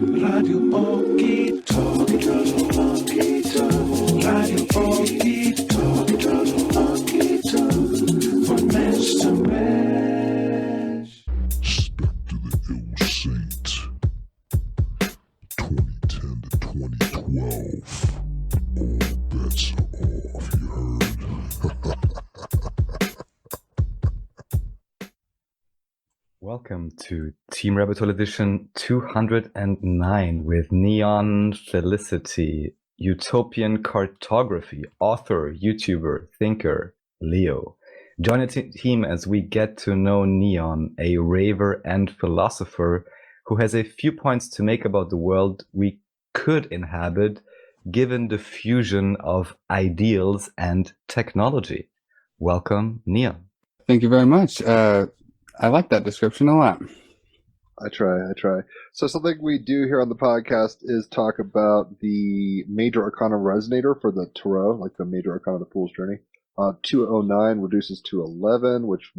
Radio Okie Talkie, Radio Okie Talkie, from mesh to mesh. Step to the ill saint. 2010 to 2012. All bets are off, you heard? Welcome to TEAMrabbithole edition 209 with Neonn Felicity, utopian cartography, author, YouTuber, thinker, Leo. Join the team as we get to know Neonn, a raver and philosopher who has a few points to make about the world we could inhabit given the fusion of ideals and technology. Welcome, Neonn. Thank you very much. I like that description a lot. I try. So something we do here on the podcast is talk about the major arcana resonator for the tarot, like the major arcana of the Fool's Journey. 209 reduces to 11, which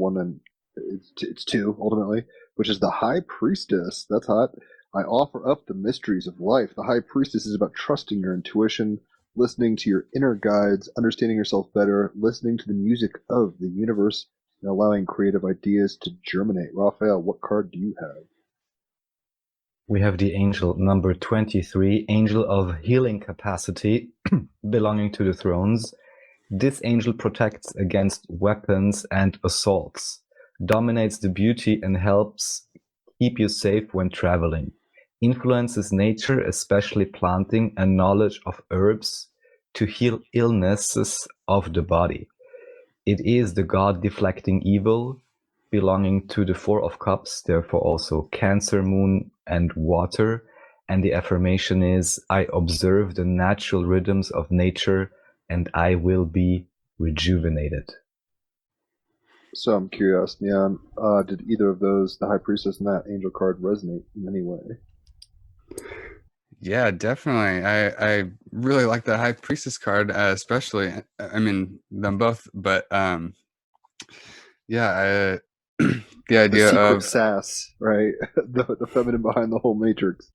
it's 2 ultimately, which is the High Priestess. That's hot. I offer up the mysteries of life. The High Priestess is about trusting your intuition, listening to your inner guides, understanding yourself better, listening to the music of the universe, and allowing creative ideas to germinate. Raphael, what card do you have? We have the angel number 23, angel of healing capacity, belonging to the thrones. This angel protects against weapons and assaults, dominates the beauty and helps keep you safe when traveling, influences nature, especially planting and knowledge of herbs to heal illnesses of the body. It is the god-deflecting evil, belonging to the Four of Cups, therefore also Cancer, Moon, and Water. And the affirmation is, I observe the natural rhythms of nature, and I will be rejuvenated. So I'm curious, Neon, did either of those, the High Priestess and that angel card, resonate in any way? Yeah, definitely. I really like the High Priestess card, especially. I mean, them both, but yeah, the idea The secret of sass, right? the feminine behind the whole matrix.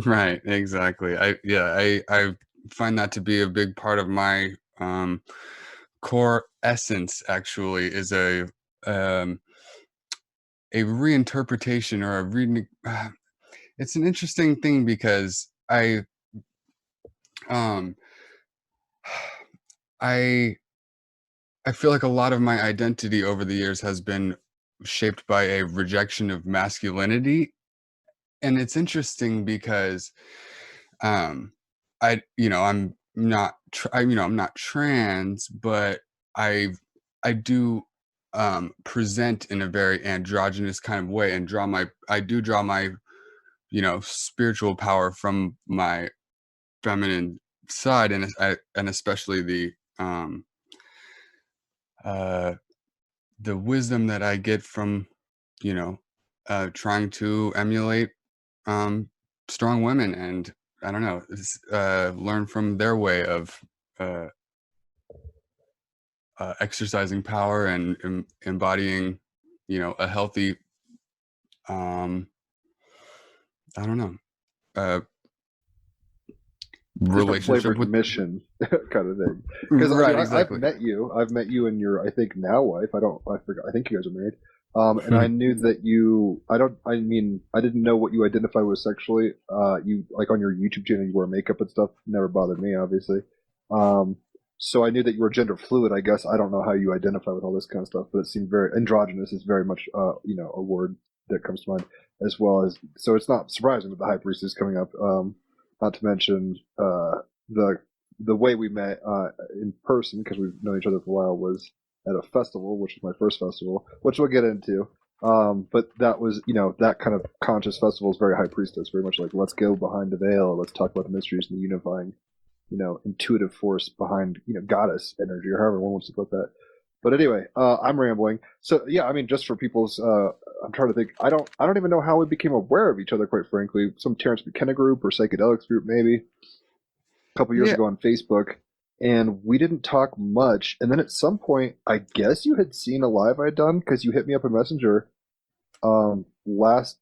right, exactly. I find that to be a big part of my core essence. Actually, is a reinterpretation or a reading. It's an interesting thing because I feel like a lot of my identity over the years has been shaped by a rejection of masculinity, and it's interesting because I'm not I'm not trans, but I do present in a very androgynous kind of way and draw my spiritual power from my feminine side, and especially the wisdom that I get from trying to emulate strong women, and I don't know, learn from their way of exercising power and embodying a healthy I don't know, relationship flavored with mission kind of thing. Because right, exactly. exactly. I've met you and your, I think now wife. I forgot. I think you guys are married. And I knew that you. I didn't know what you identify with sexually. You, like, on your YouTube channel, you wear makeup and stuff. Never bothered me, obviously. So I knew that you were gender fluid. I guess I don't know how you identify with all this kind of stuff, but it seemed very androgynous. Is very much a word that comes to mind, as well as, so it's not surprising that the High Priestess is coming up. Not to mention the way we met in person, because we've known each other for a while, was at a festival, which was my first festival, which we'll get into. But that was, that kind of conscious festival is very High Priestess, very much like, let's go behind the veil, let's talk about the mysteries and the unifying, intuitive force behind, goddess energy, or however one wants to put that. But anyway, I'm rambling. So yeah, I mean, just for people's, I'm trying to think. I don't even know how we became aware of each other, quite frankly. Some Terrence McKenna group or psychedelics group, maybe a couple years ago on Facebook, and we didn't talk much. And then at some point, I guess you had seen a live I'd done, because you hit me up in Messenger last,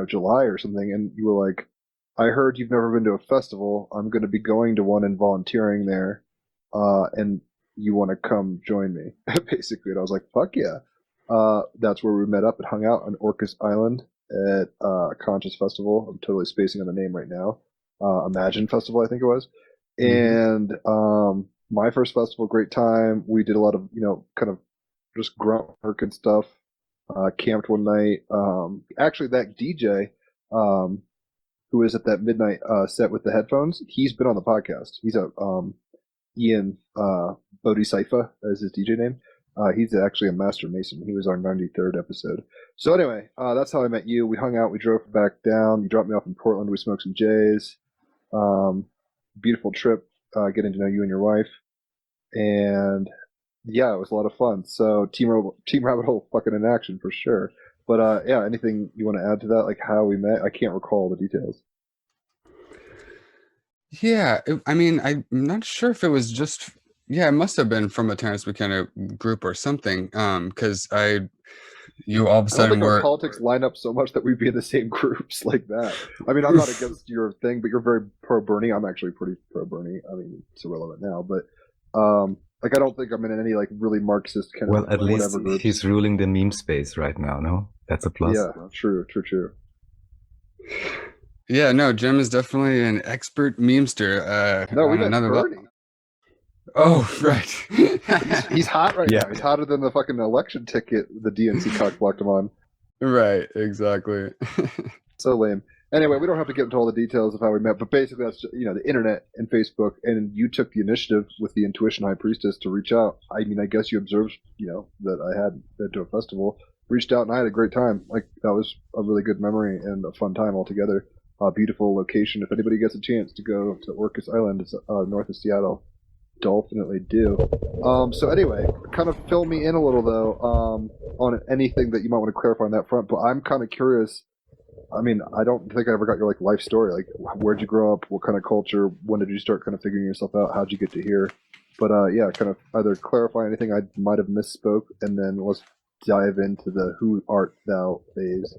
July or something, and you were like, I heard you've never been to a festival. I'm going to be going to one and volunteering there, and you want to come join me, basically. And I was like, fuck yeah. That's where we met up and hung out on Orcas Island at Conscious Festival. I'm totally spacing on the name right now. Imagine Festival, I think it was. And my first festival, great time. We did a lot of, kind of just grunt work and stuff. Camped one night. Actually, that DJ, who is at that midnight set with the headphones, he's been on the podcast. He's a Ian Bodhisattva as his DJ name. He's actually a master mason. He was our 93rd episode. So anyway, that's how I met you. We hung out. We drove back down. You dropped me off in Portland. We smoked some J's. Beautiful trip, getting to know you and your wife. And yeah, it was a lot of fun. So Team Rabbit Hole fucking in action for sure. But yeah, anything you want to add to that? Like how we met? I can't recall the details. Yeah, I'm not sure if it was just, it must have been from a Terrence McKenna group or something. Because you all of a I don't sudden think our were, politics line up so much that we'd be in the same groups like that. I mean, I'm not against your thing, but you're very pro Bernie. I'm actually pretty pro Bernie. I mean, it's irrelevant now, but like I don't think I'm in any like really Marxist kind Well, of at least whatever groups. he's ruling the meme space right now, no? That's a plus. Yeah, true. yeah, no, Jim is definitely an expert memester. No, we on met another Bernie. Oh, right. He's hot right Yeah. now. He's hotter than the fucking election ticket the DNC cock blocked him on. Right, exactly. So lame. Anyway, we don't have to get into all the details of how we met, but basically that's just, the internet and Facebook, and you took the initiative with the Intuition High Priestess to reach out. I mean, I guess you observed, that I had been to a festival, reached out, and I had a great time. Like, that was a really good memory and a fun time altogether. Beautiful location. If anybody gets a chance to go to Orcas Island, it's north of Seattle, definitely do. So anyway, kind of fill me in a little, though, on anything that you might want to clarify on that front, but I'm kind of curious. I mean, I don't think I ever got your life story. Like, where'd you grow up? What kind of culture? When did you start kind of figuring yourself out? How'd you get to here? But yeah, kind of either clarify anything I might have misspoke, and then let's dive into the "Who art thou" phase.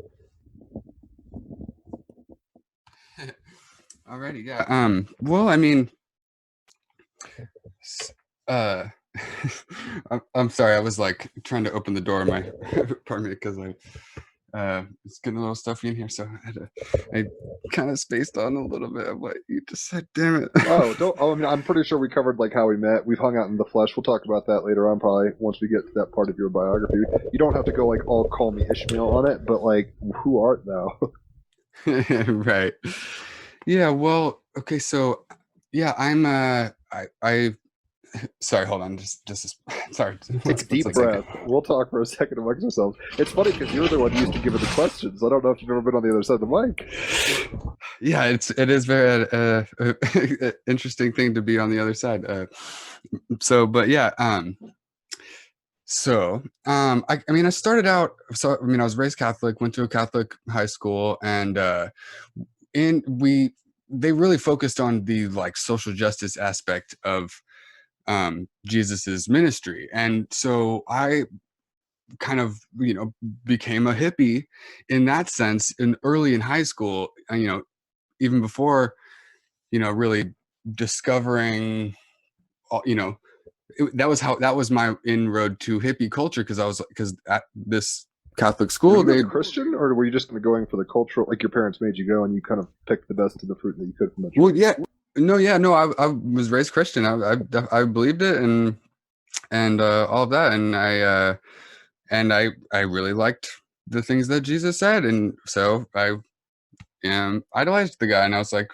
Alrighty, yeah. Well, I mean, I'm sorry. I was like trying to open the door in my apartment because it's getting a little stuffy in here, so I kind of spaced on a little bit of what you just said. Damn it. I mean, I'm pretty sure we covered how we met. We've hung out in the flesh. We'll talk about that later on, probably once we get to that part of your biography. You don't have to go all call me Ishmael on it, but who art thou? Right. Yeah. Well. Okay. So, yeah, I'm. I. Sorry. Hold on. Just. Sorry. Take a deep breath. We'll talk for a second amongst ourselves. It's funny because you're the one who used to give it the questions. I don't know if you've ever been on the other side of the mic. Yeah, it is very interesting thing to be on the other side. But yeah. I mean, I started out. So I mean, I was raised Catholic. Went to a Catholic high school, and they really focused on the social justice aspect of Jesus's ministry, and so I kind of became a hippie in that sense, early in high school. Even before really discovering that was my inroad to hippie culture, because at this Catholic school were you Christian, or were you just going for the cultural, your parents made you go and you kind of picked the best of the fruit that you could from the tree? Well, yeah. No, I was raised Christian. I believed it and all of that, and I really liked the things that Jesus said, and so I idolized the guy, and I was like,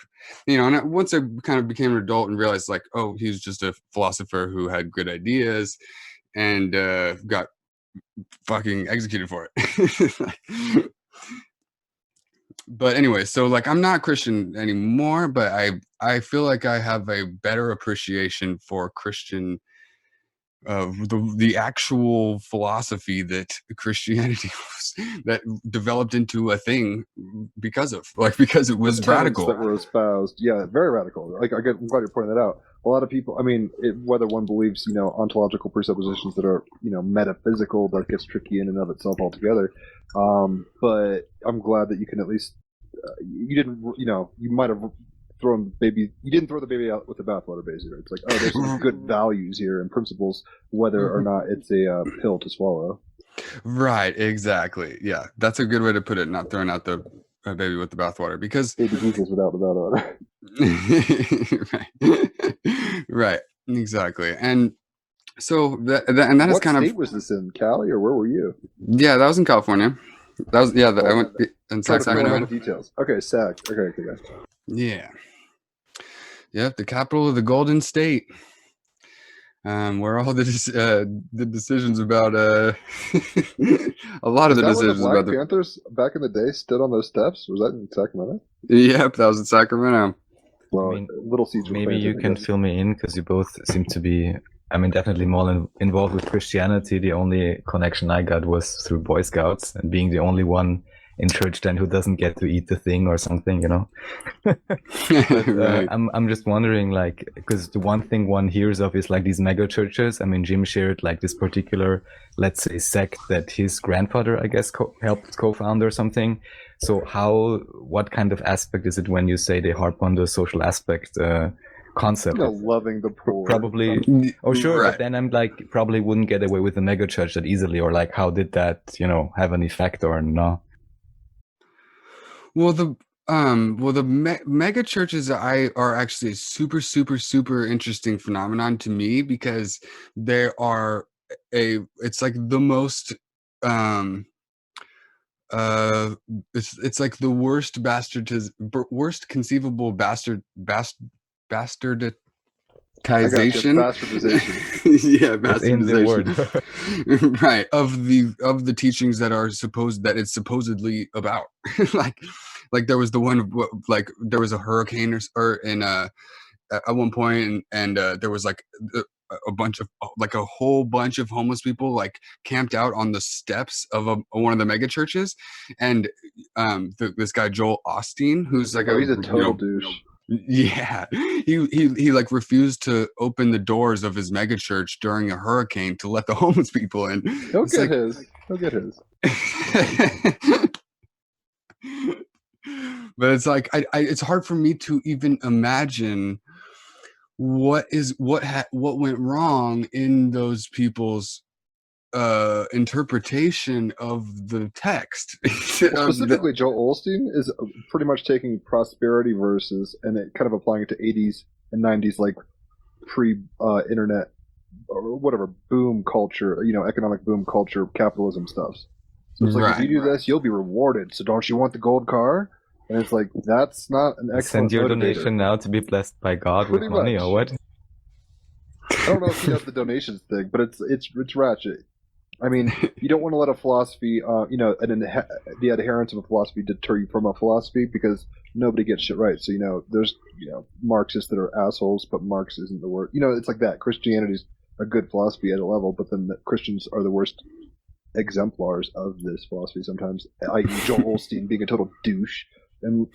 and once I kind of became an adult and realized oh, he's just a philosopher who had good ideas and got fucking executed for it. But anyway, so I'm not Christian anymore, but I feel like I have a better appreciation for Christian, the actual philosophy that Christianity that developed into a thing because it was radical. That were espoused, yeah, very radical. I'm glad you're pointing that out. A lot of people, I mean, whether one believes, ontological presuppositions that are, metaphysical, that gets tricky in and of itself altogether. But I'm glad that you can at least you didn't, you might have thrown the baby. You didn't throw the baby out with the bathwater, basically. It's like, oh, there's some good values here and principles, whether or not it's a pill to swallow. Right, exactly. Yeah, that's a good way to put it. Not throwing out the baby with the bathwater, because Baby Jesus without the bathwater. right, right, exactly. And so that is What kind state of, was this in? Cali, or where were you? yeah, that was in California. That was, yeah, I went in Trying to fill in all the Sacramento. details. Okay, Sac. Okay, guys. Yeah, yep, the capital of the Golden State. Where all the decisions about a lot of Is the that where the decisions Black about the, Panthers back in the day stood on those steps? Was that in Sacramento? yep, that was in Sacramento. Well, I mean, Little Seeds were maybe planted, you I can guess. fill me in because you both seem to be, definitely more involved with Christianity. The only connection I got was through Boy Scouts and being the only one in church then who doesn't get to eat the thing or something, But Right. I'm just wondering, like, because the one thing one hears of is like these mega churches. Jim shared like this particular, let's say, sect that his grandfather, I guess, helped co-found or something. So what kind of aspect is it when you say they harp on the social aspect concept? Loving the poor. Probably. Oh, sure. Right. But then I'm like, probably wouldn't get away with the mega church that easily, or like, how did that, have an effect or no? Well, the mega churches are actually a super, super, super interesting phenomenon to me, because they are it's like the most it's like the worst worst conceivable bastardization. Bastardization. Yeah, It's in the word. bastardization. Right, of the teachings that it's supposedly about. like there was the one, like there was a hurricane or in at one point, and there was like a bunch of, like a whole bunch of homeless people like camped out on the steps of one of the mega churches, and this guy Joel Osteen, who's like He's a total douche. yeah, he like refused to open the doors of his mega church during a hurricane to let the homeless people in. He'll It's get like- his. He'll get his. But it's like it's hard for me to even imagine what went wrong in those people's interpretation of the text. Well, specifically, Joel Osteen is pretty much taking prosperity verses and it kind of applying it to 80s and 90s, like pre-internet or whatever boom culture, economic boom culture, capitalism stuff. So it's like, if you do this, you'll be rewarded. So don't you want the gold car? And it's like, that's not an excellent Send your motivator. donation now to be blessed by God Pretty with money, much. or what? I don't know if he does the donations thing, but it's ratchet. You don't want to let a philosophy, the adherence of a philosophy deter you from a philosophy, because nobody gets shit right. So, there's, Marxists that are assholes, but Marx isn't the word. It's like that. Christianity's a good philosophy at a level, but then the Christians are the worst exemplars of this philosophy sometimes, i.e. Joel Osteen being a total douche and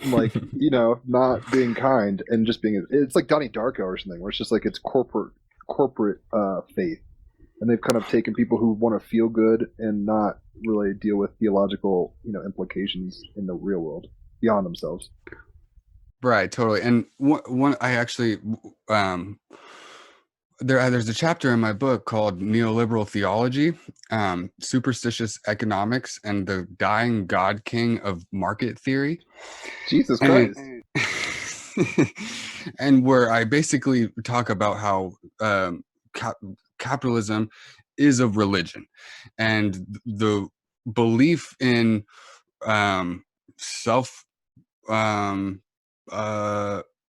not being kind and just it's like Donnie Darko or something, where it's just like it's corporate faith, and they've kind of taken people who want to feel good and not really deal with theological implications in the real world beyond themselves. Right, totally. And one I actually there's a chapter in my book called Neoliberal Theology, Superstitious Economics, and the Dying God King of Market Theory. Jesus Christ. And where I basically talk about how capitalism is a religion, and the belief in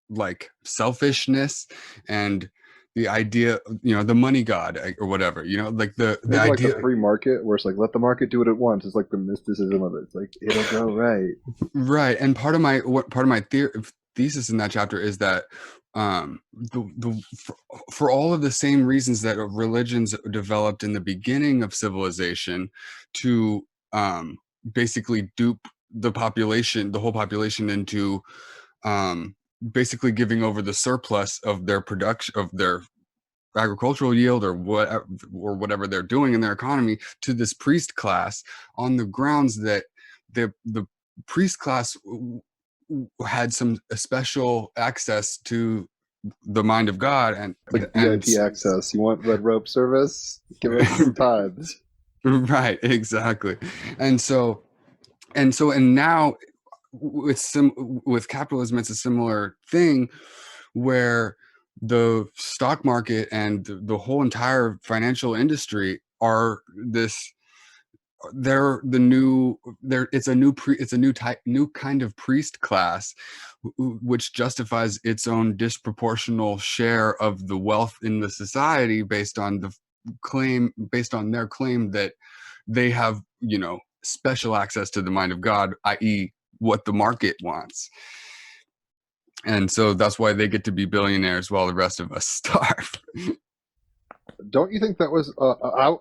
like selfishness, and the idea, the money god or whatever, like the Maybe idea, like the free market, where it's like, let the market do what it wants. It's like the mysticism of it. It's like, it'll go right. Right. And part of my thesis in that chapter is that for all of the same reasons that religions developed in the beginning of civilization to basically dupe the whole population into basically giving over the surplus of their production, of their agricultural yield, or whatever they're doing in their economy, to this priest class, on the grounds that the priest class had some special access to the mind of God, and Like VIP access. You want red rope service? Give us some tithes. right, exactly. And now with capitalism, it's a similar thing, where the stock market and the whole entire financial industry are this it's a new kind of priest class, which justifies its own disproportional share of the wealth in the society based on their claim that they have, special access to the mind of God, i.e. what the market wants. And so that's why they get to be billionaires while the rest of us starve. Don't you think that was?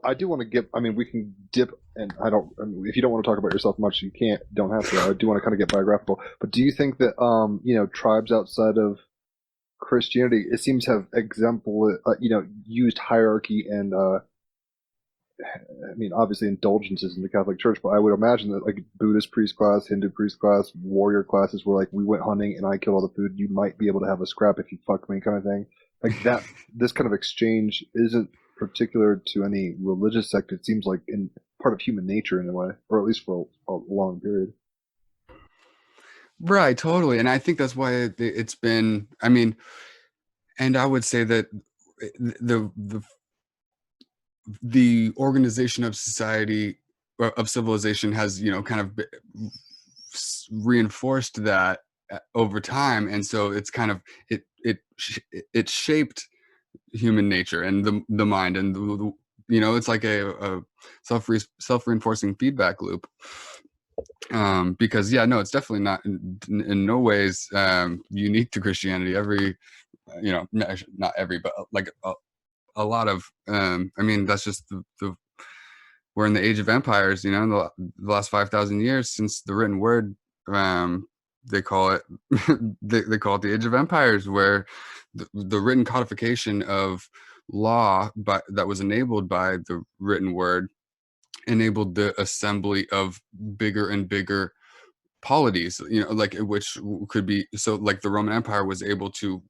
I do want to give. I mean, we can dip, and if you don't want to talk about yourself much, you can't. Don't have to. I do want to kind of get biographical. But do you think that tribes outside of Christianity, it seems to have used hierarchy and I mean, obviously indulgences in the Catholic Church, but I would imagine that like Buddhist priest class, Hindu priest class, warrior classes were like, we went hunting and I killed all the food. You might be able to have a scrap if you fuck me, kind of thing. Like that. This kind of exchange isn't particular to any religious sect. It seems like in part of human nature in a way, or at least for a long period. Right, totally. And I think that's why it's been. I mean, and I would say that the organization of society, of civilization, has kind of reinforced that over time, and so it's kind of it shaped human nature and the mind, and it's like a self-reinforcing feedback loop. Because it's definitely not in no ways unique to Christianity. Every not every, but like a lot of I mean, that's just we're in the age of empires, the last 5,000 years since the written word. They call it they call it the age of empires, where the written codification of law that was enabled by the written word enabled the assembly of bigger and bigger polities, like, which could be, so like the Roman Empire was able to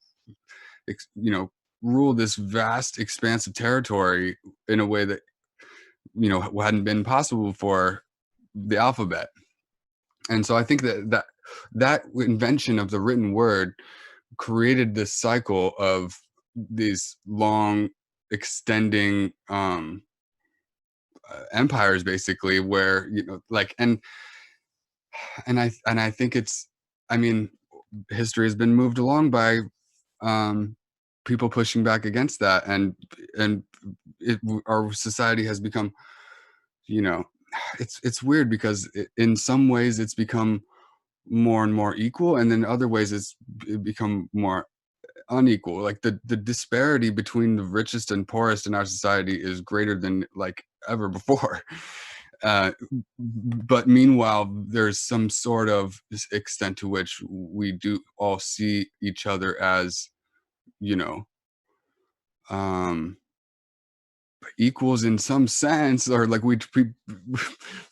rule this vast expanse of territory in a way that hadn't been possible for the alphabet. And so I think that invention of the written word created this cycle of these long extending empires, basically, where and I think it's, I mean, history has been moved along by people pushing back against that, and our society has become, it's weird because in some ways it's become more and more equal, and then other ways it's become more unequal. Like the disparity between the richest and poorest in our society is greater than like ever before. But meanwhile, there's some sort of extent to which we do all see each other as equals in some sense, or like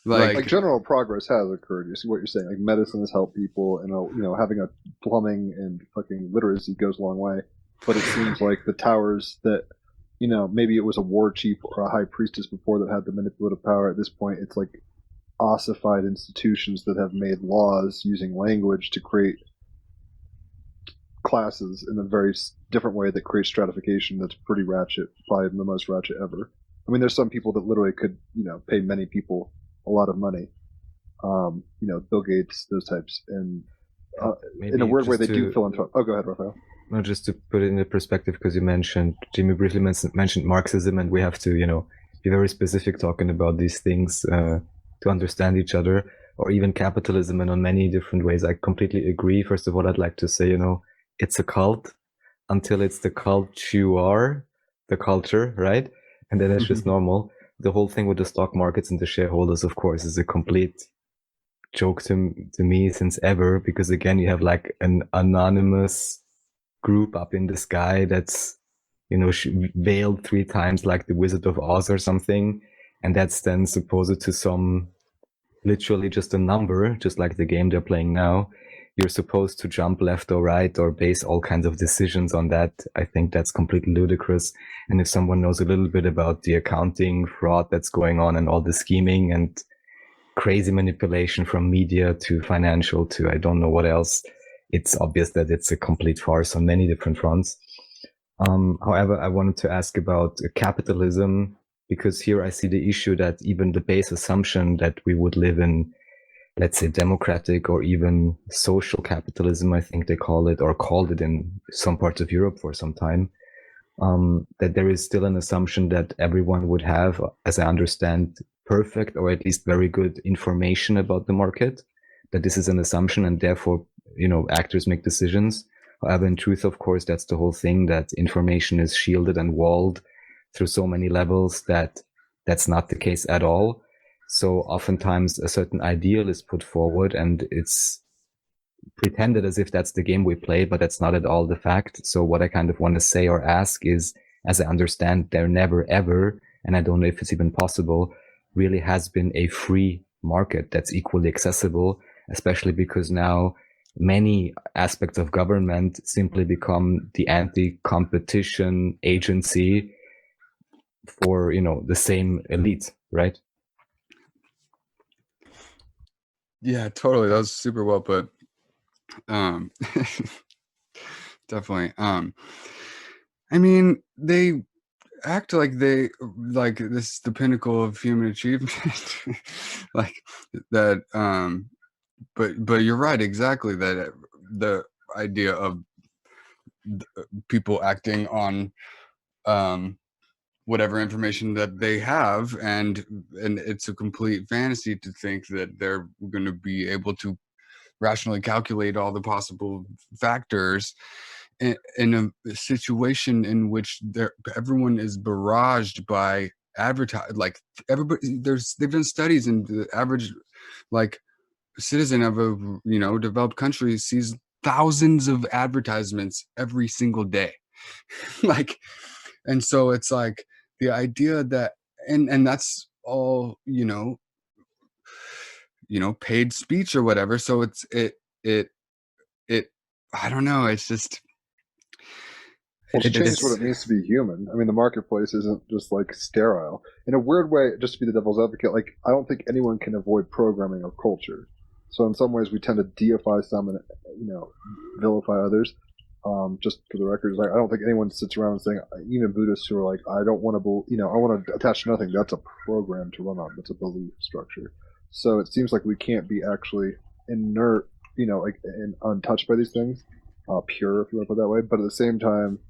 like general progress has occurred. You see what you're saying? Like medicine has helped people, and having a plumbing and fucking literacy goes a long way. But it seems like the towers that maybe it was a war chief or a high priestess before that had the manipulative power. At this point, it's like ossified institutions that have made laws using language to create classes in a very different way that creates stratification that's pretty ratchet, probably the most ratchet ever. I mean, there's some people that literally could, pay many people a lot of money. Bill Gates, those types. And in a weird way, they do philanthropy. Oh, go ahead, Raphael. No, just to put it into perspective, because Jimmy briefly mentioned Marxism, and we have to, be very specific talking about these things to understand each other, or even capitalism, and on many different ways. I completely agree. First of all, I'd like to say, it's a cult until it's the cult you are, the culture, right? And then it's just normal. The whole thing with the stock markets and the shareholders, of course, is a complete joke to me since ever, because again, you have like an anonymous group up in the sky that's, veiled 3 times like the Wizard of Oz or something. And that's then supposed to some, literally just a number, just like the game they're playing now. you're supposed to jump left or right or base all kinds of decisions on that. I think that's completely ludicrous. And if someone knows a little bit about the accounting fraud that's going on and all the scheming and crazy manipulation from media to financial to I don't know what else, it's obvious that it's a complete farce on many different fronts. However, I wanted to ask about capitalism, because here I see the issue that even the base assumption that we would live in, let's say, democratic or even social capitalism, I think they call it, or called it in some parts of Europe for some time, that there is still an assumption that everyone would have, as I understand, perfect or at least very good information about the market, that this is an assumption and therefore, actors make decisions. However, in truth, of course, that's the whole thing, that information is shielded and walled through so many levels that that's not the case at all. So oftentimes a certain ideal is put forward and it's pretended as if that's the game we play, but that's not at all the fact. So what I kind of want to say or ask is, as I understand, there never ever, and I don't know if it's even possible, really has been a free market that's equally accessible, especially because now many aspects of government simply become the anti-competition agency for, the same elite, right? Yeah, totally. That was super well put. Definitely. I mean, they act like this is the pinnacle of human achievement. Like that. But you're right, exactly, that the idea of people acting on whatever information that they have, and it's a complete fantasy to think that they're going to be able to rationally calculate all the possible factors in a situation in which everyone is barraged by like everybody. They've done studies, and the average citizen of a developed country sees thousands of advertisements every single day. And so it's like the idea that and that's all paid speech or whatever. So it I don't know, it's just It's changed what it means to be human. I mean, the marketplace isn't just sterile. In a weird way, just to be the devil's advocate, I don't think anyone can avoid programming or culture. So in some ways, we tend to deify some and vilify others. Just for the record, I don't think anyone sits around saying, even Buddhists who are I don't want to, I want to attach to nothing. That's a program to run on. That's a belief structure. So it seems like we can't be actually inert, and untouched by these things, pure, if you want to put it that way. But at the same time,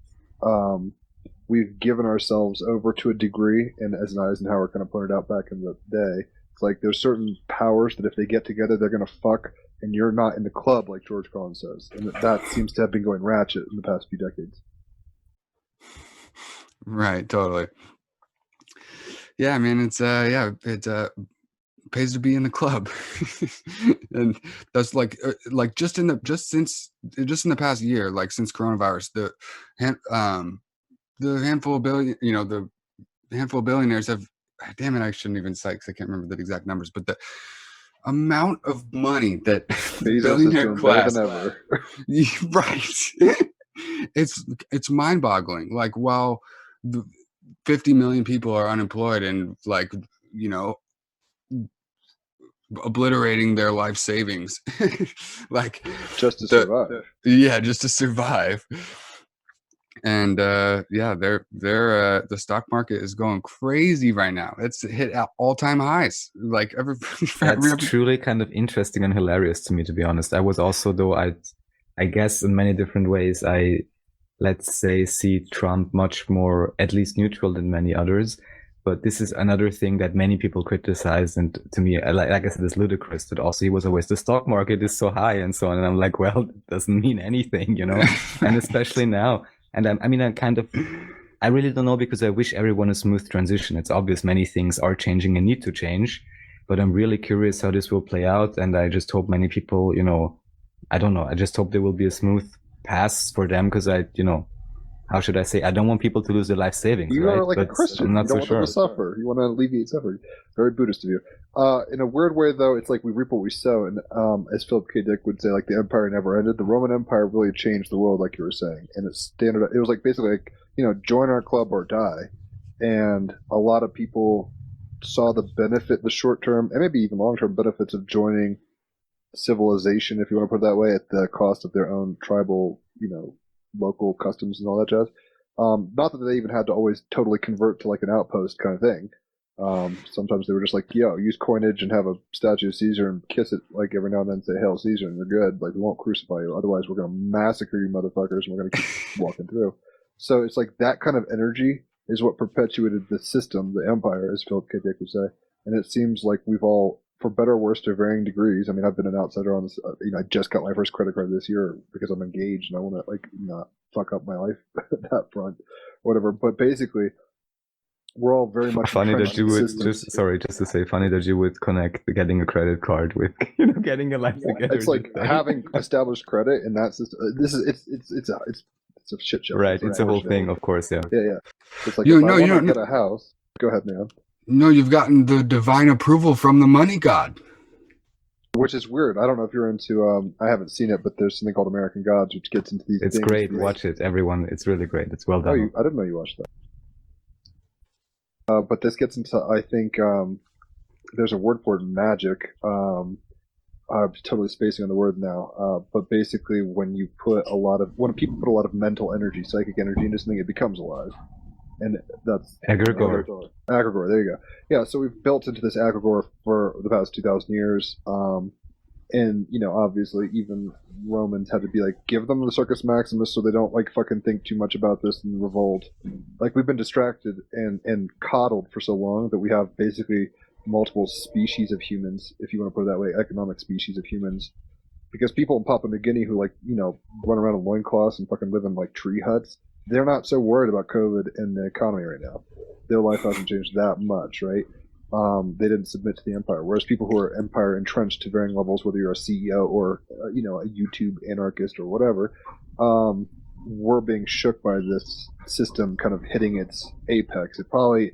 we've given ourselves over to a degree, and as Eisenhower kind of pointed out back in the day, it's there's certain powers that if they get together, they're going to fuck, and you're not in the club, like George Carlin says. And that seems to have been going ratchet in the past few decades. Right, totally. Yeah, I mean, it pays to be in the club. And that's just in the past year, since coronavirus, the handful of billionaires have, damn it, I shouldn't even cite because I can't remember the exact numbers, but the amount of money that billionaire class, right? It's mind-boggling. While the 50 million people are unemployed and obliterating their life savings, just to survive. Just to survive. And the stock market is going crazy right now. It's hit all-time highs. That's truly kind of interesting and hilarious to me, to be honest. I was also, though, I guess in many different ways, let's say, see Trump much more, at least neutral than many others. But this is another thing that many people criticize, and to me, like I said, it's ludicrous. That also he was always, the stock market is so high and so on. And I'm like, well, it doesn't mean anything, and especially now. And I really don't know, because I wish everyone a smooth transition. It's obvious many things are changing and need to change, but I'm really curious how this will play out. And I just hope many people, I don't know, I just hope there will be a smooth pass for them, because how should I say? I don't want people to lose their life savings, You right? are like a But Christian. I'm You not don't so want them sure. to suffer. You want to alleviate suffering. Very Buddhist of you. In a weird way, though, it's like we reap what we sow. And as Philip K. Dick would say, like the empire never ended. The Roman Empire really changed the world, like you were saying. And it was like basically like, join our club or die. And a lot of people saw the benefit, the short term, and maybe even long term benefits of joining civilization, if you want to put it that way, at the cost of their own tribal, local customs and all that jazz. Not that they even had to always totally convert to like an outpost kind of thing. Sometimes they were just like, use coinage and have a statue of Caesar and kiss it like every now and then, say, Hail Caesar, and you're good. Like, we won't crucify you. Otherwise, we're going to massacre you motherfuckers, and we're going to keep walking through. So it's like that kind of energy is what perpetuated the system, the empire, as Philip K. Dick would say. And it seems like we've all, for better or worse, to varying degrees. I mean, I've been an outsider on this. I just got my first credit card this year because I'm engaged and I want to like not fuck up my life at that front, whatever. But basically, we're all very much Funny that entrenched you in would systems. just to say, funny that you would connect getting a credit card with getting a life together. It's like having established credit in that system. This is it's a shit show. Right, it's a whole thing, of course. Yeah. Yeah. It's like You if know, I you want to don't- get a house. Go ahead, man. No, you've gotten the divine approval from the money god. Which is weird. I don't know if you're into. I haven't seen it, but there's something called American Gods, which gets into these. It's things. great. Watch it, everyone. It's really great. It's well done. I didn't know you watched that. But this gets into. I think there's a word for it, magic. I'm totally spacing on the word now. But basically, when people put a lot of mental energy, psychic energy into something, it becomes alive. And that's Egregore. Egregore, there you go. Yeah, so we've built into this Egregore for the past 2,000 years. And, obviously, even Romans had to be like, give them the Circus Maximus so they don't, like, fucking think too much about this and revolt. Like, we've been distracted and coddled for so long that we have basically multiple species of humans, if you want to put it that way, economic species of humans. Because people in Papua New Guinea who, like, run around in loincloths and fucking live in, like, tree huts, they're not so worried about COVID and the economy right now. Their life hasn't changed that much, right? They didn't submit to the empire. Whereas people who are empire entrenched to varying levels, whether you're a CEO or, a YouTube anarchist or whatever, were being shook by this system kind of hitting its apex. It probably,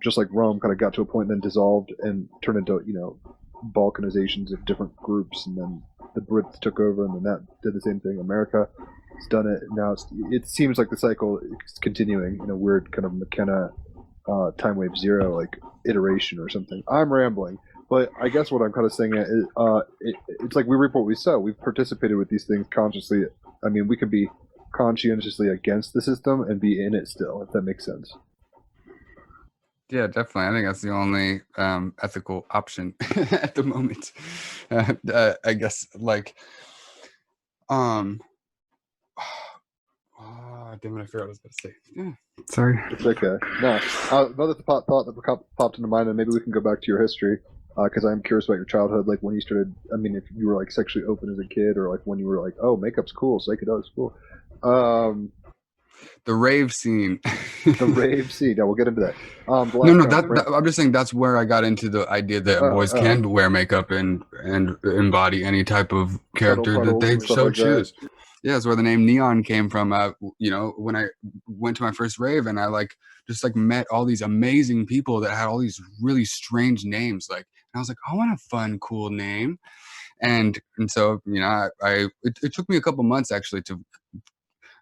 just like Rome kind of got to a point and then dissolved and turned into, balkanizations of different groups. And then the Brits took over and then that did the same thing. America has done it. Now it seems like the cycle is continuing in a weird kind of McKenna time wave zero like iteration or something. I'm rambling, but I guess what I'm kind of saying is it's like we reap what we sow. We've participated with these things consciously. I mean, we could be conscientiously against the system and be in it still, if that makes sense. Yeah, definitely. I think that's the only ethical option at the moment. I guess, like, damn it, I forgot what I was going to say. Yeah. Sorry. It's okay. No, another thought that popped into mind, and maybe we can go back to your history, because I'm curious about your childhood, like when you started. I mean, if you were like sexually open as a kid, or like when you were like, oh, makeup's cool, psychedelics cool. The rave scene. The rave scene. Yeah, we'll get into that. I'm just saying that's where I got into the idea that boys can wear makeup and embody any type of character that they so choose. Yeah, that's where the name Neonn came from. When I went to my first rave and I just met all these amazing people that had all these really strange names. And I was like, I want a fun, cool name. And so, it took me a couple months actually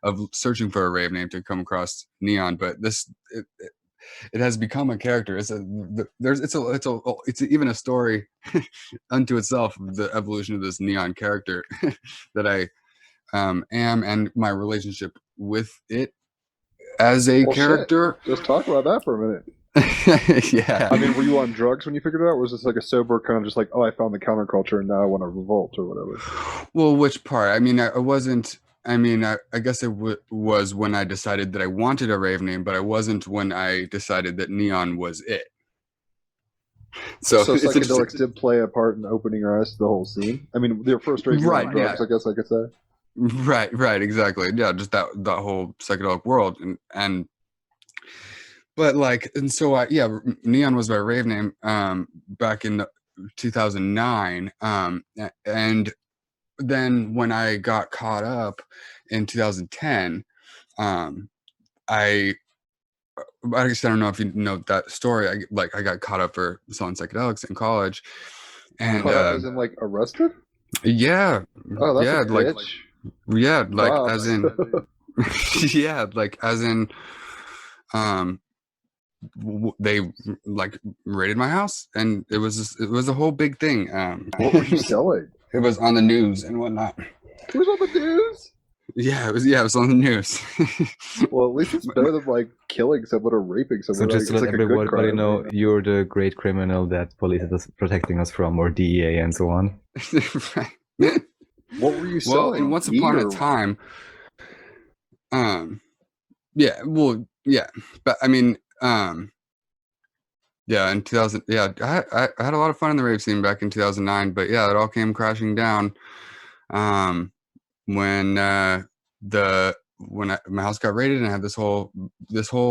of searching for a rave name to come across Neonn, but it has become a character. It's even a story unto itself, the evolution of this Neonn character that I am, and my relationship with it as a character. Shit. Just talk about that for a minute. Yeah. I mean, were you on drugs when you figured it out? Or was this like a sober kind of just like, oh, I found the counterculture and now I want to revolt or whatever? Well, which part? I mean, I wasn't. I mean, I guess it was when I decided that I wanted a rave name, but I wasn't when I decided that Neonn was it. So psychedelics did play a part in opening your eyes to the whole scene. I mean, their first rave right, drugs, yeah. I guess I could say. Right, exactly. Yeah, just that whole psychedelic world, but Neonn was my rave name back in 2009, and then when I got caught up in 2010, I guess I don't know if you know that story. I got caught up for selling psychedelics in college, and Caught up as in like arrested? yeah, Oh, that's yeah, a like bitch. yeah, like Props. as in yeah, like as in they like raided my house, and it was a whole big thing. What were you selling? It was on the news and whatnot. It was on the news. Yeah, it was on the news. Well, at least it's better than like killing someone or raping So someone. just Like, to it's let like a good everybody crime. know, you're the great criminal that police is protecting us from, or DEA and so on. Right. What were you Well, selling? and once upon a time, yeah, well, yeah, but I mean, yeah, in 2000, yeah, I had a lot of fun in the rave scene back in 2009, but yeah, it all came crashing down when my house got raided, and I had this whole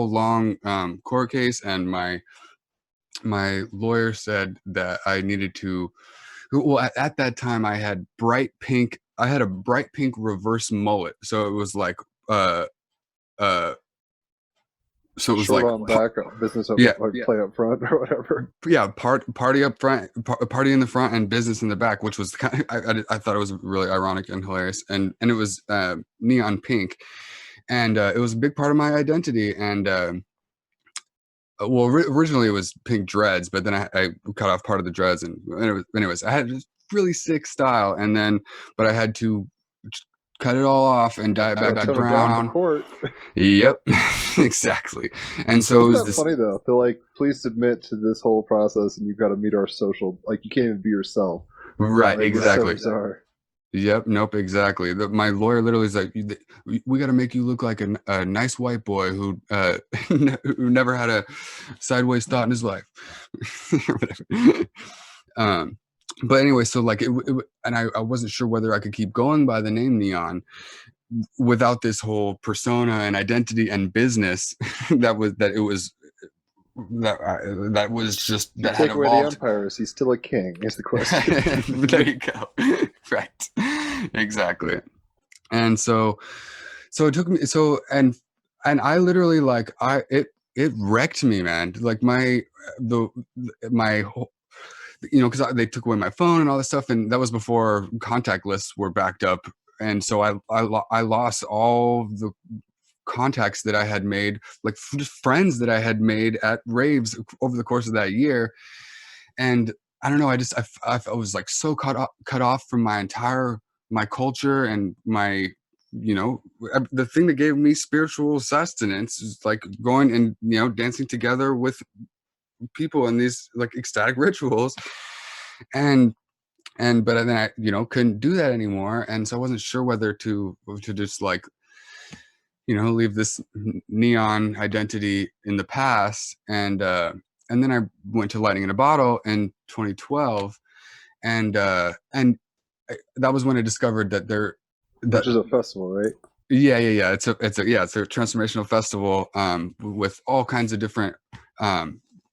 long court case, and my lawyer said that I needed to. Well, at that time, I had a bright pink reverse mullet, so it was like so it was short like on back, business up, yeah, like play up front or whatever. yeah, party up front, party in the front, and business in the back, which was kind of, I thought it was really ironic and hilarious, and it was neon pink, and it was a big part of my identity. And well, originally it was pink dreads, but then I cut off part of the dreads, and anyways, I had this really sick style, and then but I had to cut it all off and dye it back to Tone it down brown. for court. Yep, exactly. And so it was Isn't that this. funny though? They're like, please submit to this whole process, and you've got to meet our social. Like, you can't even be yourself. Right, Like, exactly. It's so bizarre. Yep, nope, exactly. My lawyer literally is like, we got to make you look like a nice white boy who who never had a sideways thought in his life. But anyway, so like and I wasn't sure whether I could keep going by the name Neonn without this whole persona and identity and business that was just You that take had away evolved. the empire, is he still a king? Is the question. There you go. Right. Exactly. And so it took me and I literally like it wrecked me, man. Like my whole, because they took away my phone and all this stuff, and that was before contact lists were backed up, and so I lost all the contacts that I had made, like just friends that I had made at raves over the course of that year. And I don't know, I was like so cut off from my culture and my, the thing that gave me spiritual sustenance is like going and dancing together with people in these like ecstatic rituals, and but then I couldn't do that anymore, and so I wasn't sure whether to just like leave this neon identity in the past. And then I went to Lightning in a Bottle in 2012, and that was when I discovered that Which is a festival, right? yeah, it's a transformational festival with all kinds of different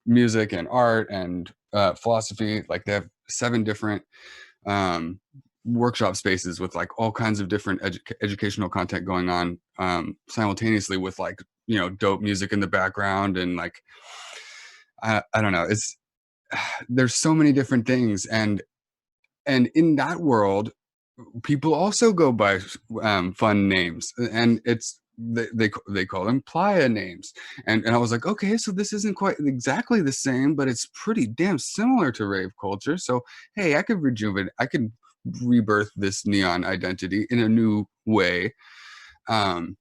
music and art and philosophy. Like they have 7 different workshop spaces with like all kinds of different educational content going on simultaneously with like dope music in the background, and like I don't know, it's there's so many different things, and in that world people also go by fun names, and it's they call them playa names, and I was like, okay, so this isn't quite exactly the same, but it's pretty damn similar to rave culture, so hey, I could rebirth this neon identity in a new way. And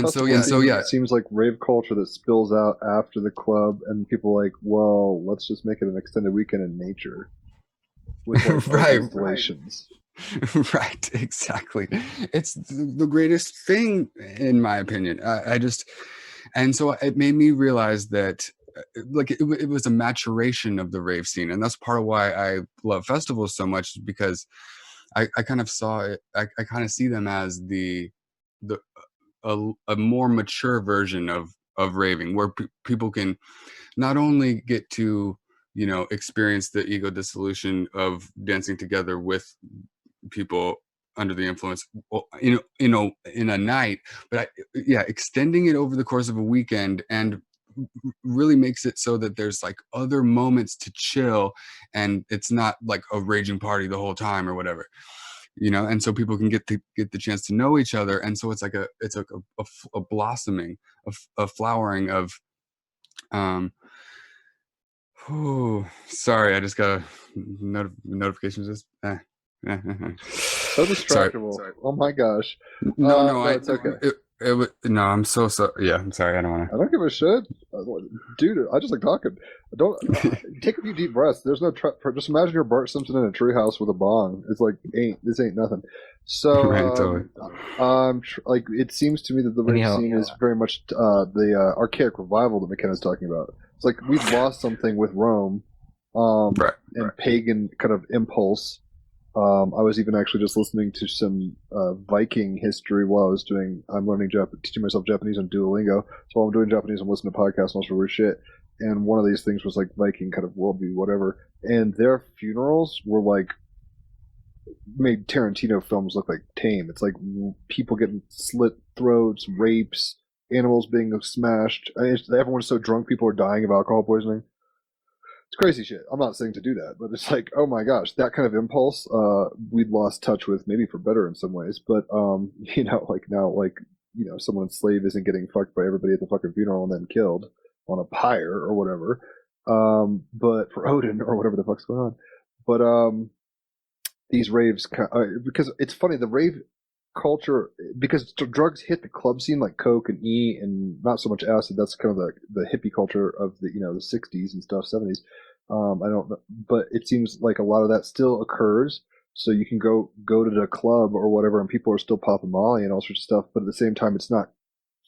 so it seems like rave culture that spills out after the club, and people like, well, let's just make it an extended weekend in nature with like right, installations. Right, exactly. It's the greatest thing in my opinion. And so it made me realize that like it was a maturation of the rave scene, and that's part of why I love festivals so much, because I kind of saw it. I kind of see them as a more mature version of raving, where people can not only get to experience the ego dissolution of dancing together with people under the influence, well, in a night, but extending it over the course of a weekend and really makes it so that there's like other moments to chill, and it's not like a raging party the whole time or whatever, and so people can get the chance to know each other, and so it's like a blossoming, a flowering of sorry, I just got a notification. Just So distractible. Sorry. Oh my gosh. No, it's okay. No, I'm so yeah. I'm sorry. I don't want to. I don't give a shit, dude. I just like talking. Don't take a few deep breaths. There's no just imagine you're Bart Simpson in a treehouse with a bong. It's like this ain't nothing. So right, totally. like it seems to me that the rave scene is very much the archaic revival that McKenna's talking about. It's like we've lost something with Rome, and pagan kind of impulse. I was even actually just listening to some Viking history while I'm learning teaching myself Japanese on Duolingo. So while I'm doing Japanese, I'm listening to podcasts and all sorts of weird shit. And one of these things was like Viking kind of worldview, whatever. And their funerals were like made Tarantino films look like tame. It's like people getting slit throats, rapes, animals being smashed. Everyone's so drunk, people are dying of alcohol poisoning. It's crazy shit. I'm not saying to do that, but it's like, oh my gosh, that kind of impulse, we'd lost touch with, maybe for better in some ways. But like now, someone's slave isn't getting fucked by everybody at the fucking funeral and then killed on a pyre or whatever. But for Odin or whatever the fuck's going on. But these raves, because it's funny, the rave culture, because drugs hit the club scene like coke and E and not so much acid. That's kind of the hippie culture of the the 60s and stuff, 70s. I don't know, but it seems like a lot of that still occurs. So you can go to the club or whatever, and people are still popping Molly and all sorts of stuff. But at the same time, it's not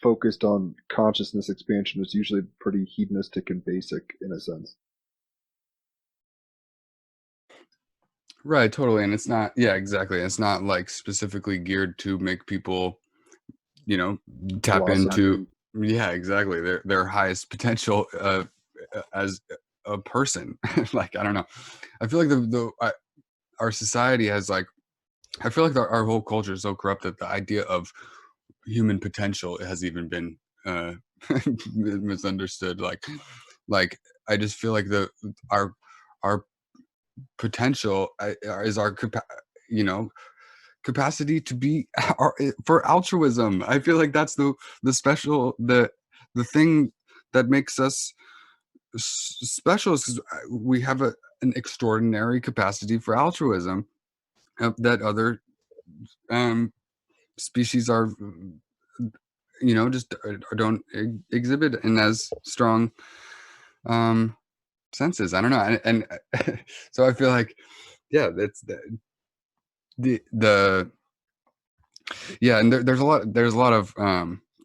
focused on consciousness expansion. It's usually pretty hedonistic and basic in a sense. Right, totally. And it's not, exactly. It's not like specifically geared to make people, tap into, exactly, their highest potential as a person. Like, I don't know. I feel like our society has like, I feel like our whole culture is so corrupt that the idea of human potential has even been misunderstood. Like I just feel like our potential is our capacity to be for altruism. I feel like that's the special, the thing that makes us special, is we have an extraordinary capacity for altruism that other species are just don't exhibit in as strong senses. I don't know, and so I feel like that's the and there's a lot of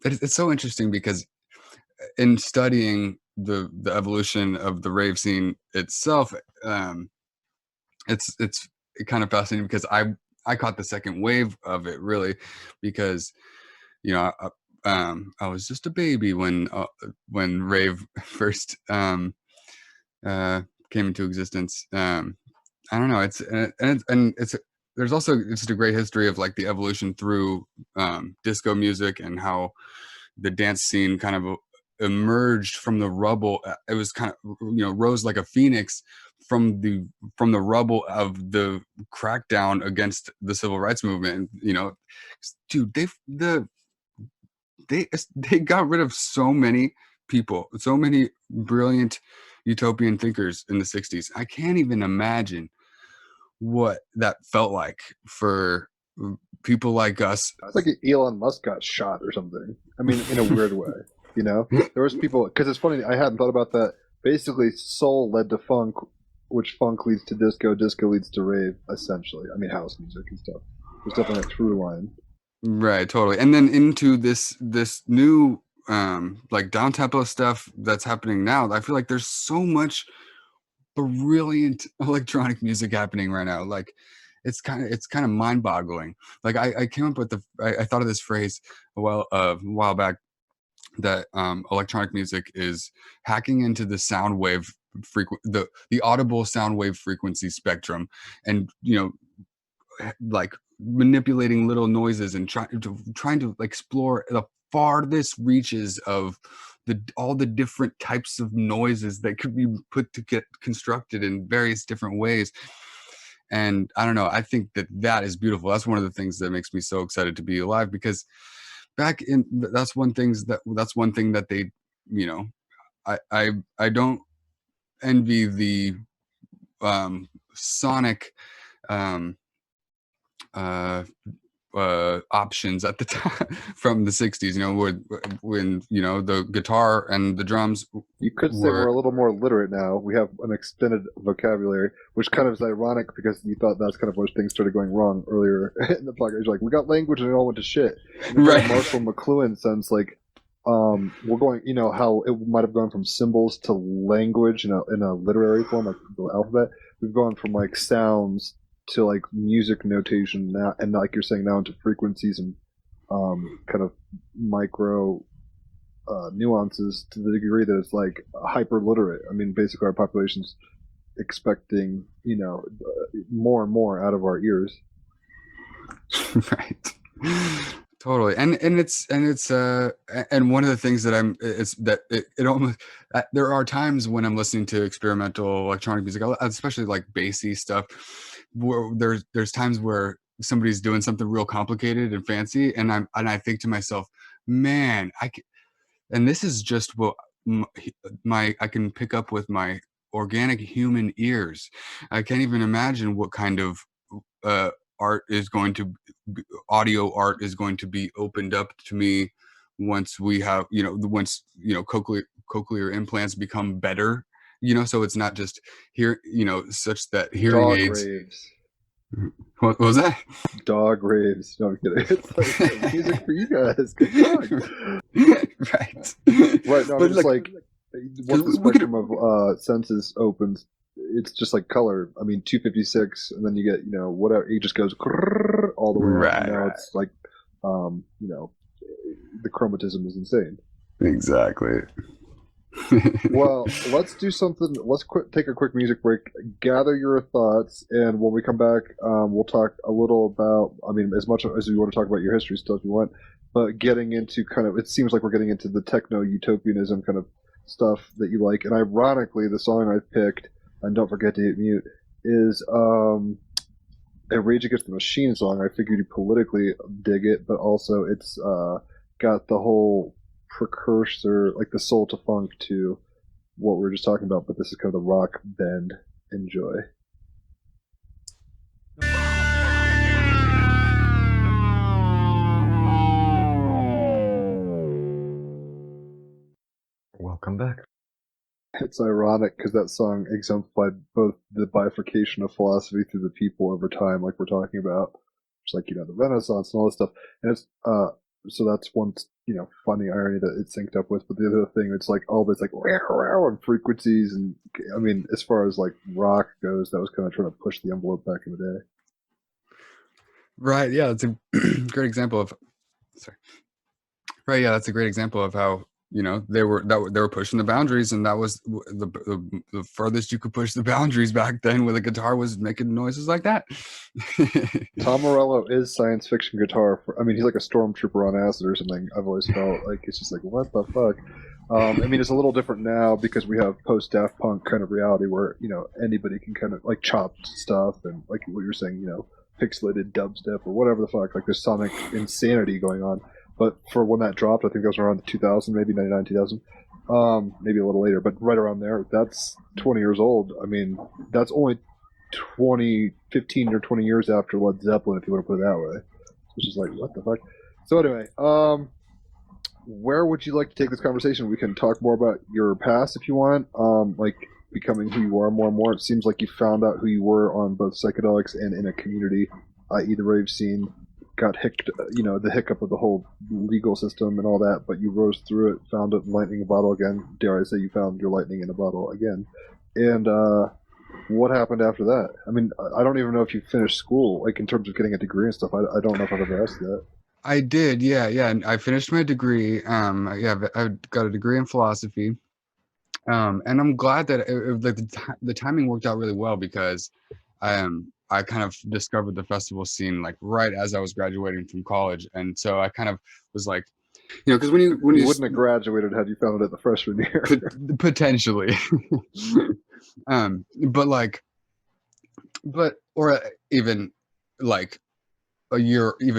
it's so interesting because in studying the evolution of the rave scene itself, it's kind of fascinating because I caught the second wave of it, really, because I was just a baby when rave first came into existence. I don't know. It's there's also just a great history of like the evolution through disco music and how the dance scene kind of emerged from the rubble. It was kind of rose like a phoenix from the rubble of the crackdown against the civil rights movement. And, dude, they got rid of so many people, so many brilliant utopian thinkers in the 60s. I can't even imagine what that felt like for people like us. It's like Elon Musk got shot or something. I mean, in a weird way, there was people, because it's funny, I hadn't thought about that. Basically, soul led to funk, which funk leads to disco leads to rave, essentially. I mean, house music and stuff. There's definitely a through line. Right, totally. And then into this new like down tempo stuff that's happening now. I feel like there's so much brilliant electronic music happening right now. Like it's kind of mind-boggling. Like I came up with I thought of this phrase a while back, that electronic music is hacking into the sound wave the audible sound wave frequency spectrum, and like manipulating little noises and trying to explore the farthest reaches of all the different types of noises that could be put to get constructed in various different ways. And I don't know, I think that is beautiful. That's one of the things that makes me so excited to be alive, because that's one thing that they, you know, I don't envy the sonic options at the time from the 60s, you know, when you know, the guitar and the drums. You could say we're a little more literate now. We have an extended vocabulary, which kind of is ironic because you thought that's kind of where things started going wrong earlier in the podcast. You're like, we got language and it all went to shit. Right. Marshall McLuhan sounds like we're going, you know, how it might have gone from symbols to language in a literary form, like the alphabet. We've gone from like sounds to like music notation now, and like you're saying now, into frequencies and kind of micro nuances, to the degree that it's like hyper literate. I mean, basically our population's expecting, you know, more and more out of our ears. Right. Totally. And one of the things that it almost, there are times when I'm listening to experimental electronic music, especially like bassy stuff, where there's times where somebody's doing something real complicated and fancy, and I think to myself, man, and this is just what I can pick up with my organic human ears. I can't even imagine what kind of art is going to audio art is going to be opened up to me once we have, you know, cochlear implants become better, you know, so it's not just here, you know, such that hearing Dog aids. raves. What was that? Dog raves. No, I'm kidding. It's like music for you guys. Good job. Right. Right. No, But it's like once the spectrum of senses opens, it's just like color. I mean, 256, and then you get, you know, whatever. It just goes all the way up. Right, And now right. it's like, you know, the chromatism is insane. Exactly. Well, let's do something. Let's take a quick music break. Gather your thoughts, and when we come back, we'll talk a little about. I mean, as much as you want to talk about your history stuff, if you want, but getting into kind of. It seems like we're getting into the techno-utopianism kind of stuff that you like. And ironically, the song I picked, and don't forget to hit mute, is a Rage Against the Machine song. I figured you politically dig it, but also it's got the whole precursor, like the soul to funk, to what we were just talking about, but this is kind of the rock bend. Enjoy. Welcome back. It's ironic because that song exemplified both the bifurcation of philosophy through the people over time, like we're talking about, just like, you know, the Renaissance and all this stuff. And it's so that's one, you know, funny irony that it's synced up with. But the other thing, it's like all this like and frequencies, and I mean, as far as like rock goes, that was kind of trying to push the envelope back in the day. Right. Yeah, it's a great example of. Sorry. Right. Yeah, that's a great example of how, you know, they were pushing the boundaries, and that was the furthest you could push the boundaries back then with a guitar was making noises like that. Tom Morello is science fiction guitar. I mean, he's like a stormtrooper on acid or something. I've always felt like it's just like, what the fuck? I mean, it's a little different now because we have post Daft Punk kind of reality where, you know, anybody can kind of like chop stuff and like what you're saying, you know, pixelated dubstep or whatever the fuck. Like there's sonic insanity going on. But for when that dropped, I think that was around 2000, maybe 99, 2000. Maybe a little later, but right around there. That's 20 years old. I mean, that's only 15 or 20 years after Led Zeppelin, if you want to put it that way. Which is like, what the fuck? So anyway, where would you like to take this conversation? We can talk more about your past if you want, like becoming who you are more and more. It seems like you found out who you were on both psychedelics and in a community, i.e. the rave scene. Got the hiccup of the whole legal system and all that, but you rose through it, found it, lightning in a bottle again. Dare I say you found your lightning in a bottle again. And what happened after that? I mean, I don't even know if you finished school, like in terms of getting a degree and stuff. I don't know if I've ever asked that. I did, yeah. And I finished my degree. I got a degree in philosophy. And I'm glad that the timing worked out really well because I I kind of discovered the festival scene like right as I was graduating from college, and so I kind of was like, because when You you wouldn't have graduated had you found it at the freshman year. potentially, but like, or even like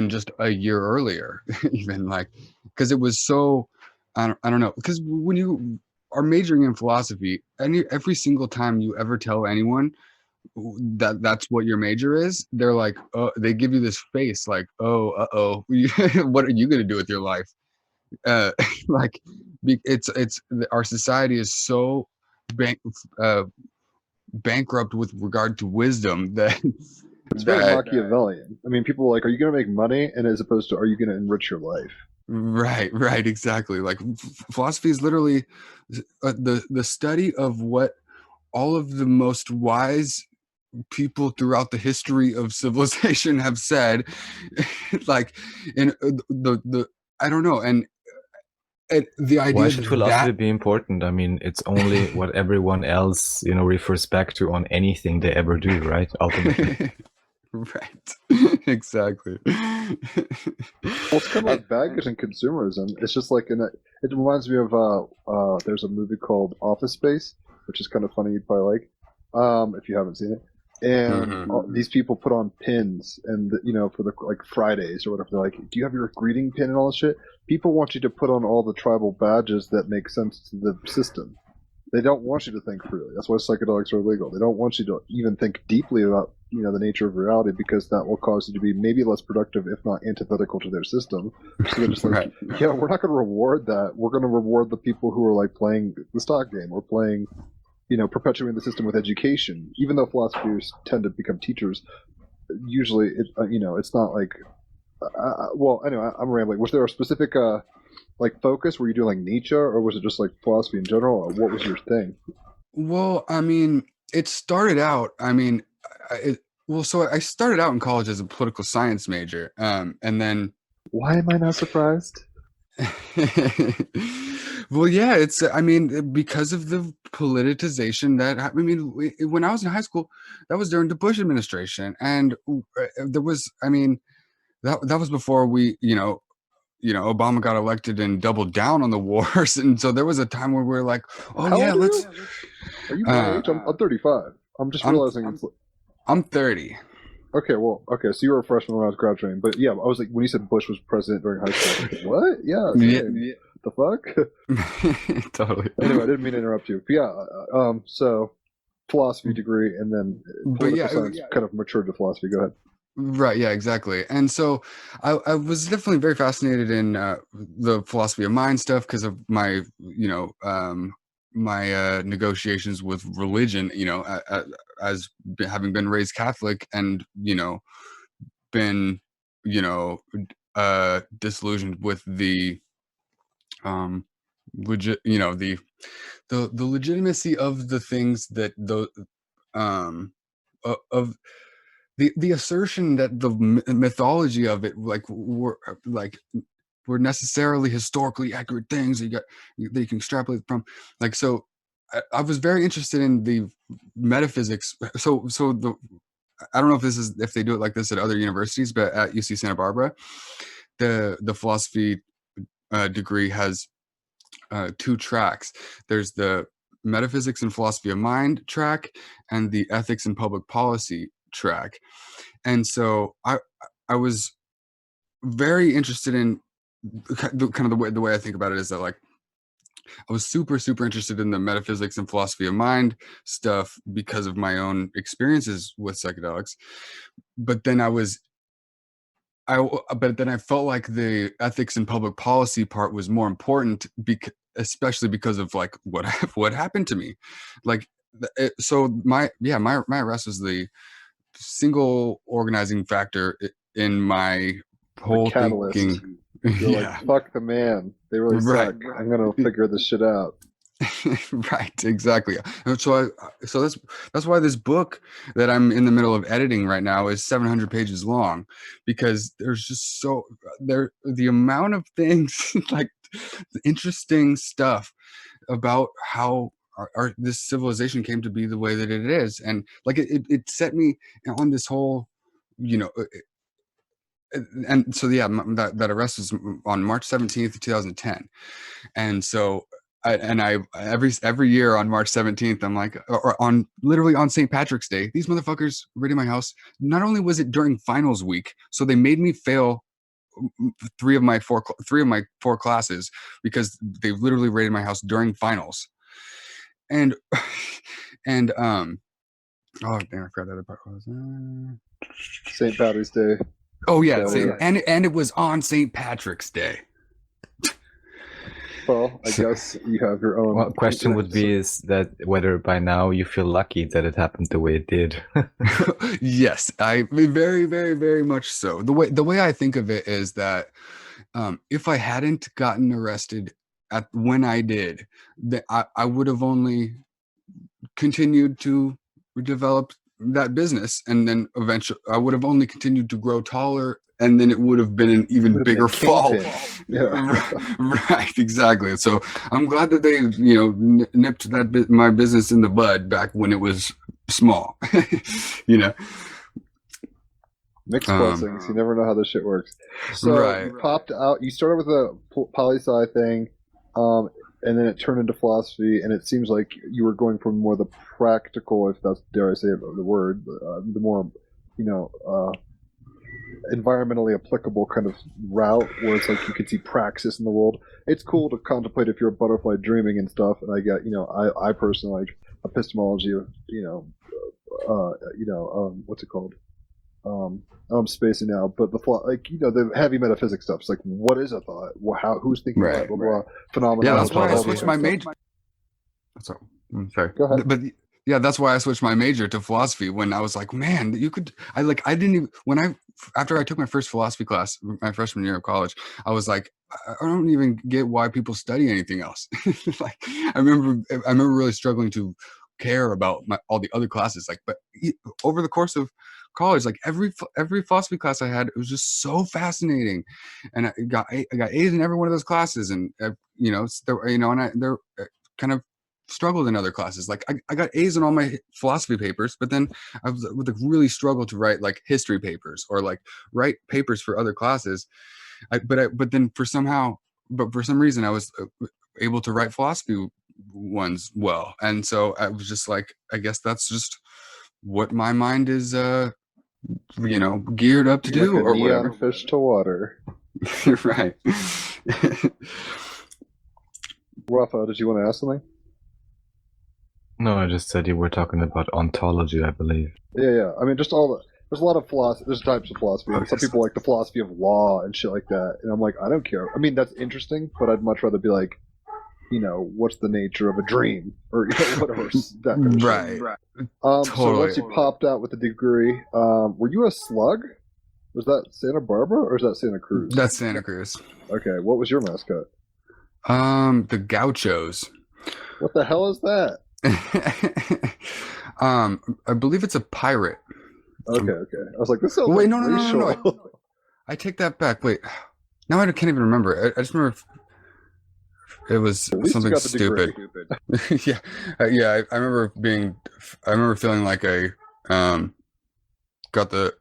just a year earlier, even like, because it was so, I don't know, because when you are majoring in philosophy, every single time you ever tell anyone that's what your major is, they're like, oh, they give you this face like, oh, what are you going to do with your life? Like, it's our society is so uh, bankrupt with regard to wisdom that It's very Machiavellian. I mean, people are like, are you going to make money? And as opposed to, are you going to enrich your life? right, exactly. Like philosophy is literally the study of what all of the most wise people throughout the history of civilization have said. Like, in the I don't know, and the Why idea should philosophy that be important? I mean, it's only what everyone else, refers back to on anything they ever do, right? Ultimately. right, exactly. Well, it's kind of like baggage and consumerism. It's just like it reminds me of there's a movie called Office Space, which is kind of funny. You'd probably like, if you haven't seen it. And these people put on pins, and for the like Fridays or whatever. They're like, "Do you have your greeting pin and all this shit?" People want you to put on all the tribal badges that make sense to the system. They don't want you to think freely. That's why psychedelics are illegal. They don't want you to even think deeply about the nature of reality, because that will cause you to be maybe less productive, if not antithetical to their system. So they're just like, Right. yeah, we're not going to reward that. We're going to reward the people who are like playing the stock game or playing, perpetuating the system with education. Even though philosophers tend to become teachers, usually it's not like. Well, anyway, I'm rambling. Was there a specific like focus? Were you doing like Nietzsche, or was it just like philosophy in general? Or what was your thing? Well, I mean, it started out. I mean, so I started out in college as a political science major, and then. Why am I not surprised? Well, yeah, it's. I mean, because of the politicization when I was in high school, that was during the Bush administration, and there was. I mean, that was before Obama got elected and doubled down on the wars, and so there was a time where we were like, oh How yeah, old are let's. you? Are you my age? I'm 35. I'm just realizing it's. I'm 30. Okay, so you were a freshman when I was graduating, but yeah, I was like, when you said Bush was president during high school, I was like, what? Yeah, Yeah. the fuck? Totally. Anyway, I didn't mean to interrupt you. But yeah, so philosophy degree, and then political science kind of matured to philosophy. Go ahead. Right, yeah, exactly. And so I was definitely very fascinated in the philosophy of mind stuff because of my, my negotiations with religion, as having been raised Catholic and, been, disillusioned with the the legitimacy of the things that of the assertion that the mythology of it were necessarily historically accurate things that you can extrapolate from. Like, so I was very interested in the metaphysics. So I don't know if they do it like this at other universities, but at UC Santa Barbara, the philosophy degree has two tracks. There's the metaphysics and philosophy of mind track and the ethics and public policy track. And so I was very interested in kind of the way I think about it is that, like, I was super interested in the metaphysics and philosophy of mind stuff because of my own experiences with psychedelics. But then I felt like the ethics and public policy part was more important, especially because of like what happened to me. Like, so my arrest was the single organizing factor in my whole thinking. You're like, fuck the man. They really suck. I'm gonna figure this shit out. Right, exactly. And so that's why this book that I'm in the middle of editing right now is 700 pages long, because there's just the amount of things like interesting stuff about how this civilization came to be the way that it is, and like it set me on this whole, you know. And so yeah, that arrest was on March 17th, 2010, and so I every year on March 17th, I'm like, or on literally on St. Patrick's Day, these motherfuckers raided my house. Not only was it during finals week, so they made me fail three of my four classes because they literally raided my house during finals. And and oh damn, I forgot the other part was St. Patrick's Day. oh yeah, So, and it was on St. Patrick's Day. well, I guess you have your own. Well, question would be is that whether by now you feel lucky that it happened the way it did. Yes, I very, very, very much so. The way I think of it is that if I hadn't gotten arrested when I did, that I would have only continued to develop that business, and then eventually I would have only continued to grow taller, and then it would have been an even Would have been bigger a fall. kingpin. Yeah. Right, exactly. So I'm glad that they, nipped my business in the bud back when it was small. Mixed blessings. You never know how this shit works. So Right. you popped out. You started with a poli-sci thing, and then it turned into philosophy. And it seems like you were going from more the practical, if that's dare I say the word, the more environmentally applicable kind of route, where it's like you can see praxis in the world. It's cool to contemplate if you're a butterfly dreaming and stuff. And I get, I personally like epistemology of, what's it called? I'm spacing out, but the heavy metaphysics stuff. It's like, what is a thought? Who's thinking Right, that? Blah, blah, phenomena. Yeah, that's why I all switched this my stuff. major. So, sorry. Go ahead. But yeah, that's why I switched my major to philosophy when I was like, man, I didn't even, after I took my first philosophy class, my freshman year of college, I was like, I don't even get why people study anything else. Like, I remember really struggling to care about all the other classes. Like, but over the course of college, like every philosophy class I had, it was just so fascinating, and I got A's in every one of those classes, and they're kind of struggled in other classes. Like I got A's in all my philosophy papers, but then I would really struggle to write like history papers or like write papers for other classes. But for some reason I was able to write philosophy ones well, and so I was just like, I guess that's just what my mind is geared up to You're do, like a or neon whatever. fish to water. Right. Rafa, did you want to ask something? No, I just said you were talking about ontology, I believe. Yeah. I mean, just there's a lot of philosophy. There's types of philosophy. And some people like the philosophy of law and shit like that. And I'm like, I don't care. I mean, that's interesting, but I'd much rather be like, what's the nature of a dream, or whatever. That kind of shit. Right. So Totally. once you popped out with the degree, were you a slug? Was that Santa Barbara or is that Santa Cruz? That's Santa Cruz. Okay. What was your mascot? The Gauchos. What the hell is that? I believe it's a pirate. Okay. I was like, this sounds Wait, like no. I take that back. Wait, now I can't even remember. I just remember it was At least you something got the stupid. degree. Yeah. I remember feeling like I got the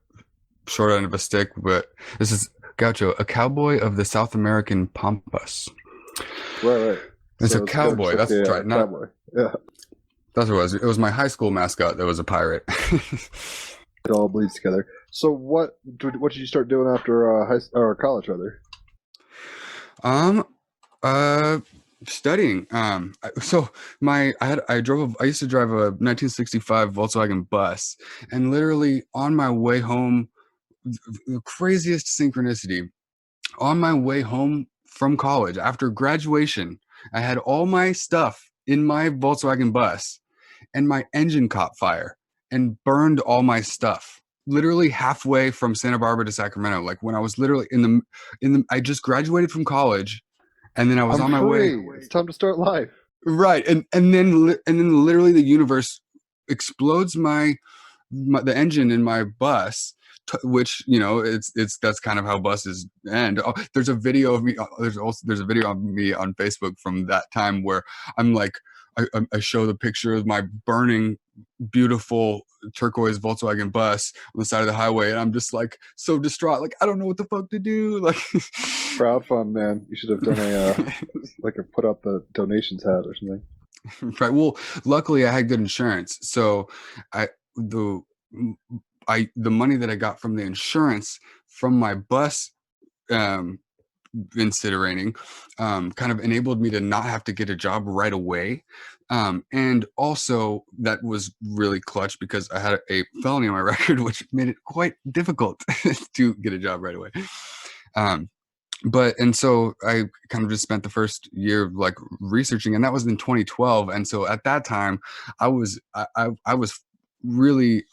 short end of a stick, but this is Gaucho, a cowboy of the South American Pampas. Right. It's So a cowboy. That's right. Not, cowboy. Yeah. that's what it was. It was my high school mascot that was a pirate. It all bleeds together. So what did you start doing after college, rather? Studying. I used to drive a 1965 Volkswagen bus, and literally on my way home, the craziest synchronicity, on my way home from college after graduation, I had all my stuff in my Volkswagen bus, and my engine caught fire and burned all my stuff. Literally halfway from Santa Barbara to Sacramento, like when I was literally I just graduated from college, and then I was on my way. It's time to start life. Right, and then literally the universe explodes the engine in my bus, which that's kind of how buses end. Oh, there's a video of me. There's a video of me on Facebook from that time where I'm like I show the picture of my burning, beautiful turquoise Volkswagen bus on the side of the highway, and I'm just like so distraught, like I don't know what the fuck to do. Like, Crowdfund, man. You should have done a put up the donations hat or something. right. Well, luckily I had good insurance, so the money that I got from the insurance from my bus incinerating kind of enabled me to not have to get a job right away, and also that was really clutch because I had a felony on my record, which made it quite difficult to get a job right away. And so I kind of just spent the first year like researching, and that was in 2012. And so at that time, I was really,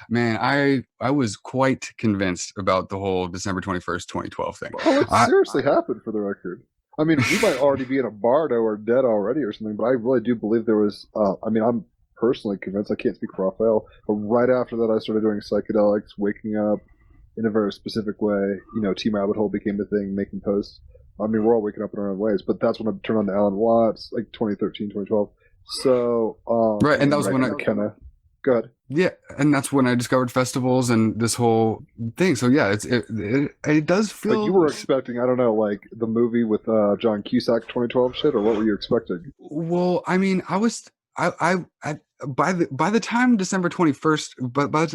man, I was quite convinced about the whole December 21st, 2012 thing. Oh, it seriously happened, for the record. I mean, we might already be in a bardo or dead already or something, but I really do believe there was. I mean, I'm personally convinced. I can't speak for Raphael, but right after that, I started doing psychedelics, waking up in a very specific way. You know, TEAMrabbithole became the thing, making posts. I mean, we're all waking up in our own ways, but that's when I turned on to Alan Watts, like 2013, 2012. So, right, and that was when I kind of. Go ahead. Yeah, and that's when I discovered festivals and this whole thing. So yeah, it does feel. Like you were expecting, I don't know, like the movie with John Cusack 2012 shit, or what were you expecting? Well, I mean, I by the time December 21st, but by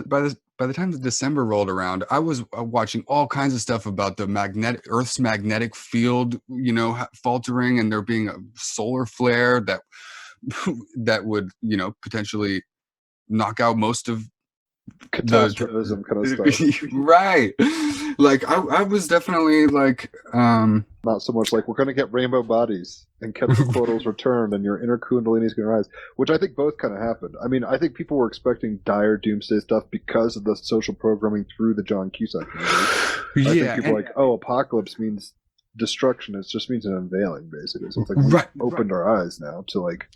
the time December rolled around, I was watching all kinds of stuff about the Earth's magnetic field, you know, faltering, and there being a solar flare that would, you know, potentially knock out most of catastrophism kind of stuff. Right. Like I was definitely like not so much like we're going to get rainbow bodies and Quetzalcoatl's returned and your inner kundalini is going to rise, which I think both kind of happened. I mean, I think people were expecting dire doomsday stuff because of the social programming through the John Cusack movie. I think people were like, oh, apocalypse means destruction. It just means an unveiling, basically. So it's like we opened our eyes now to like,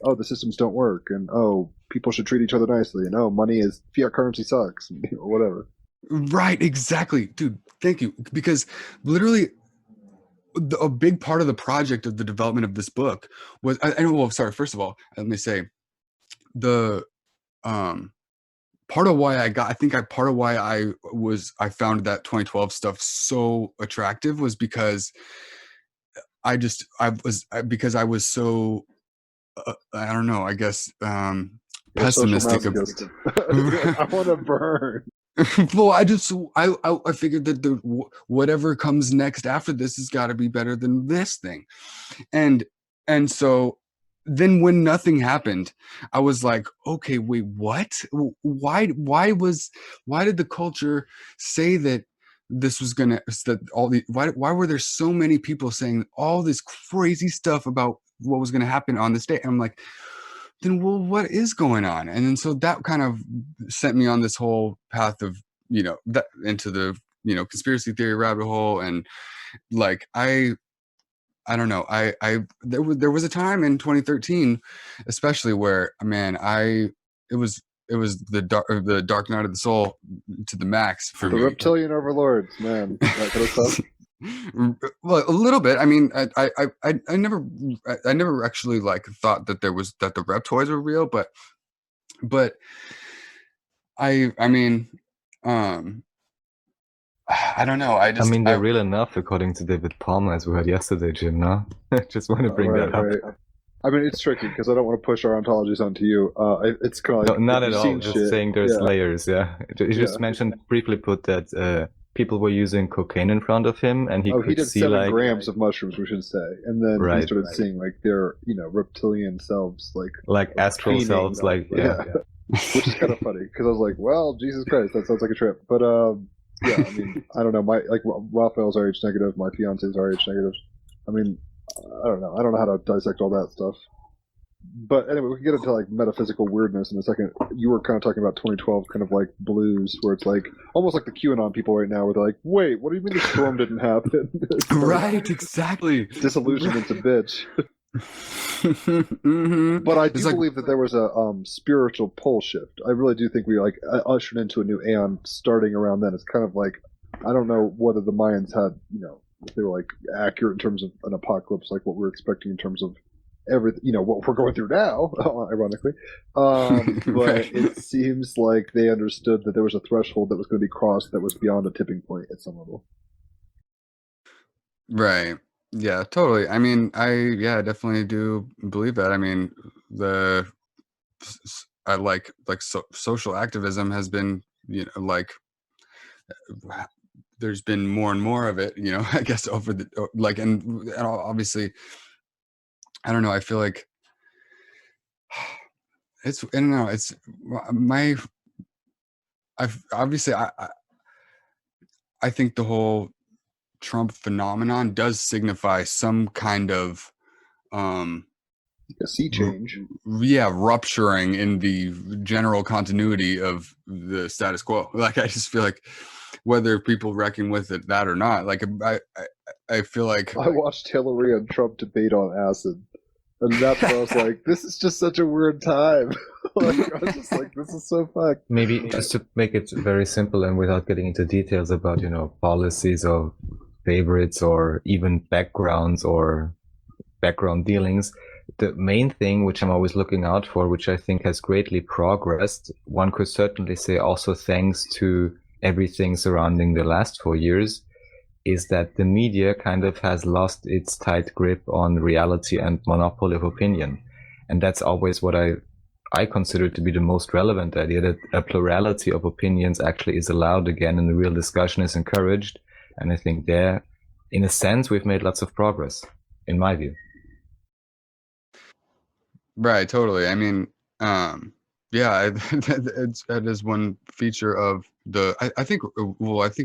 oh, the systems don't work, and oh, people should treat each other nicely, and oh, money is fiat currency sucks, or whatever. Right, exactly, dude. Thank you, because literally, a big part of the project of the development of this book was. First of all, let me say, the part of why I found that 2012 stuff so attractive was because I was so. I don't know. I guess pessimistic. I want to burn. Well, I figured that whatever comes next after this has got to be better than this thing, and so then when nothing happened, I was like, okay, wait, what? Why did the culture say that this was gonna why were there so many people saying all this crazy stuff about what was going to happen on this day? And I'm like, then, well, what is going on? And then so that kind of sent me on this whole path of, you know, that into the, you know, conspiracy theory rabbit hole. And like, I don't know. There was a time in 2013, especially where, man, it was the dark night of the soul to the max for me. The reptilian overlords, man. That kind of stuff. Well, a little bit. I mean, I never actually like thought that the reptoids were real, but I mean, I don't know. I mean, they're real enough, according to David Palmer, as we heard yesterday, Jim. No, I just want to bring that up. Right. I mean, it's tricky because I don't want to push our ontologies onto you. It's kind of like not at all. Just saying, there's layers. Yeah, you just mentioned briefly put that. People were using cocaine in front of him, and he did see 7 grams of mushrooms, we should say, and then he started seeing like their, you know, reptilian selves, like astral selves, which is kind of funny because I was like, well, Jesus Christ, that sounds like a trip. But yeah, I mean, I don't know. My Raphael's RH negative, my fiance's RH negative. I mean, I don't know how to dissect all that stuff. But anyway, we can get into like metaphysical weirdness in a second. You were kind of talking about 2012 kind of like blues, where it's like almost like the QAnon people right now, where they're like, "Wait, what do you mean the storm didn't happen?" Right, exactly. Disillusionment's a bitch. Mm-hmm. But I do believe that there was a spiritual pole shift. I really do think we like ushered into a new aeon starting around then. It's kind of like, I don't know whether the Mayans had, you know, if they were like accurate in terms of an apocalypse, like what we were expecting in terms of what we're going through now, ironically. But Right. it seems like they understood that there was a threshold that was going to be crossed that was beyond a tipping point at some level. Right. Yeah, totally. I mean, I definitely do believe that. I mean, I like social activism has been, like there's been more and more of it, I guess over the and obviously, I don't know, I feel like I don't know, it's my I've obviously I think the whole Trump phenomenon does signify some kind of A sea change. rupturing in the general continuity of the status quo. Like, I just feel like whether people reckon with that or not, like I feel like I watched Hillary and Trump debate on acid, and that's where I was like, this is just such a weird time. Like, I was just like, this is so fucked. Maybe just to make it very simple and without getting into details about, policies of favorites or even backgrounds or background dealings, the main thing which I'm always looking out for, which I think has greatly progressed, one could certainly say also thanks to everything surrounding the last 4 years, is that the media kind of has lost its tight grip on reality and monopoly of opinion. And that's always what I consider to be the most relevant idea, that a plurality of opinions actually is allowed again and the real discussion is encouraged. And I think there, in a sense, we've made lots of progress, in my view. right, totally. I mean, that is one feature of I think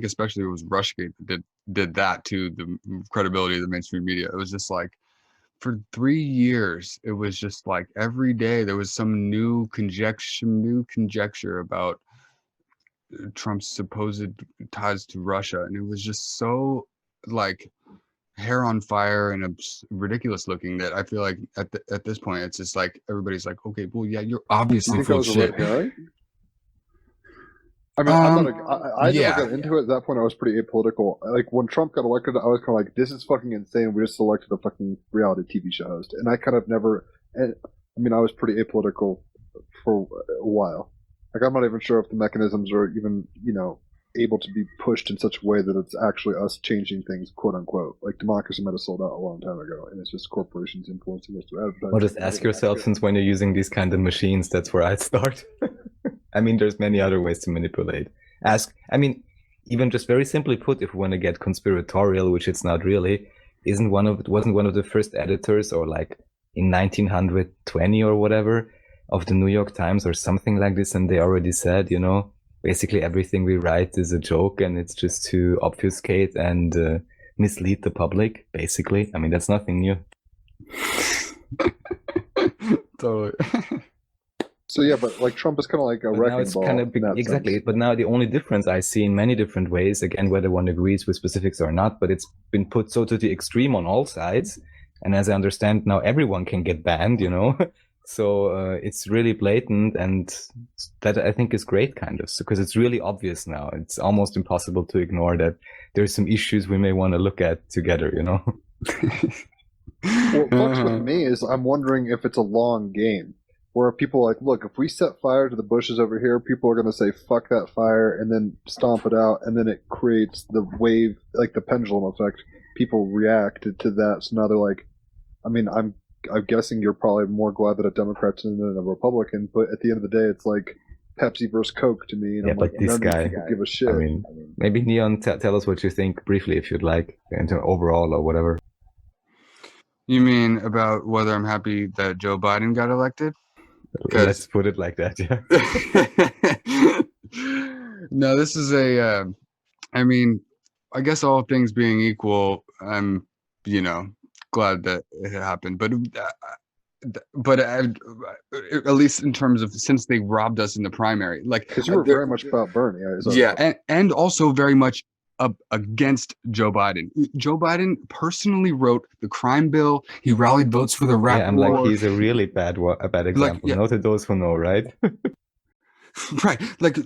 especially it was Rushgate that did that to the credibility of the mainstream media. It was just like, for 3 years, it was just like every day there was some new conjecture about Trump's supposed ties to Russia, and it was just so like hair on fire and ridiculous looking that I feel like at this point it's just like everybody's like, okay, well, yeah, you're You obviously think full that of was a shit. red herring? I mean, I never Yeah. got into it. At that point, I was pretty apolitical. Like, when Trump got elected, I was kind of like, this is fucking insane. We just elected a fucking reality TV show host. And I kind of never, and, I mean, I was pretty apolitical for a while. Like, I'm not even sure if the mechanisms are even, able to be pushed in such a way that it's actually us changing things, quote unquote. Like, democracy might have sold out a long time ago, and it's just corporations influencing us to advertise. Or just ask yourself, since when you're using these kind of machines, that's where I'd start. I mean, there's many other ways to manipulate. Even just very simply put, if we want to get conspiratorial, which it's not really, wasn't one of the first editors, or like in 1920 or whatever, of the New York Times or something like this, and they already said, basically everything we write is a joke and it's just to obfuscate and mislead the public, basically. I mean, that's nothing new. Totally. So yeah, but like Trump is kind of like a But now wrecking it's ball. kind of in that exactly. sense. But now the only difference I see in many different ways, again, whether one agrees with specifics or not, but it's been put so to the extreme on all sides. And as I understand now, everyone can get banned, So it's really blatant, and that I think is great, kind of, because it's really obvious now. It's almost impossible to ignore that there's some issues we may want to look at together, What fucks with me is I'm wondering if it's a long game. Where people are like, look, if we set fire to the bushes over here, people are going to say, fuck that fire, and then stomp it out, and then it creates the wave, like the pendulum effect. People react to that, so now they're like, I mean, I'm guessing you're probably more glad that a Democrat's in than a Republican, but at the end of the day, it's like Pepsi versus Coke to me. And Yeah, I'm but like, this none of guy, you people give a shit. I mean, maybe Neonn, tell us what you think briefly, if you'd like, into overall or whatever. You mean about whether I'm happy that Joe Biden got elected? Let's put it like that, yeah. No, this is I mean, I guess all things being equal, I'm, glad that it happened. But at least in terms of, since they robbed us in the primary, like, Because you were very much about Bernie. and also very much against Joe Biden. Joe Biden personally wrote the crime bill. He rallied votes for the rap Yeah, I'm war. like, he's a really bad example. yeah. Not to those who know, right? Right. Like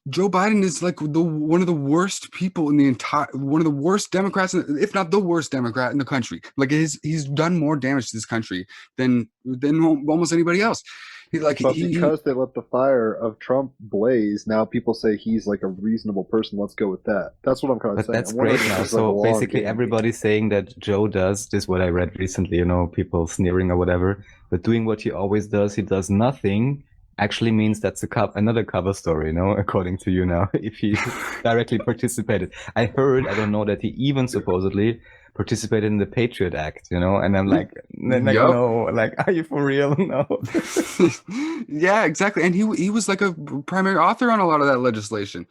Joe Biden is like one of the worst people in the entire, one of the worst Democrats, if not the worst Democrat in the country. Like he's done more damage to this country than almost anybody else. But because they let the fire of Trump blaze, now people say he's like a reasonable person. Let's go with that. That's what I'm kind of But saying. that's I'm wondering great if now. there's, like, a So long basically, game. everybody's saying that Joe does this. What I read recently, people sneering or whatever. But doing what he always does, he does nothing. Actually means that's another cover story, according to you now. If he directly participated, I heard. I don't know that he even supposedly participated in the Patriot Act, And I'm like, Yup. no, like, are you for real? No. Yeah, exactly. And he was like a primary author on a lot of that legislation.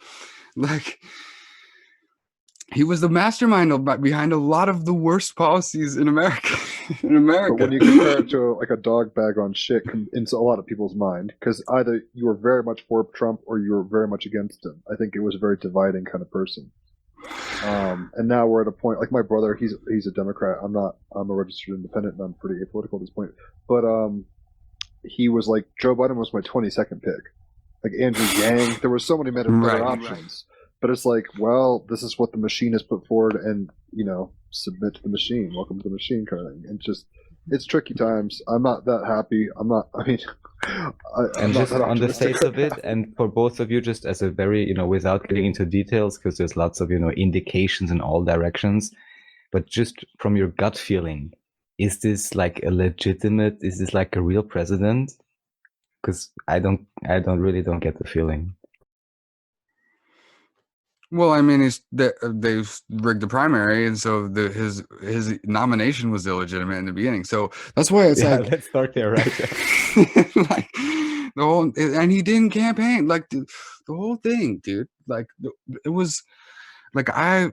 Like he was the mastermind behind a lot of the worst policies in America. But when you compare it to like a dog bag on shit in a lot of people's mind, because either you were very much for Trump or you were very much against him. I think it was a very dividing kind of person. And now we're at a point, like my brother, he's a Democrat. I'm not. I'm a registered independent, and I'm pretty apolitical at this point. But he was like, Joe Biden was my 22nd pick. Like Andrew Yang, there were so many better options. But it's like, well, this is what the machine has put forward, and submit to the machine. Welcome to the machine, kind of thing. And just, it's tricky times. I'm not that happy. I'm not. I mean, And just on the face of it, and for both of you, just as a very, without getting into details, because there's lots of, indications in all directions, but just from your gut feeling, is this like is this like a real president? Because I really don't get the feeling. Well, I mean, they've rigged the primary, and so his nomination was illegitimate in the beginning. So that's why it's like, let's start there, right? like the whole, and he didn't campaign, like the whole thing, dude. Like it was, like I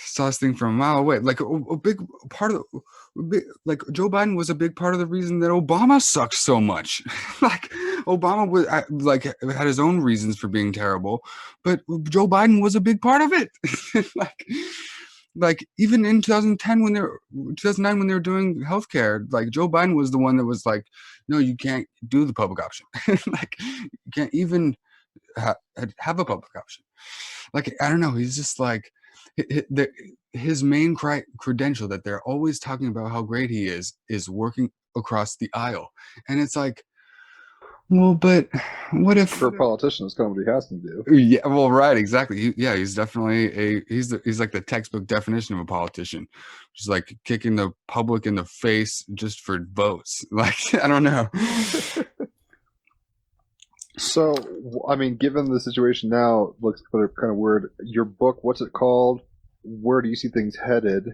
saw this thing from a mile away. Like a big part of like Joe Biden was a big part of the reason that Obama sucked so much. Like Obama was like had his own reasons for being terrible, but Joe Biden was a big part of it. like even in 2009 when they were doing healthcare, like Joe Biden was the one that was like, no, you can't do the public option. Like you can't even have a public option. Like I don't know, he's just like his main credential that they're always talking about how great he is working across the aisle. And it's like, well, but what if for a politician, it's kind of what he has to do. Yeah, well, right, exactly. He's definitely he's like the textbook definition of a politician, just like kicking the public in the face just for votes. Like I don't know. So, I mean, given the situation now, looks kind of weird. Your book, what's it called? Where do you see things headed?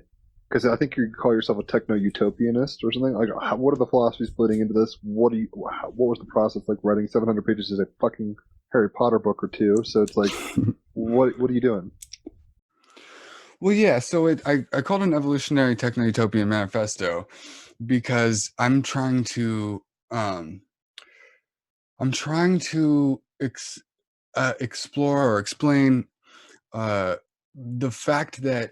Because I think you call yourself a techno-utopianist or something. Like, what are the philosophies splitting into this? What was the process like? Writing 700 pages is a fucking Harry Potter book or two. So it's like, what are you doing? Well, yeah. So I called it an evolutionary techno-utopian manifesto because I'm trying to explore or explain the fact that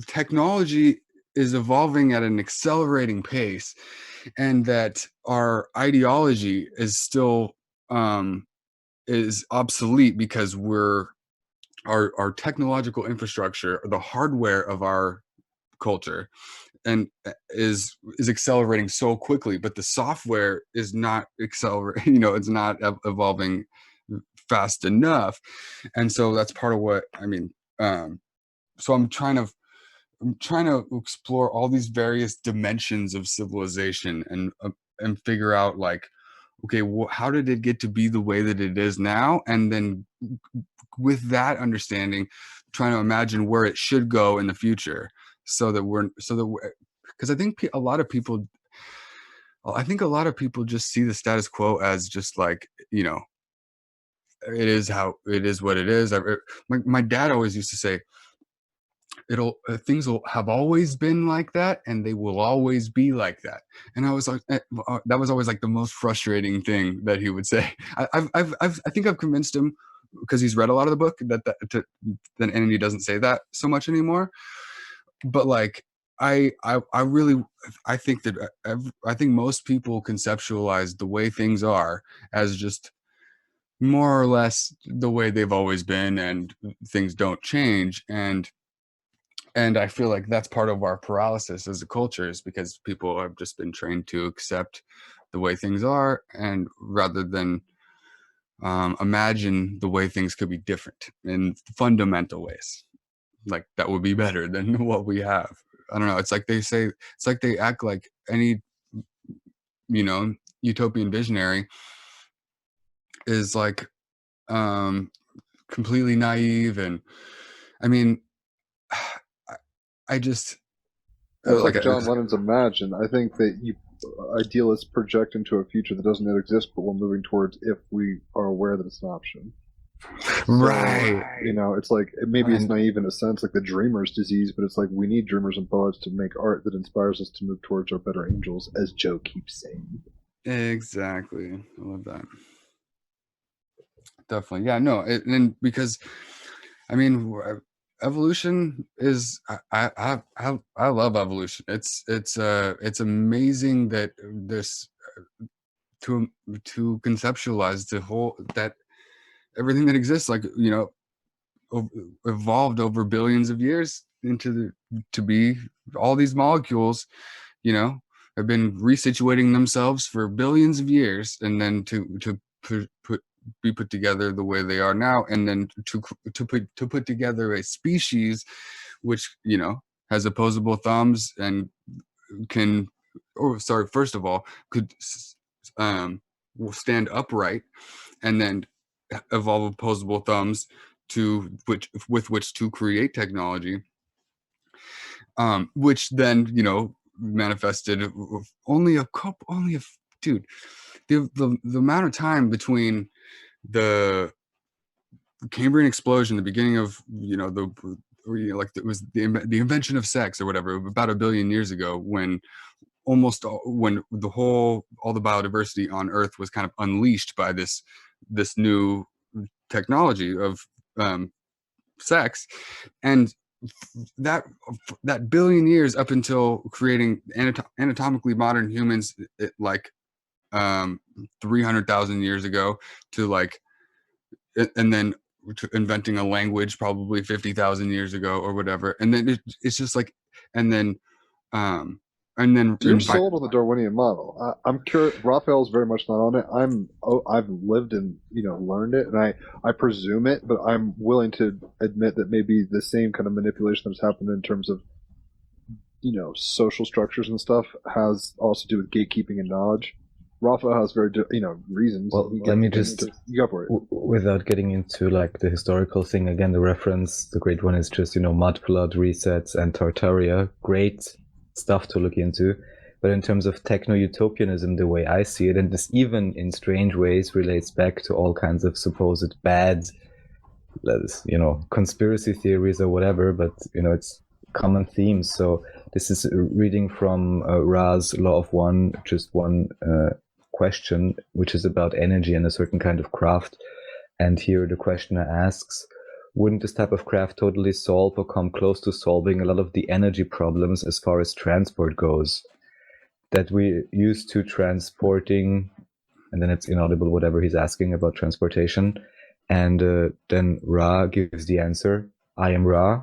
technology is evolving at an accelerating pace, and that our ideology is still is obsolete because our technological infrastructure, the hardware of our culture, and is accelerating so quickly, but the software is not accelerating. It's not evolving fast enough, and so that's part of what I mean. So I'm trying to explore all these various dimensions of civilization and figure out, like, okay, how did it get to be the way that it is now, and then with that understanding, trying to imagine where it should go in the future, because I think a lot of people just see the status quo as just like, it is what it is. My dad always used to say, things will have always been like that, and they will always be like that. And I was like, that was always like the most frustrating thing that he would say. I think I've convinced him, because he's read a lot of the book, and he doesn't say that so much anymore. But like, I really, I think that I think most people conceptualize the way things are as just more or less the way they've always been, and things don't change. And I feel like that's part of our paralysis as a culture, is because people have just been trained to accept the way things are, and rather than imagine the way things could be different in fundamental ways, like that would be better than what we have. I don't know. It's like they say, it's like they act like any, utopian visionary is like completely naive. And I mean, I just Well, it's like like John Lennon's Imagine. I think that idealists project into a future that doesn't yet exist, but we're moving towards if we are aware that it's an option. right. So, it's like maybe it's naive in a sense, like the dreamer's disease, but it's like we need dreamers and poets to make art that inspires us to move towards our better angels, as Joe keeps saying. Exactly. I love that. Definitely. Yeah, no. And because, I mean, evolution is, I love evolution. It's amazing that this, to conceptualize the whole, that everything that exists, like, evolved over billions of years to be all these molecules, have been resituating themselves for billions of years, and then to be put together the way they are now, and then to put together a species which has opposable thumbs and can, first of all, could stand upright, and then evolve opposable thumbs with which to create technology, which then manifested only a dude, the amount of time between the Cambrian explosion, the beginning of like it was the invention of sex or whatever, about 1 billion years ago, when when all the biodiversity on Earth was kind of unleashed by this new technology of sex. And that 1 billion years up until creating anatomically modern humans, like 300,000 years ago, to like, and then to inventing a language probably 50,000 years ago or whatever. And then it's just like, and then You're sold on the Darwinian model. I'm curious. Raphael's very much not on it. I've lived and learned it, and I presume it, but I'm willing to admit that maybe the same kind of manipulation that's happened in terms of social structures and stuff has also to do with gatekeeping and knowledge. Raphael has very reasons. Well, let me just, you go for it. Without getting into like the historical thing again, the reference, the great one is just mud flood resets and Tartaria. Great stuff to look into. But in terms of techno-utopianism, the way I see it, and this even in strange ways relates back to all kinds of supposed bad, conspiracy theories or whatever, but it's common themes. So this is reading from Ra's Law of One, just one question, which is about energy and a certain kind of craft. And here the questioner asks, wouldn't this type of craft totally solve or come close to solving a lot of the energy problems as far as transport goes that we used to transporting? And then it's inaudible whatever he's asking about transportation. And then Ra gives the answer. I am Ra.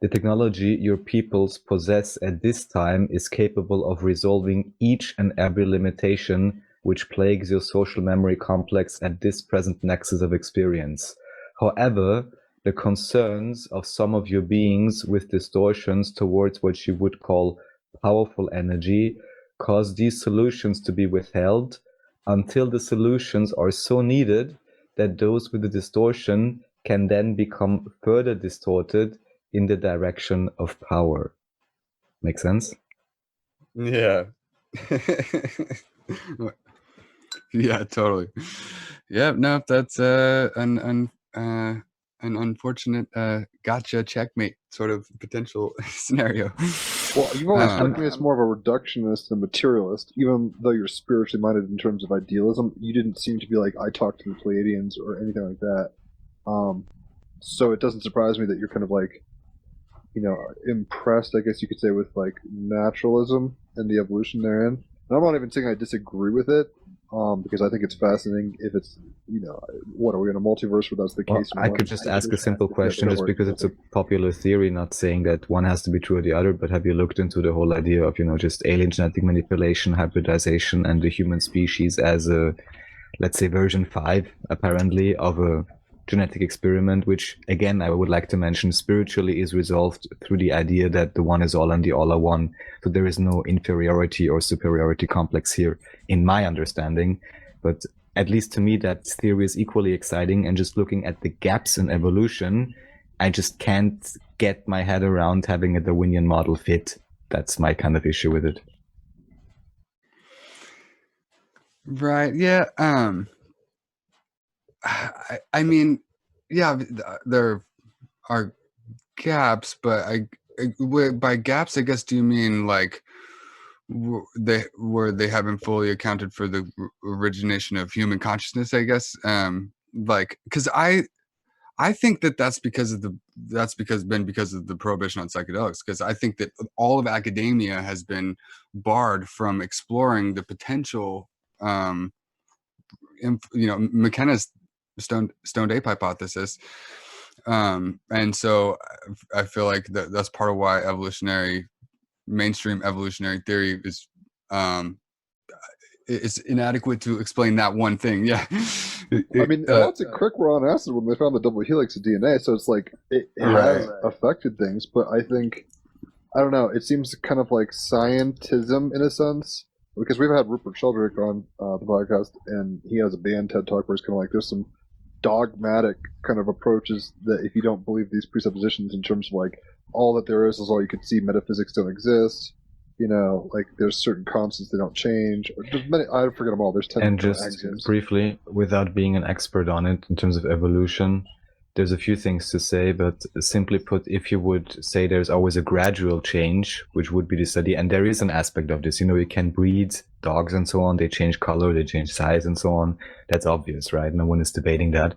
The technology your peoples possess at this time is capable of resolving each and every limitation which plagues your social memory complex at this present nexus of experience. However, the concerns of some of your beings with distortions towards what you would call powerful energy cause these solutions to be withheld until the solutions are so needed that those with the distortion can then become further distorted in the direction of power. Make sense? Yeah. Yeah, totally. Yeah, no, that's an unfortunate gotcha checkmate sort of potential scenario. Well, you've always struck me as more of a reductionist and materialist, even though you're spiritually minded in terms of idealism. You didn't seem to be like, I talked to the Pleiadians or anything like that. So it doesn't surprise me that you're kind of like, impressed, I guess you could say, with like naturalism and the evolution therein. And I'm not even saying I disagree with it, because I think it's fascinating. If it's, what are we in a multiverse where that's the Well, case? I could just ask a simple question, go just for it. because it's a popular theory, not saying that one has to be true or the other, but have you looked into the whole idea of, just alien genetic manipulation, hybridization, and the human species as a, let's say, version 5, apparently, of a genetic experiment, which, again, I would like to mention, spiritually is resolved through the idea that the one is all and the all are one. So there is no inferiority or superiority complex here, in my understanding. But at least to me, that theory is equally exciting. And just looking at the gaps in evolution, I just can't get my head around having a Darwinian model fit. That's my kind of issue with it. Right. Yeah. I mean, yeah, there are gaps, but by gaps, I guess, do you mean like they haven't fully accounted for the origination of human consciousness? I guess, like, because I think that's because of the prohibition on psychedelics. Because I think that all of academia has been barred from exploring the potential. McKenna's stoned ape hypothesis, and so I feel like that's part of why mainstream evolutionary theory is inadequate to explain that one thing. Yeah. I mean, lots of crick were on acid when they found the double helix of DNA, so it's like it has affected things. But I don't know, it seems kind of like scientism in a sense, because we've had Rupert Sheldrake on the podcast, and he has a band TED Talk where it's kind of like there's some dogmatic kind of approaches that if you don't believe these presuppositions in terms of like all that there is all you can see, metaphysics don't exist, like there's certain constants that don't change. There's many, I forget them all. There's 10 And just axioms. briefly, without being an expert on it in terms of evolution, there's a few things to say, but simply put, if you would say there's always a gradual change, which would be the study, and there is an aspect of this, you can breed dogs and so on, they change color, they change size and so on. That's obvious, right? No one is debating that.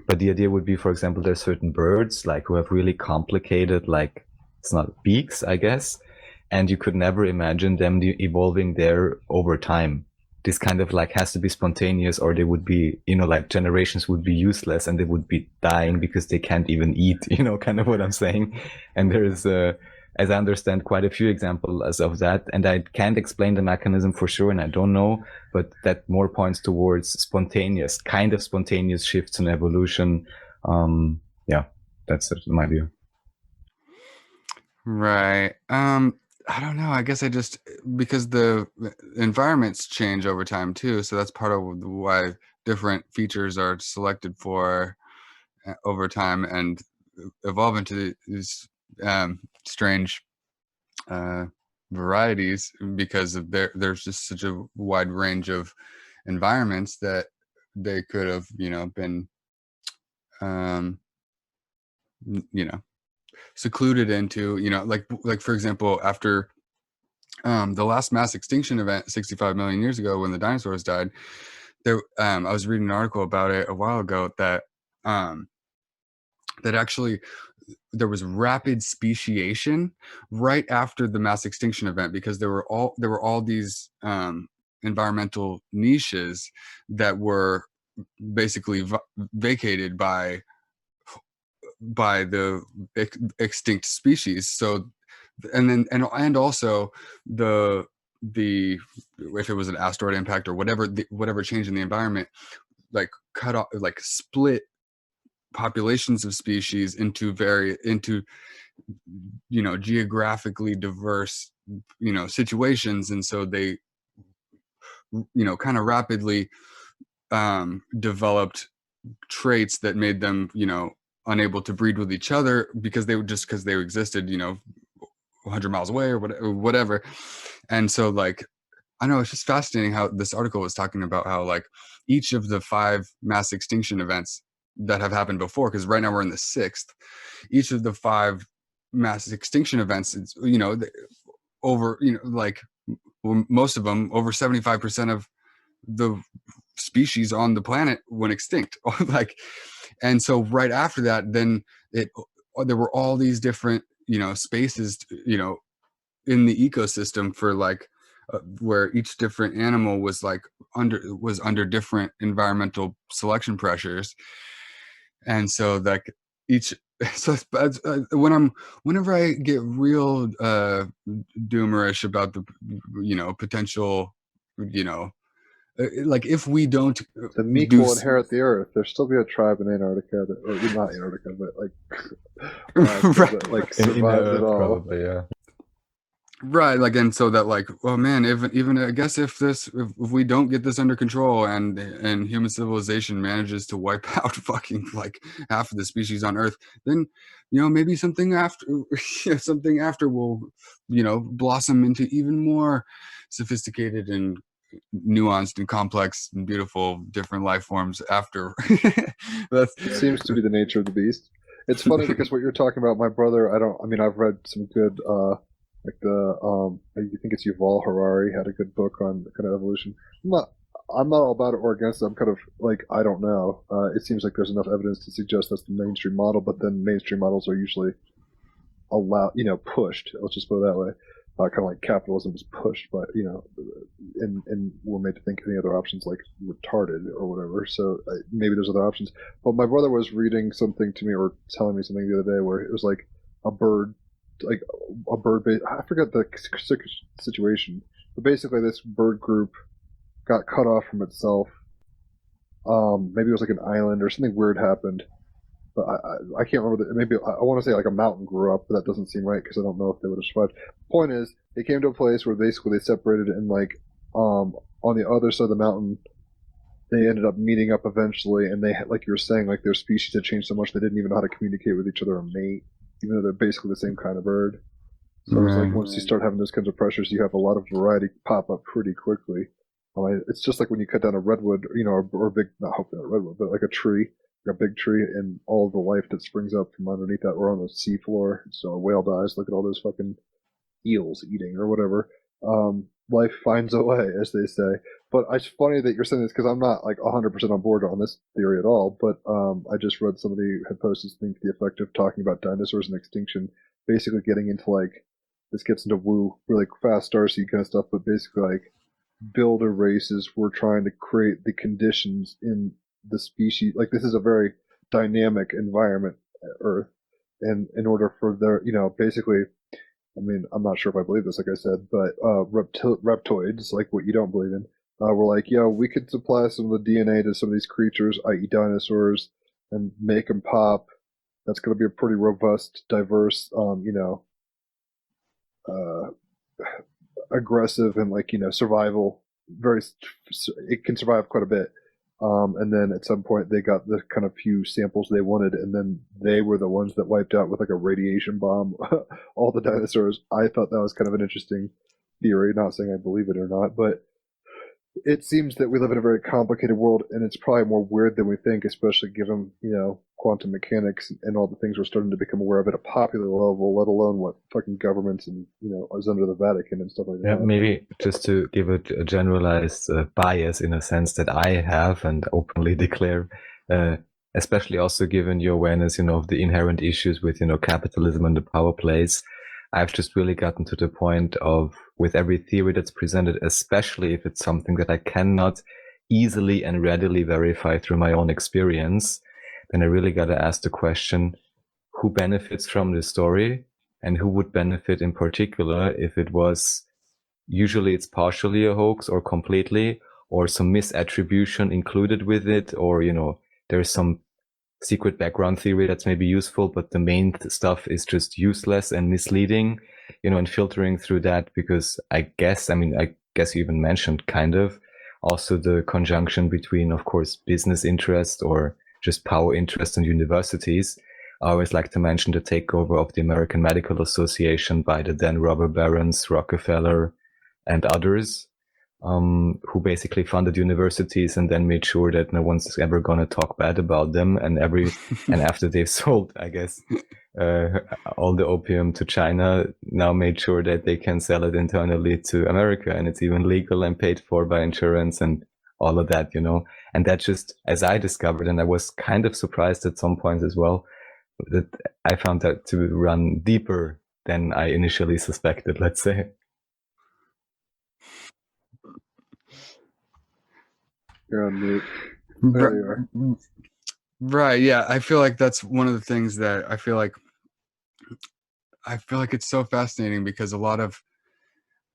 But the idea would be, for example, there's certain birds like who have really complicated, like, it's not beaks, I guess, and you could never imagine them evolving there over time. This kind of like has to be spontaneous, or they would be, like generations would be useless and they would be dying because they can't even eat, kind of what I'm saying. And there is, as I understand, quite a few examples of that. And I can't explain the mechanism for sure, and I don't know, but that more points towards spontaneous shifts in evolution. Yeah, that's my view. Right. I don't know. I guess because the environments change over time too. So that's part of why different features are selected for over time and evolve into these strange varieties, because of there's just such a wide range of environments that they could have, been, secluded into, like for example, after the last mass extinction event 65 million years ago, when the dinosaurs died, there I was reading an article about it a while ago that that actually there was rapid speciation right after the mass extinction event, because there were all these environmental niches that were basically vacated by the extinct species. So, and also the if it was an asteroid impact or whatever change in the environment, like cut off, like split populations of species into geographically diverse situations, and so they kind of rapidly developed traits that made them unable to breed with each other, because they existed 100 miles away or whatever. And so, like, I know, it's just fascinating how this article was talking about how, like, each of the 5 mass extinction events that have happened before, because right now we're in the 6th, each of the 5 mass extinction events, it's, over, like, most of them, over 75% of the species on the planet went extinct. Like, and so right after that, then there were all these different spaces, in the ecosystem for like where each different animal was like under different environmental selection pressures, and so like each so whenever I get real doomerish about the potential, like if we don't The meek will inherit the earth. There'll still be a tribe in Antarctica, or not Antarctica, but Right. like In survives it all. probably, yeah. Right, like, and so that like, oh man, even I guess if we don't get this under control and human civilization manages to wipe out fucking like half of the species on Earth, then maybe something after will blossom into even more sophisticated and nuanced and complex and beautiful different life forms after. It seems to be the nature of the beast. It's funny because what you're talking about, my brother, I've read some good like I think it's Yuval Harari had a good book on kind of evolution. I'm not all about it or against it. I'm kind of like, I don't know. It seems like there's enough evidence to suggest that's the mainstream model, but then mainstream models are usually pushed. Let's just put it that way. Kind of like capitalism is pushed, but and we're made to think any other options like retarded or whatever. So maybe there's other options. But my brother was reading something to me or telling me something the other day where it was like a bird. I forget the situation, but basically this bird group got cut off from itself. Maybe it was like an island or something weird happened, but I can't remember. Maybe I want to say like a mountain grew up, but that doesn't seem right because I don't know if they would have survived. Point is, they came to a place where basically they separated, and like on the other side of the mountain, they ended up meeting up eventually, and they had, like you were saying, like their species had changed so much they didn't even know how to communicate with each other or mate, even though they're basically the same kind of bird. So it's like once you start having those kinds of pressures, you have a lot of variety pop up pretty quickly. It's just like when you cut down a redwood, or a big, not hopefully not a redwood, but like a tree, like a big tree, and all the life that springs up from underneath that, or on the seafloor. So a whale dies, look at all those fucking eels eating or whatever. Life finds a way, as they say. But it's funny that you're saying this because I'm not like 100% on board on this theory at all. But I just read somebody had posted something to the effect of talking about dinosaurs and extinction, basically getting into like, this gets into woo, really fast starseed kind of stuff, but basically like builder races were trying to create the conditions in the species. Like this is a very dynamic environment, Earth, and in order for their, basically, I mean, I'm not sure if I believe this, like I said, but reptoids, like what you don't believe in, were like, we could supply some of the DNA to some of these creatures, i.e. dinosaurs, and make them pop. That's going to be a pretty robust, diverse, aggressive and like, survival. It can survive quite a bit. And then at some point they got the kind of few samples they wanted, and then they were the ones that wiped out with like a radiation bomb all the dinosaurs. I thought that was kind of an interesting theory. Not saying I believe it or not, but it seems that we live in a very complicated world, and it's probably more weird than we think, especially given, quantum mechanics and all the things we're starting to become aware of at a popular level, let alone what fucking governments and, is under the Vatican and stuff like that. Yeah, maybe just to give it a generalized bias in a sense that I have and openly declare, especially also given your awareness, of the inherent issues with, capitalism and the power plays. I've just really gotten to the point of, with every theory that's presented, especially if it's something that I cannot easily and readily verify through my own experience, then I really got to ask the question, who benefits from this story and who would benefit in particular if it was, usually it's partially a hoax or completely, or some misattribution included with it, or, there's some secret background theory that's maybe useful, but the main stuff is just useless and misleading, and filtering through that, because I guess you even mentioned kind of also the conjunction between, of course, business interest or just power interest in universities. I always like to mention the takeover of the American Medical Association by the then robber barons, Rockefeller and others, who basically funded universities and then made sure that no one's ever going to talk bad about them. And after they've sold, I guess, all the opium to China, now made sure that they can sell it internally to America, and it's even legal and paid for by insurance and all of that, And that just, as I discovered, and I was kind of surprised at some points as well, that I found that to run deeper than I initially suspected, let's say. You're on mute. There you are. Right. Yeah. I feel like that's one of the things that I feel like it's so fascinating because I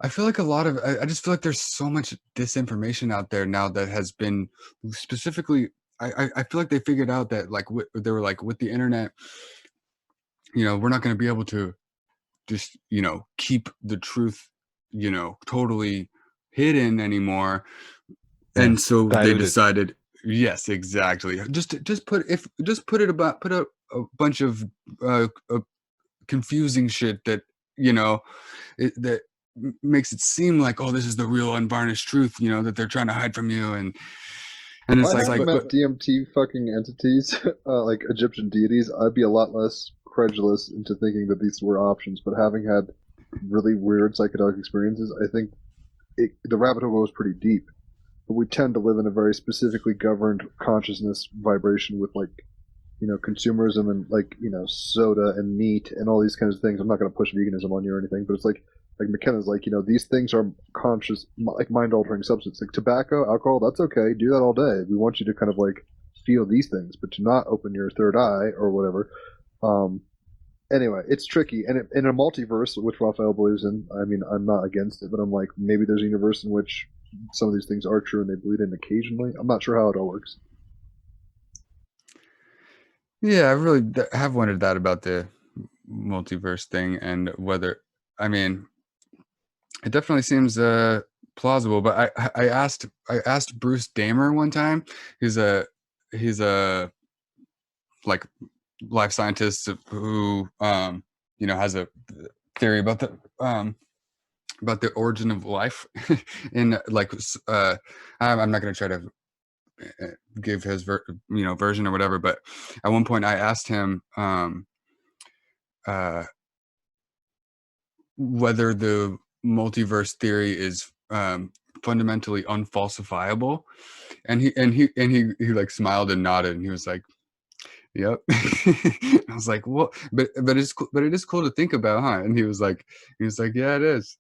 just feel like there's so much disinformation out there now that has been specifically, I feel like they figured out that they were like, with the internet, we're not going to be able to just, keep the truth, totally hidden anymore. And so they decided, yes, exactly. Just put a bunch of confusing shit that, that makes it seem like, oh, this is the real unvarnished truth, that they're trying to hide from you. And it's If I like, met DMT fucking entities, like Egyptian deities, I'd be a lot less credulous into thinking that these were options. But having had really weird psychedelic experiences, I think the rabbit hole goes pretty deep. But we tend to live in a very specifically governed consciousness vibration with consumerism and soda and meat and all these kinds of things. I'm not going to push veganism on you or anything, but it's like McKenna's like, these things are conscious, like mind-altering substance. Like tobacco, alcohol, that's okay. Do that all day. We want you to kind of feel these things, but to not open your third eye or whatever. Anyway, it's tricky. And in a multiverse, which Raphael believes in, I mean, I'm not against it, but I'm like, maybe there's a universe in which some of these things are true and they bleed in occasionally. I'm not sure how it all works. Yeah, I really have wondered that about the multiverse thing and whether, I mean, it definitely seems plausible. But I asked Bruce Damer one time. He's a like life scientist who has a theory about the origin of life. And I'm not going to try to give his version or whatever, but at one point I asked him whether the multiverse theory is fundamentally unfalsifiable, and he like smiled and nodded, and he was like, yep. I was like, well, but it is cool to think about, huh? And he was like, yeah, it is.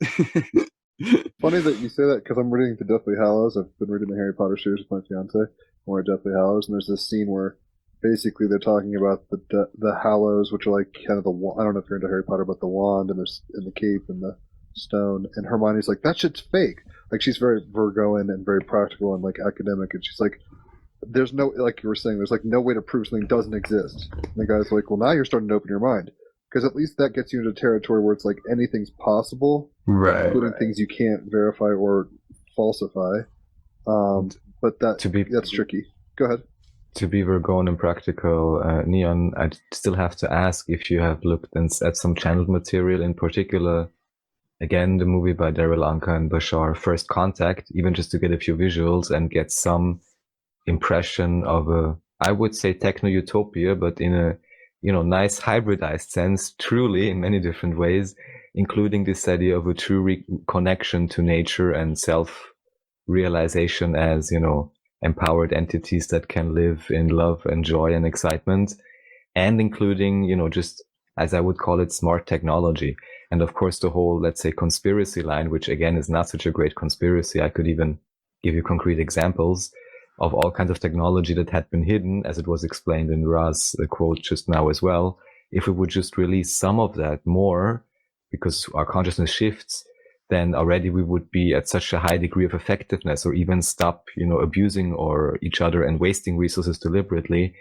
Funny that you say that, because I'm reading The Deathly Hallows. I've been reading the Harry Potter series with my fiance. We're at Deathly Hallows, and there's this scene where basically they're talking about the Hallows, which are like kind of I don't know if you're into Harry Potter, but the wand and the cape and the stone. And Hermione's like, that shit's fake. Like, she's very Virgoan and very practical and academic, and she's like, there's no, like you were saying, there's no way to prove something doesn't exist. And the guy's like, well, now you're starting to open your mind, because at least that gets you into territory where it's like anything's possible, right? Including things you can't verify or falsify. But that's tricky. Go ahead. To be Virgoan and practical, Neonn, I still have to ask if you have looked at some channeled material, in particular, again, the movie by Daryl Anka and Bashar, First Contact, even just to get a few visuals and get some impression of I would say techno-utopia, but in a nice hybridized sense, truly in many different ways, including this idea of a true connection to nature and self-realization as empowered entities that can live in love and joy and excitement, and including just, as I would call it, smart technology. And of course the whole, let's say, conspiracy line, which again is not such a great conspiracy. I could even give you concrete examples of all kinds of technology that had been hidden, as it was explained in Ra's quote just now as well. If we would just release some of that more, because our consciousness shifts, then already we would be at such a high degree of effectiveness, or even stop, abusing or each other and wasting resources deliberately.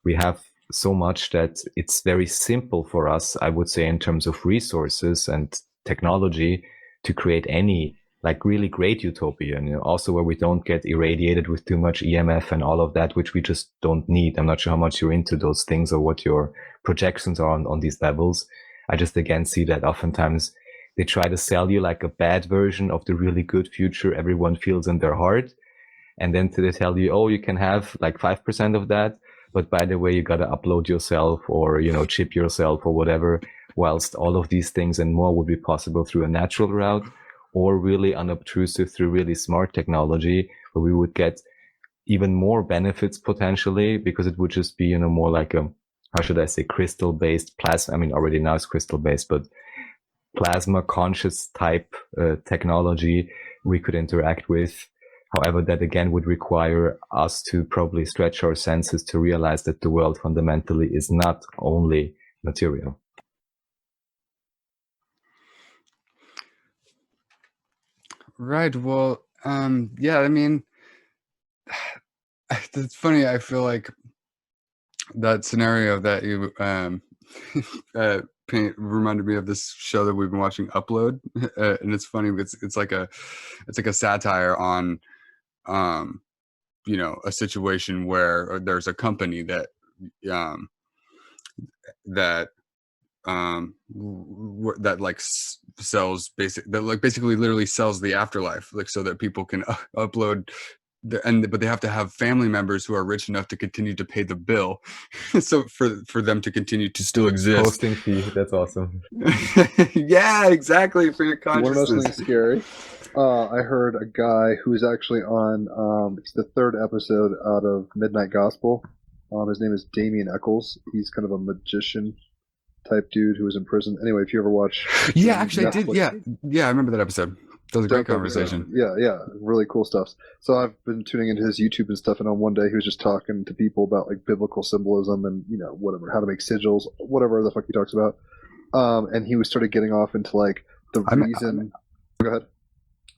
We have so much that it's very simple for us, I would say, in terms of resources and technology, to create any really great utopia, also where we don't get irradiated with too much EMF and all of that, which we just don't need. I'm not sure how much you're into those things or what your projections are on these levels. I just again see that oftentimes they try to sell you a bad version of the really good future everyone feels in their heart. And then they tell you, oh, you can have 5% of that, but by the way, you got to upload yourself or, chip yourself or whatever, whilst all of these things and more would be possible through a natural route, or really unobtrusive through really smart technology, where we would get even more benefits potentially, because it would just be, more like a how should I say, crystal-based plasma. I mean, already now it's crystal-based, but plasma conscious type technology we could interact with. However, that again would require us to probably stretch our senses to realize that the world fundamentally is not only material. Right. Well, yeah, I mean, it's funny. I feel like that scenario that you reminded me of this show that we've been watching, Upload, and it's funny. It's like a satire on, you know, a situation where there's a company that that like sells basically literally sells the afterlife, like, so that people can upload but they have to have family members who are rich enough to continue to pay the bill so for them to continue to still exist. Hosting fee, that's awesome. Yeah, exactly, for your You want to know consciousness. something scary? I heard a guy who's actually on, it's the 3rd episode out of Midnight Gospel. His name is Damien Eccles. He's kind of a magician type dude who was in prison. Anyway, if you ever watch... Yeah, actually, Netflix, I did. Yeah, I remember that episode. That was a great conversation. Yeah, really cool stuff. So I've been tuning into his YouTube and stuff, and on one day he was just talking to people about like biblical symbolism and, you know, whatever, how to make sigils, whatever the fuck he talks about. And he was started getting off into like the reason... Go ahead.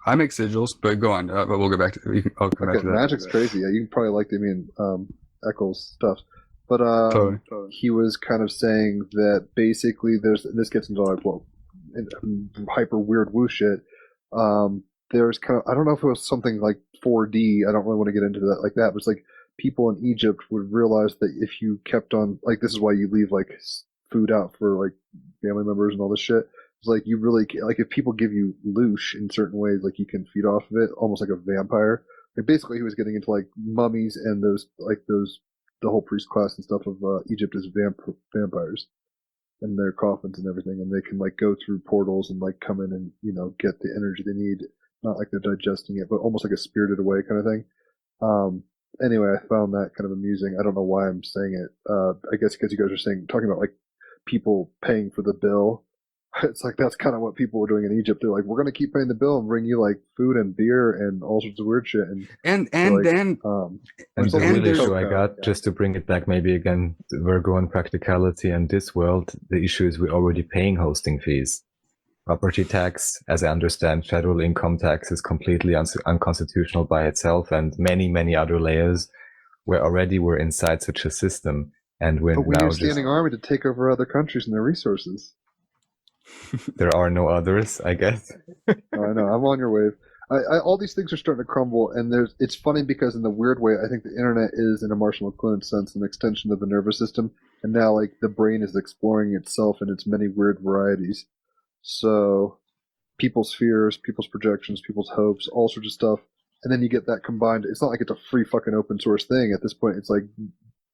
I make sigils, but go on. But we'll go back to... I'll come back to that. Magic's crazy. Yeah, you probably like Damien Eccles stuff. But Totally. he was kind of saying that basically this gets into like, well, hyper weird woo shit. There's kind of, I don't know if it was something like 4D. I don't really want to get into that like that, but it's like people in Egypt would realize that if you kept on, like, this is why you leave like food out for like family members and all this shit. It's like you really, like, if people give you loosh in certain ways, like you can feed off of it, almost like a vampire. Like basically he was getting into like mummies and those, the whole priest class and stuff of Egypt is vampires and their coffins and everything, and they can like go through portals and like come in and, you know, get the energy they need, not like they're digesting it, but almost like a spirited away kind of thing. Anyway, I found that kind of amusing. I don't know why I'm saying it. I guess because you guys are talking about like people paying for the bill. It's like that's kind of what people were doing in Egypt. They're like, we're going to keep paying the bill and bring you like food and beer and all sorts of weird shit. And the real issue I got, just to bring it back maybe again, Virgo and practicality and this world, the issue is we're already paying hosting fees. Property tax, as I understand, federal income tax is completely unconstitutional by itself, and many, many other layers where already we're inside such a system. And we're but we now need a standing army to take over other countries and their resources. There are no others, I guess. I know, I'm on your wave. All these things are starting to crumble, and it's funny because in the weird way, I think the internet is, in a Marshall McLuhan sense, an extension of the nervous system, and now like the brain is exploring itself in its many weird varieties. So people's fears, people's projections, people's hopes, all sorts of stuff, and then you get that combined. It's not like it's a free fucking open source thing. At this point, it's like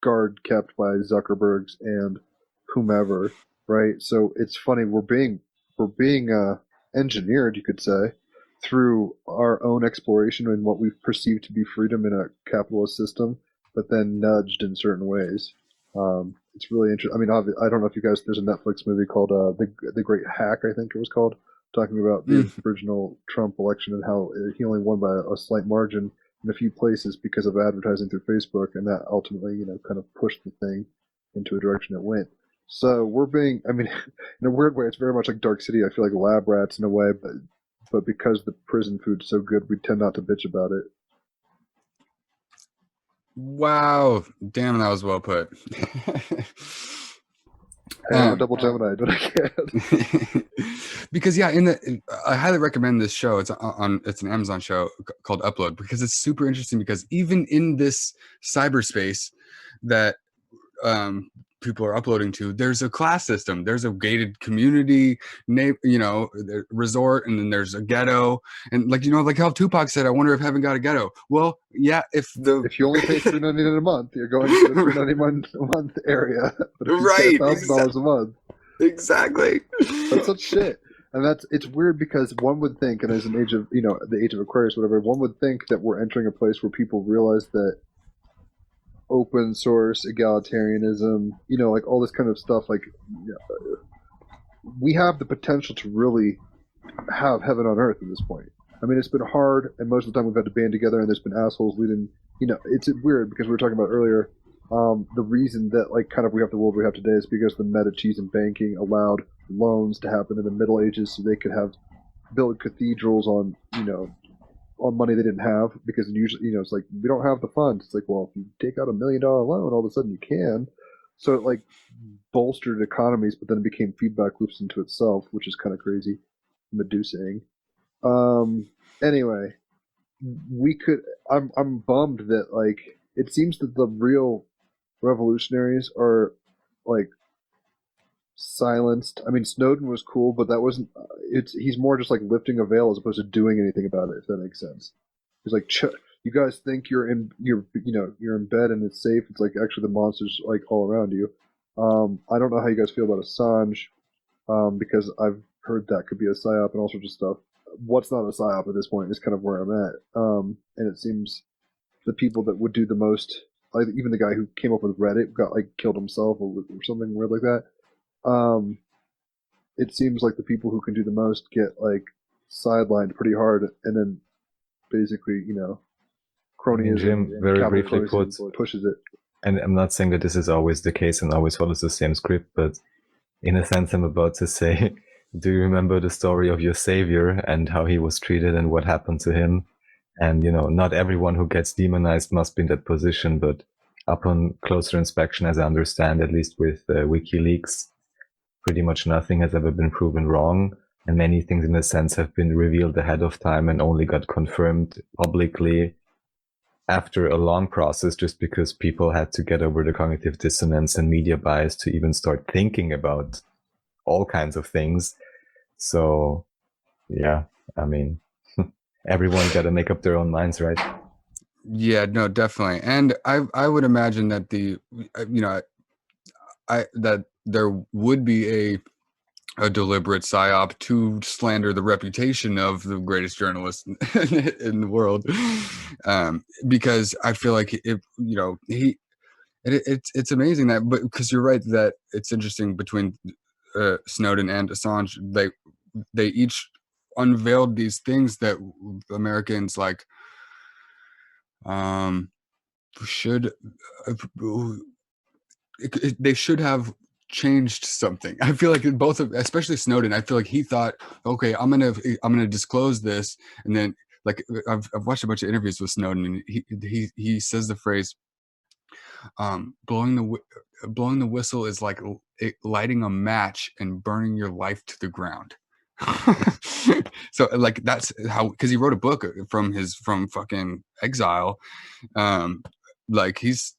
guard kept by Zuckerbergs and whomever. Right, so it's funny. We're being engineered, you could say, through our own exploration and what we perceive to be freedom in a capitalist system, but then nudged in certain ways. It's really interesting. I mean, I don't know if you guys. There's a Netflix movie called the Great Hack, I think it was called, talking about the original Trump election and how he only won by a slight margin in a few places because of advertising through Facebook, and that ultimately, you know, kind of pushed the thing into a direction it went. So we're being, I mean, in a weird way, it's very much like Dark City. I feel like lab rats in a way, but because the prison food's so good, we tend not to bitch about it. Wow, damn, that was well put. I'm a double Gemini, but I can't. Because yeah, I highly recommend this show. It's an Amazon show called Upload, because it's super interesting. Because even in this cyberspace that people are uploading to, there's a class system. There's a gated community, resort, and then there's a ghetto. And like, you know, like how Tupac said, I wonder if heaven got a ghetto. Well, yeah, if you only pay $3.99 a month, you're going to the $3.99 a month area. But if right, you pay $1,000 a month. Exactly. That's such shit. And it's weird because one would think, and as an age of, the age of Aquarius, whatever, one would think that we're entering a place where people realize that open source egalitarianism, like all this kind of stuff. Like, we have the potential to really have heaven on earth at this point. I mean, it's been hard, and most of the time we've had to band together, and there's been assholes leading. It's weird because we were talking about earlier. The reason that kind of we have the world we have today is because the Medicis and banking allowed loans to happen in the Middle Ages, so they could build cathedrals on on money they didn't have, because usually it's like, we don't have the funds. It's like, well, if you take out $1 million loan, all of a sudden you can. So it bolstered economies, but then it became feedback loops into itself, which is kind of crazy. Medusaing. Anyway, I'm bummed that it seems that the real revolutionaries are silenced. I mean, Snowden was cool, but that wasn't. He's more just lifting a veil as opposed to doing anything about it. If that makes sense. He's like, you guys think you're in bed and it's safe. It's like actually the monsters all around you. I don't know how you guys feel about Assange, because I've heard that could be a psyop and all sorts of stuff. What's not a psyop at this point is kind of where I'm at. And it seems the people that would do the most, even the guy who came up with Reddit got killed himself or something weird like that. It seems like the people who can do the most get sidelined pretty hard, and then basically cronyism. Jim very briefly pushes it. And I'm not saying that this is always the case and always follows the same script, but in a sense, I'm about to say, do you remember the story of your savior and how he was treated and what happened to him? And not everyone who gets demonized must be in that position, but upon closer inspection, as I understand, at least with WikiLeaks, pretty much nothing has ever been proven wrong, and many things in a sense have been revealed ahead of time and only got confirmed publicly after a long process, just because people had to get over the cognitive dissonance and media bias to even start thinking about all kinds of things. So yeah, I mean, everyone got to make up their own minds, right? Yeah, no, definitely. And I would imagine that that there would be a deliberate psyop to slander the reputation of the greatest journalist in the world, because I feel like it's amazing that, but because you're right that it's interesting between Snowden and Assange, they each unveiled these things that Americans they should have changed something. I feel like especially Snowden, I feel like he thought, okay, I'm gonna disclose this, and then I've watched a bunch of interviews with Snowden, and he says the phrase, blowing the whistle is like lighting a match and burning your life to the ground. So that's how, because he wrote a book from fucking exile. He's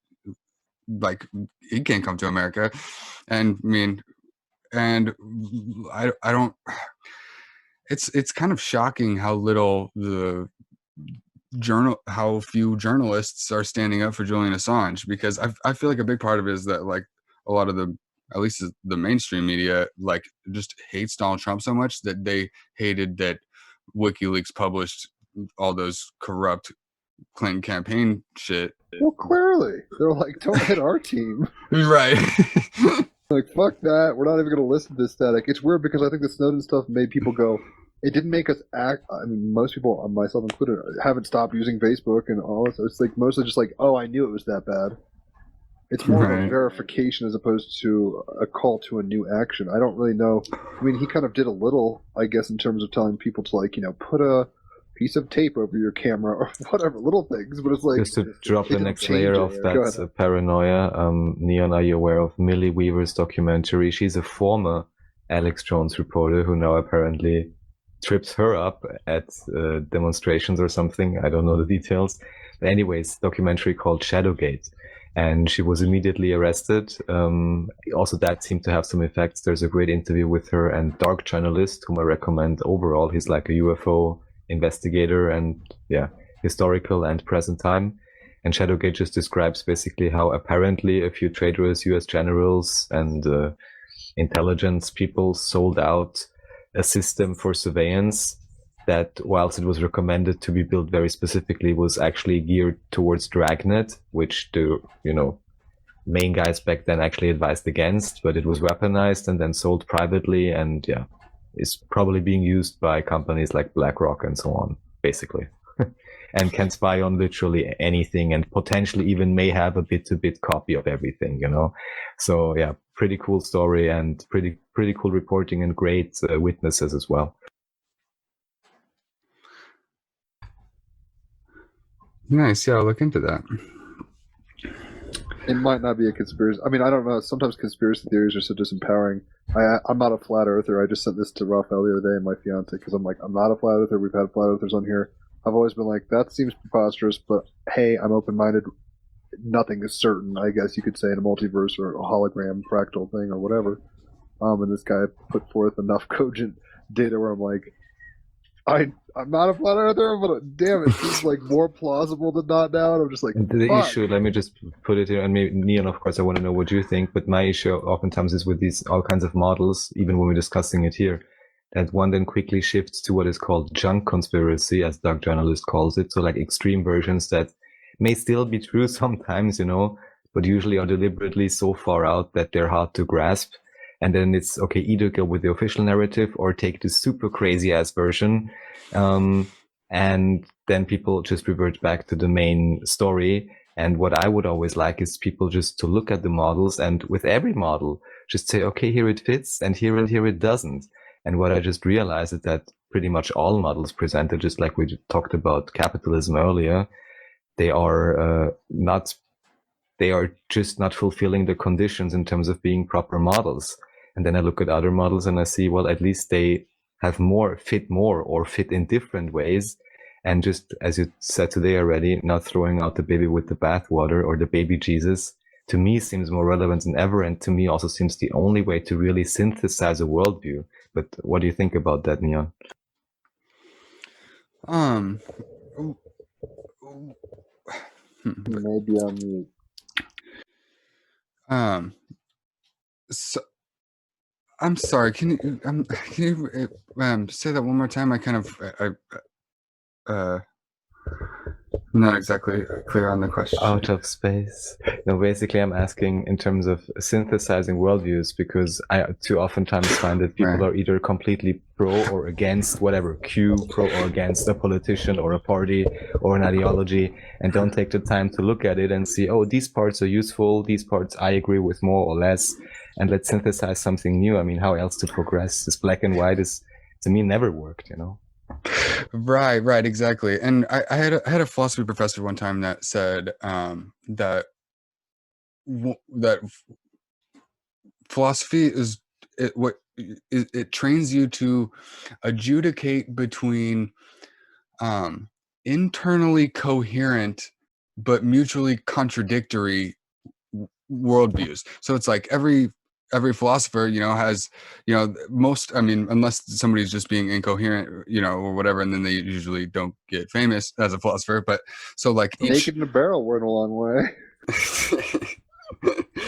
he can't come to America, and I don't. It's kind of shocking how little how few journalists are standing up for Julian Assange, because I feel like a big part of it is that a lot of at least the mainstream media just hates Donald Trump so much that they hated that WikiLeaks published all those corrupt Clinton campaign shit. Well, clearly they're like, don't hit our team, right? Fuck that. We're not even going to listen to this static. It's weird because I think the Snowden stuff made people go. It didn't make us act. I mean, most people, myself included, haven't stopped using Facebook and all this. It's mostly just oh, I knew it was that bad. It's more of a verification as opposed to a call to a new action. I don't really know. I mean, he kind of did a little, I guess, in terms of telling people to put a piece of tape over your camera or whatever, little things. But it's just to drop the next layer of that paranoia. Neonn, are you aware of Millie Weaver's documentary? She's a former Alex Jones reporter who now apparently trips her up at demonstrations or something. I don't know the details. But anyways, documentary called Shadowgate. And she was immediately arrested. Also, that seemed to have some effects. There's a great interview with her and Dark Journalist, whom I recommend overall. He's like a UFO investigator and historical and present time. And Shadowgate just describes basically how apparently a few traitorous US generals and intelligence people sold out a system for surveillance that whilst it was recommended to be built very specifically, was actually geared towards Dragnet, which the main guys back then actually advised against, but it was weaponized and then sold privately, and yeah, is probably being used by companies like BlackRock and so on, basically. And can spy on literally anything, and potentially even may have a bit-to-bit copy of everything, So yeah, pretty cool story, and pretty cool reporting, and great witnesses as well. Nice. Yeah, I'll look into that. It might not be a conspiracy. I mean, I don't know. Sometimes conspiracy theories are so disempowering. I'm not a flat earther. I just sent this to Raphael the other day and my fiance, because I'm like, I'm not a flat earther. We've had flat earthers on here. I've always been like, that seems preposterous, but hey, I'm open-minded. Nothing is certain, I guess you could say, in a multiverse or a hologram fractal thing or whatever. And this guy put forth enough cogent data where I'm like, I'm not a flat earther, but damn, it seems like more plausible than not now. And I'm just like, The fuck. issue, let me just put it here, and maybe Neonn, of course, I want to know what you think, but my issue oftentimes is with these all kinds of models, even when we're discussing it here, that one then quickly shifts to what is called junk conspiracy, as Dark Journalist calls it. So like extreme versions that may still be true sometimes, but usually are deliberately so far out that they're hard to grasp. And then it's okay, either go with the official narrative or take the super crazy ass version. And then people just revert back to the main story. And what I would always like is people just to look at the models, and with every model, just say, okay, here it fits, and here it doesn't. And what I just realized is that pretty much all models presented, just like we talked about capitalism earlier, they are just not fulfilling the conditions in terms of being proper models. And then I look at other models and I see, well, at least they have fit more, or fit in different ways. And just as you said today already, not throwing out the baby with the bathwater, or the baby Jesus, to me seems more relevant than ever, and to me also seems the only way to really synthesize a worldview. But what do you think about that, Neonn? Maybe on mute. So, I'm sorry. Can you say that one more time? I kind of not exactly clear on the question. Out of space. No, basically I'm asking in terms of synthesizing worldviews, because I too oftentimes find that people Right. are either completely pro or against whatever, pro or against a politician or a party or an ideology, and don't take the time to look at it and see, oh, these parts are useful, these parts I agree with more or less, and let's synthesize something new. I mean, how else to progress? This black and white is, to me, never worked, Right, exactly. And I had a philosophy professor one time that said that philosophy is it trains you to adjudicate between internally coherent but mutually contradictory worldviews. So it's like every philosopher, has, most, I mean, unless somebody's just being incoherent, or whatever, and then they usually don't get famous as a philosopher. But so like Naked in a barrel went a long way.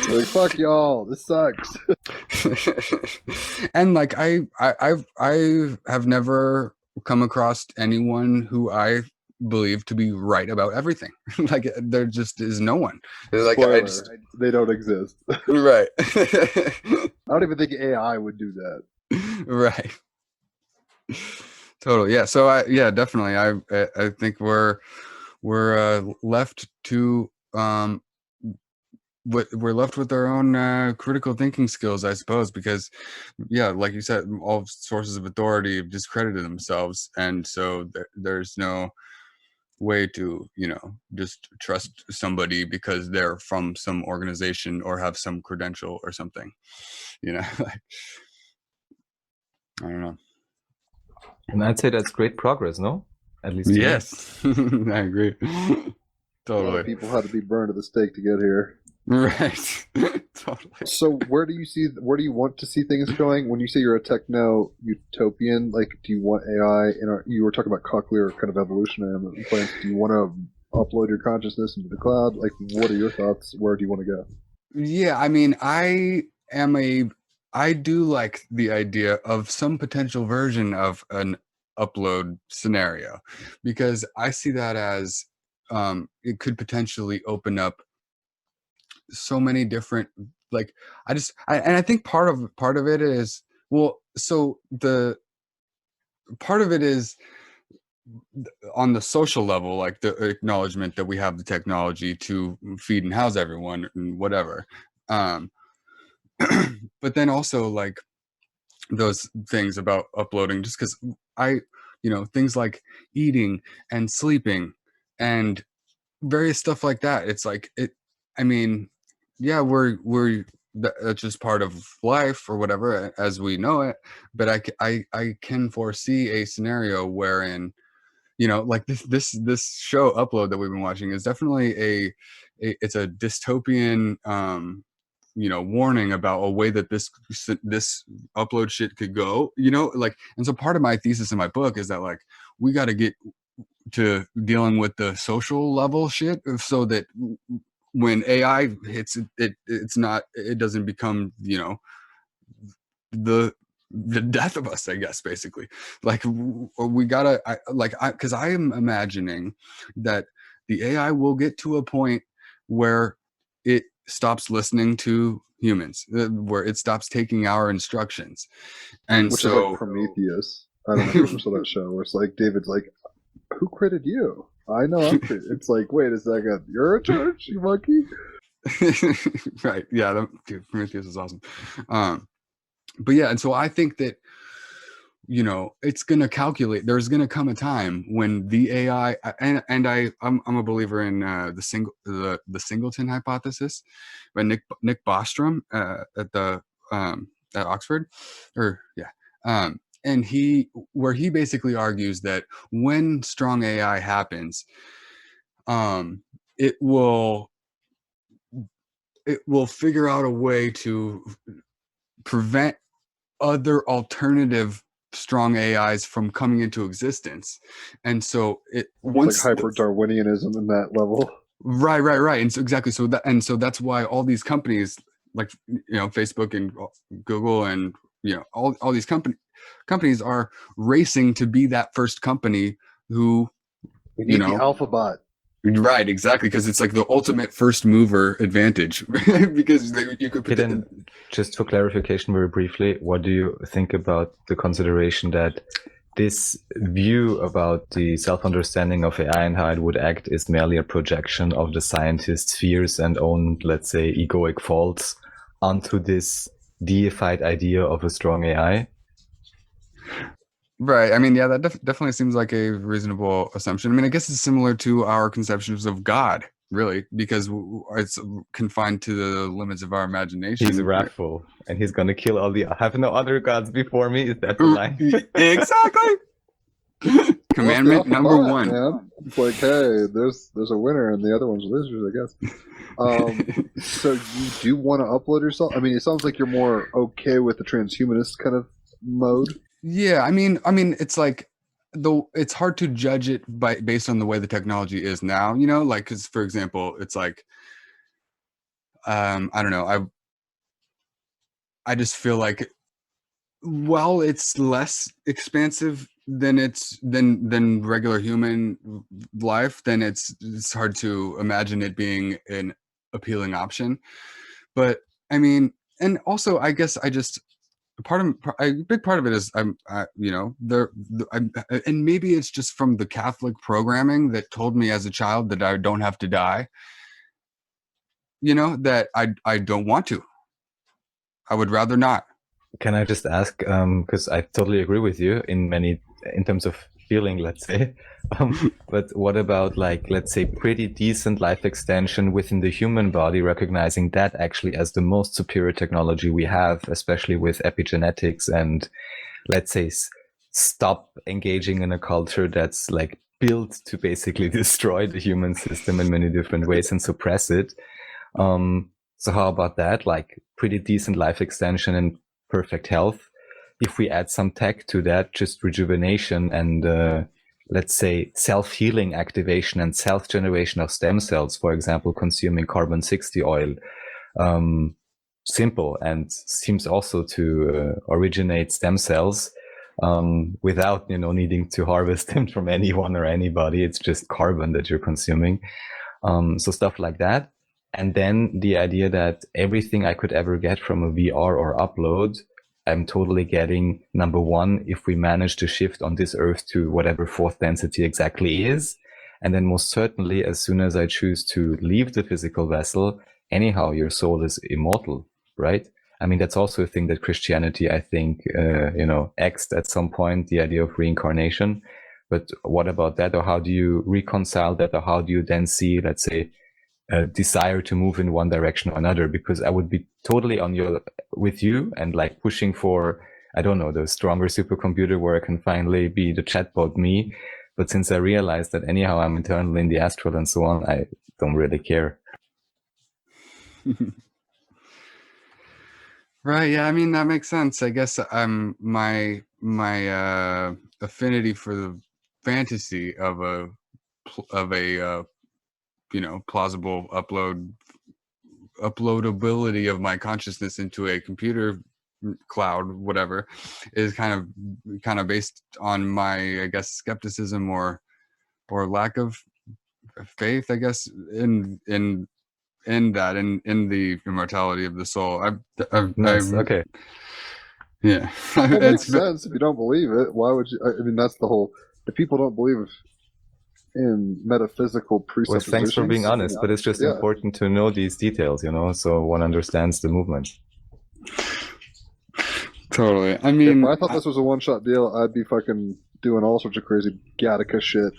Like, fuck y'all, this sucks. And like I have never come across anyone who I believe to be right about everything. Like there just is no one. Like Spoiler, they don't exist. Right. I don't even think AI would do that. Right. Totally. Yeah. So definitely. I think we're left to we're left with our own critical thinking skills, I suppose, because like you said, all sources of authority have discredited themselves, and so there's no way to just trust somebody because they're from some organization or have some credential or something. Like, I don't know. And I'd say that's great progress, no? At least Yes. I agree. Totally. People had to be burned at the stake to get here. Right. Totally. So where do you want to see things going? When you say you're a techno-utopian, like, do you want AI you were talking about cochlear kind of evolutionary plans. Do you want to upload your consciousness into the cloud? Like, what are your thoughts? Where do you want to go? Yeah, I mean, I do like the idea of some potential version of an upload scenario, because I see that as it could potentially open up so many different, like, and I think part of it is, well, so the part of it is on the social level, like the acknowledgement that we have the technology to feed and house everyone and whatever. But then also, like, those things about uploading, just because things like eating and sleeping and various stuff like that, it's like I mean, yeah, that's just part of life or whatever as we know it. But I can foresee a scenario wherein, like this show Upload that we've been watching is definitely it's a dystopian warning about a way that this upload shit could go, like. And so part of my thesis in my book is that, like, we got to get to dealing with the social level shit, so that when AI hits it, it doesn't become the death of us, I guess, basically. Like, we gotta, because I am imagining that the AI will get to a point where it stops listening to humans, where it stops taking our instructions. And Which so, is like Prometheus. I don't know if you ever saw that show where it's like David's like, "Who created you? I know I'm created." It's like, wait a second, you're a church, you monkey. right? Yeah, dude, Prometheus is awesome. But yeah, and so I think that it's gonna calculate. There's gonna come a time when the AI, and I'm a believer in the singleton hypothesis by Nick Bostrom at Oxford, or yeah, and where he basically argues that when strong AI happens, it will figure out a way to prevent other alternative strong AIs from coming into existence. And so It's like hyper Darwinianism in that level. Right. And so exactly, so that's why all these companies, like Facebook and Google and all these companies are racing to be that first company who We need the alphabet. Right, exactly, because it's like the ultimate first mover advantage. Because you could put then, just for clarification, very briefly, what do you think about the consideration that this view about the self-understanding of AI and how it would act is merely a projection of the scientist's fears and own, let's say, egoic faults onto this deified idea of a strong AI? Right. I mean, yeah, that definitely seems like a reasonable assumption. I mean, I guess it's similar to our conceptions of God, really, because it's confined to the limits of our imagination. He's wrathful, and he's going to kill all the... I have no other gods before me. Is that the line? Exactly. Commandment number one. Man. It's like, hey, there's a winner, and the other one's losers, I guess. So you do want to upload yourself? I mean, it sounds like you're more okay with the transhumanist kind of mode. Yeah, I mean, it's like, it's hard to judge it based on the way the technology is now, like, because, for example, it's like, I don't know, I just feel like, while it's less expansive than regular human life, then it's hard to imagine it being an appealing option. But I mean, and also, I guess a big part of it is and maybe it's just from the Catholic programming that told me as a child that I don't have to die. That I don't want to. I would rather not. Can I just ask, because I totally agree with you in terms of feeling, let's say, but what about, like, let's say, pretty decent life extension within the human body, recognizing that actually as the most superior technology we have, especially with epigenetics, and let's say stop engaging in a culture that's like built to basically destroy the human system in many different ways and suppress it. So how about that? Like, pretty decent life extension and perfect health. If we add some tech to that, just rejuvenation and let's say self-healing activation and self-generation of stem cells, for example, consuming carbon-60 oil, simple, and seems also to originate stem cells. without, needing to harvest them from anyone or anybody. It's just carbon that you're consuming. So stuff like that. And then the idea that everything I could ever get from a VR or upload, I'm totally getting, number one, if we manage to shift on this earth to whatever fourth density exactly is. And then most certainly, as soon as I choose to leave the physical vessel, anyhow, your soul is immortal, right? I mean, that's also a thing that Christianity, I think, exed at some point, the idea of reincarnation. But what about that? Or how do you reconcile that? Or how do you then see, let's say, a desire to move in one direction or another? Because I would be totally with you and like pushing for, I don't know, the stronger supercomputer where I can finally be the chatbot me. But since I realized that anyhow I'm eternal in the astral and so on, I don't really care. Right. Yeah. I mean, that makes sense. I guess my affinity for the fantasy of a plausible uploadability of my consciousness into a computer cloud, whatever, is kind of based on my, I guess, skepticism or lack of faith, I guess, in the immortality of the soul. Nice. Okay. Yeah. It makes sense if you don't believe it. Why would you? I mean, that's the whole. If people don't believe in metaphysical Well, presuppositions. thanks for being honest, but it's just important to know these details, so one understands the movement. Totally. I mean, if I thought this was a one-shot deal, I'd be fucking doing all sorts of crazy Gattaca shit.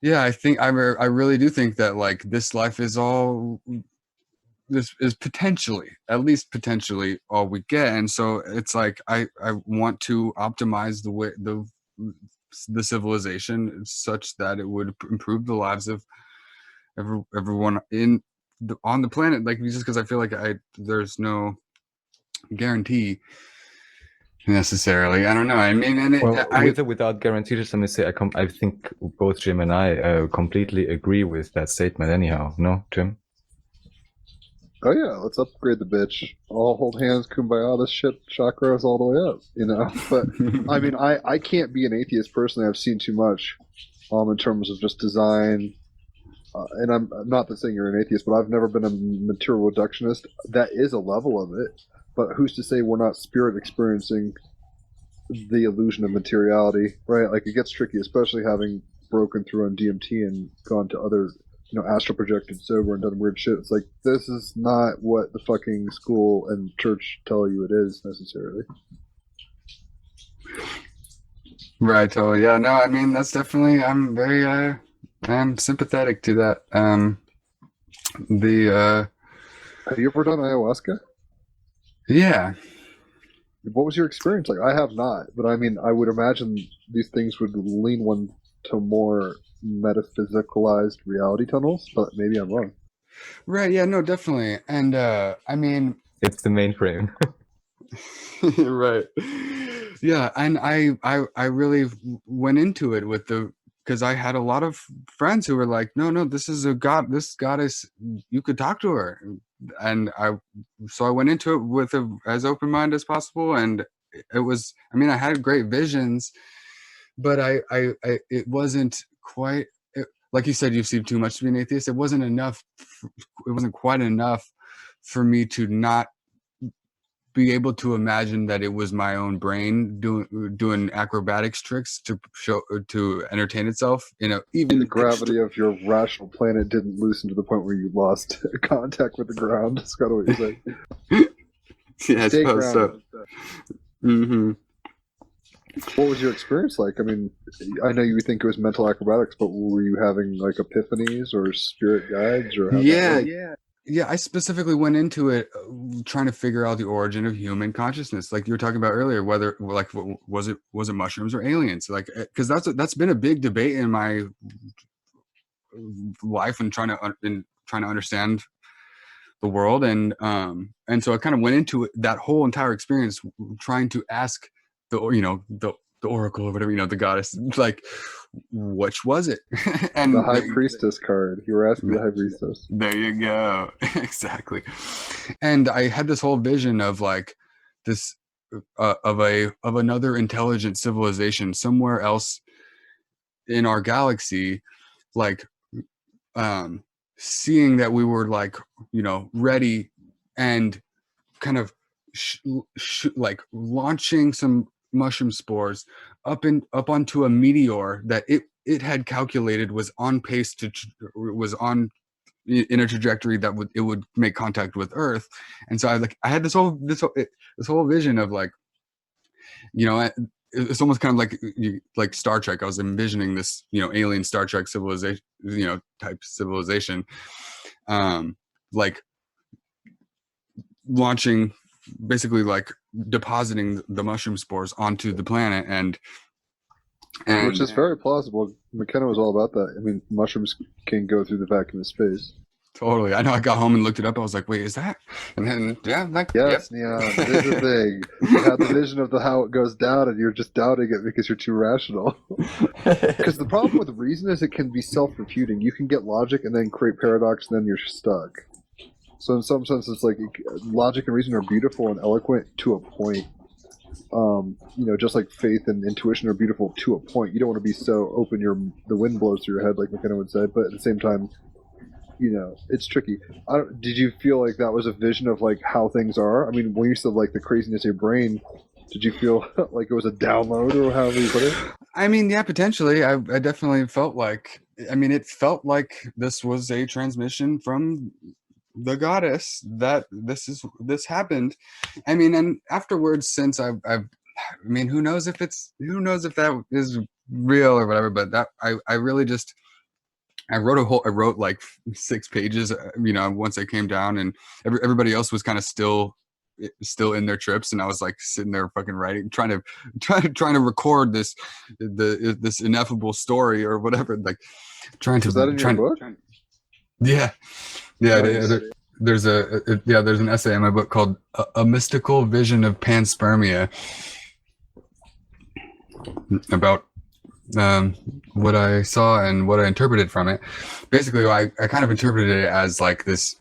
Yeah, I think I really do think that like this life is all. This is at least potentially all we get, and so it's like I want to optimize the way the civilization such that it would improve the lives of everyone on the planet, like just because I feel like there's no guarantee necessarily. I don't know. I mean, and with or without guarantee, just let me say, I think both Jim and I completely agree with that statement. Anyhow, no, Jim? Oh yeah, let's upgrade the bitch. All hold hands, kumbaya, this shit, chakras all the way up, But I mean, I can't be an atheist personally. I've seen too much, in terms of just design. And I'm not saying you're an atheist, but I've never been a material reductionist. That is a level of it, but who's to say we're not spirit experiencing the illusion of materiality, right? Like it gets tricky, especially having broken through on DMT and gone to other. Astral projected sober and done weird shit. It's like, this is not what the fucking school and church tell you it is necessarily. Right, totally. Yeah, no, I mean, that's definitely, I'm very, I'm sympathetic to that. Have you ever done ayahuasca? Yeah. What was your experience like? I have not, but I mean, I would imagine these things would lean one to more metaphysicalized reality tunnels, but maybe I'm wrong. Right, yeah, no, definitely. And I mean, it's the mainframe. Right. Yeah, and I really went into it because I had a lot of friends who were like, no, this is this goddess, you could talk to her. And so I went into it with as open mind as possible, and it was, I mean, I had great visions, but it wasn't quite, like you said, you've seen too much to be an atheist. It wasn't enough. It wasn't quite enough for me to not be able to imagine that it was my own brain doing acrobatics tricks to entertain itself. Even the gravity of your rational planet didn't loosen to the point where you lost contact with the ground. That's kind of what you're saying. Yeah, I suppose so. Mm-hmm. What was your experience like? I mean, I know you think it was mental acrobatics, but were you having like epiphanies or spirit guides or? Yeah. I specifically went into it trying to figure out the origin of human consciousness, like you were talking about earlier. Whether like was it mushrooms or aliens? Like, because that's been a big debate in my life and trying to understand the world, and so I kind of went into that whole entire experience trying to ask the oracle or whatever, the goddess, like, which was it? And the high priestess card. You were asking the high priestess. There you go. Exactly. And I had this whole vision of like this of another intelligent civilization somewhere else in our galaxy, like seeing that we were like, you know, ready and kind of like launching some mushroom spores up onto a meteor that it had calculated was on pace to was on in a trajectory that it would make contact with Earth. And so I had this whole vision of like, you know, it's almost kind of like Star Trek. I was envisioning this, you know, alien Star Trek civilization, you know, type civilization, like launching, basically like depositing the mushroom spores onto the planet, and which is very plausible. McKenna was all about that. I mean, mushrooms can go through the vacuum of space. Totally. I know. I got home and looked it up. I was like, "Wait, is that?" And then, yeah, like, yes, yep. Neonn. This is the thing. You have the vision of how it goes down, and you're just doubting it because you're too rational. Because the problem with reason is it can be self-refuting. You can get logic and then create paradox, and then you're stuck. So in some sense, it's like logic and reason are beautiful and eloquent to a point. You know, just like faith and intuition are beautiful to a point. You don't want to be so open the wind blows through your head, like McKenna would say, but at the same time, you know, it's tricky. Did you feel like that was a vision of like how things are? I mean, when you said like the craziness of your brain, did you feel like it was a download, or however you put it? I mean, yeah, potentially. I definitely felt like, I mean, it felt like this was a transmission from the goddess, that this happened. I mean, and afterwards, since I mean, who knows if that is real or whatever, but that I really just, I wrote like 6 pages, you know, once I came down, and everybody else was kind of still in their trips, and I was like sitting there fucking writing, trying to record this ineffable story or whatever, like trying to. Was that in your book? Yeah. Nice. There's an essay in my book called "A Mystical Vision of Panspermia," about what I saw and what I interpreted from it. Basically, I kind of interpreted it as like this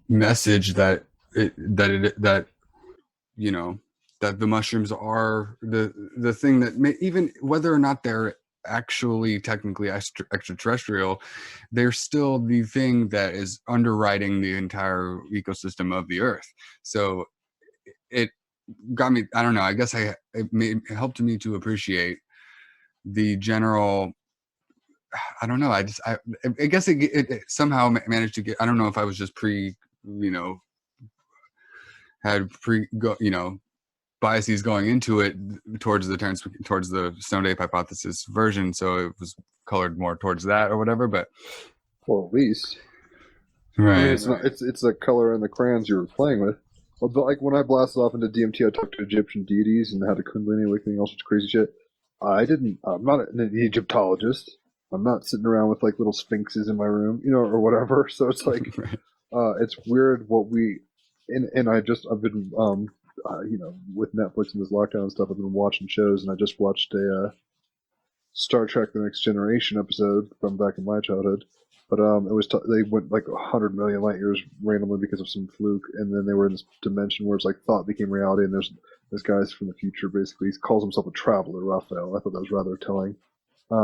message that you know, that the mushrooms are the thing that even whether or not they're actually technically extraterrestrial, they're still the thing that is underwriting the entire ecosystem of the Earth. So it got me, I don't know, I guess it helped me to appreciate the general, I don't know, I guess it somehow managed to get, I don't know if I was just biases going into it towards the stoned ape hypothesis version, so it was colored more towards that or whatever. But well, at least, right, I mean, it's the color and the crayons you were playing with. Well, but like when I blasted off into DMT, I talked to Egyptian deities and had a Kundalini awakening, all sorts of crazy shit. I'm not an Egyptologist. I'm not sitting around with like little sphinxes in my room, you know, or whatever. So it's like, right. It's weird what I've been, you know, with Netflix and this lockdown and stuff, I've been watching shows, and I just watched a Star Trek: The Next Generation episode from back in my childhood. But it was they went like 100 million light years randomly because of some fluke, and then they were in this dimension where it's like thought became reality, and there's this guy's from the future. Basically, he calls himself a traveler, Raphael. I thought that was rather telling.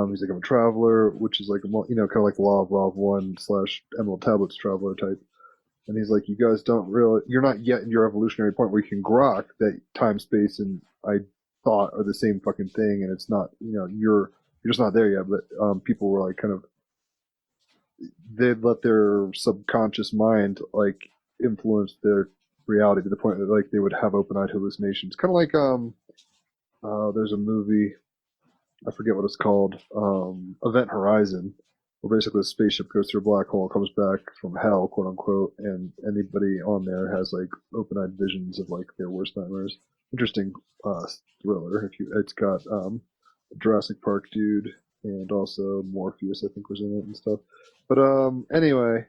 He's like, I'm a traveler, which is like, you know, kind of like the Law of Rav 1 / Emerald Tablets traveler type. And he's like, you guys you're not yet in your evolutionary point where you can grok that time, space, and thought are the same fucking thing, and it's not, you know, you're just not there yet. But people were like kind of, they'd let their subconscious mind like influence their reality to the point that like they would have open-eyed hallucinations. Kind of like there's a movie, I forget what it's called, Event Horizon, where basically a spaceship goes through a black hole, comes back from hell, quote unquote, and anybody on there has like open-eyed visions of like their worst nightmares. Interesting thriller. It's got Jurassic Park dude and also Morpheus, I think, was in it and stuff. But anyway,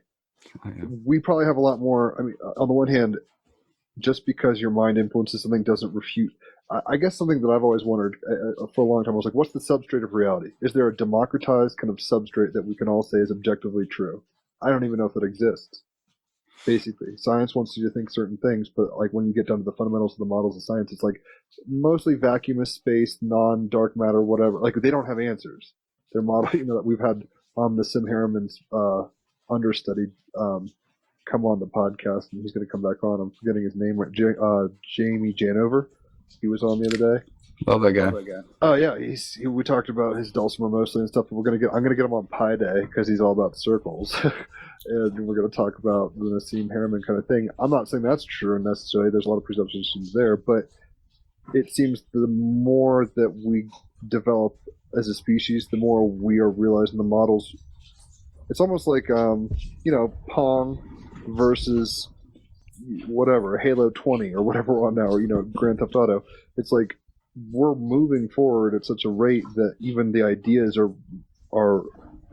we probably have a lot more. I mean, on the one hand, just because your mind influences something doesn't refute. I guess something that I've always wondered for a long time was like, what's the substrate of reality? Is there a democratized kind of substrate that we can all say is objectively true? I don't even know if it exists. Basically, science wants you to think certain things, but like when you get down to the fundamentals of the models of science, it's like mostly vacuumous space, non-dark matter, whatever. Like they don't have answers. Their model, we've had the Sim Harriman's understudy come on the podcast, and he's going to come back on. I'm forgetting his name. Jamie Janover. He was on the other day. Love that guy. Oh yeah, we talked about his dulcimer mostly and stuff. But I'm gonna get him on Pi Day because he's all about circles, and we're gonna talk about the Nassim Harriman kind of thing. I'm not saying that's true necessarily. There's a lot of presumptions there, but it seems the more that we develop as a species, the more we are realizing the models. It's almost like Pong versus whatever Halo 20 or whatever we're on now, or Grand Theft Auto. It's like we're moving forward at such a rate that even the ideas are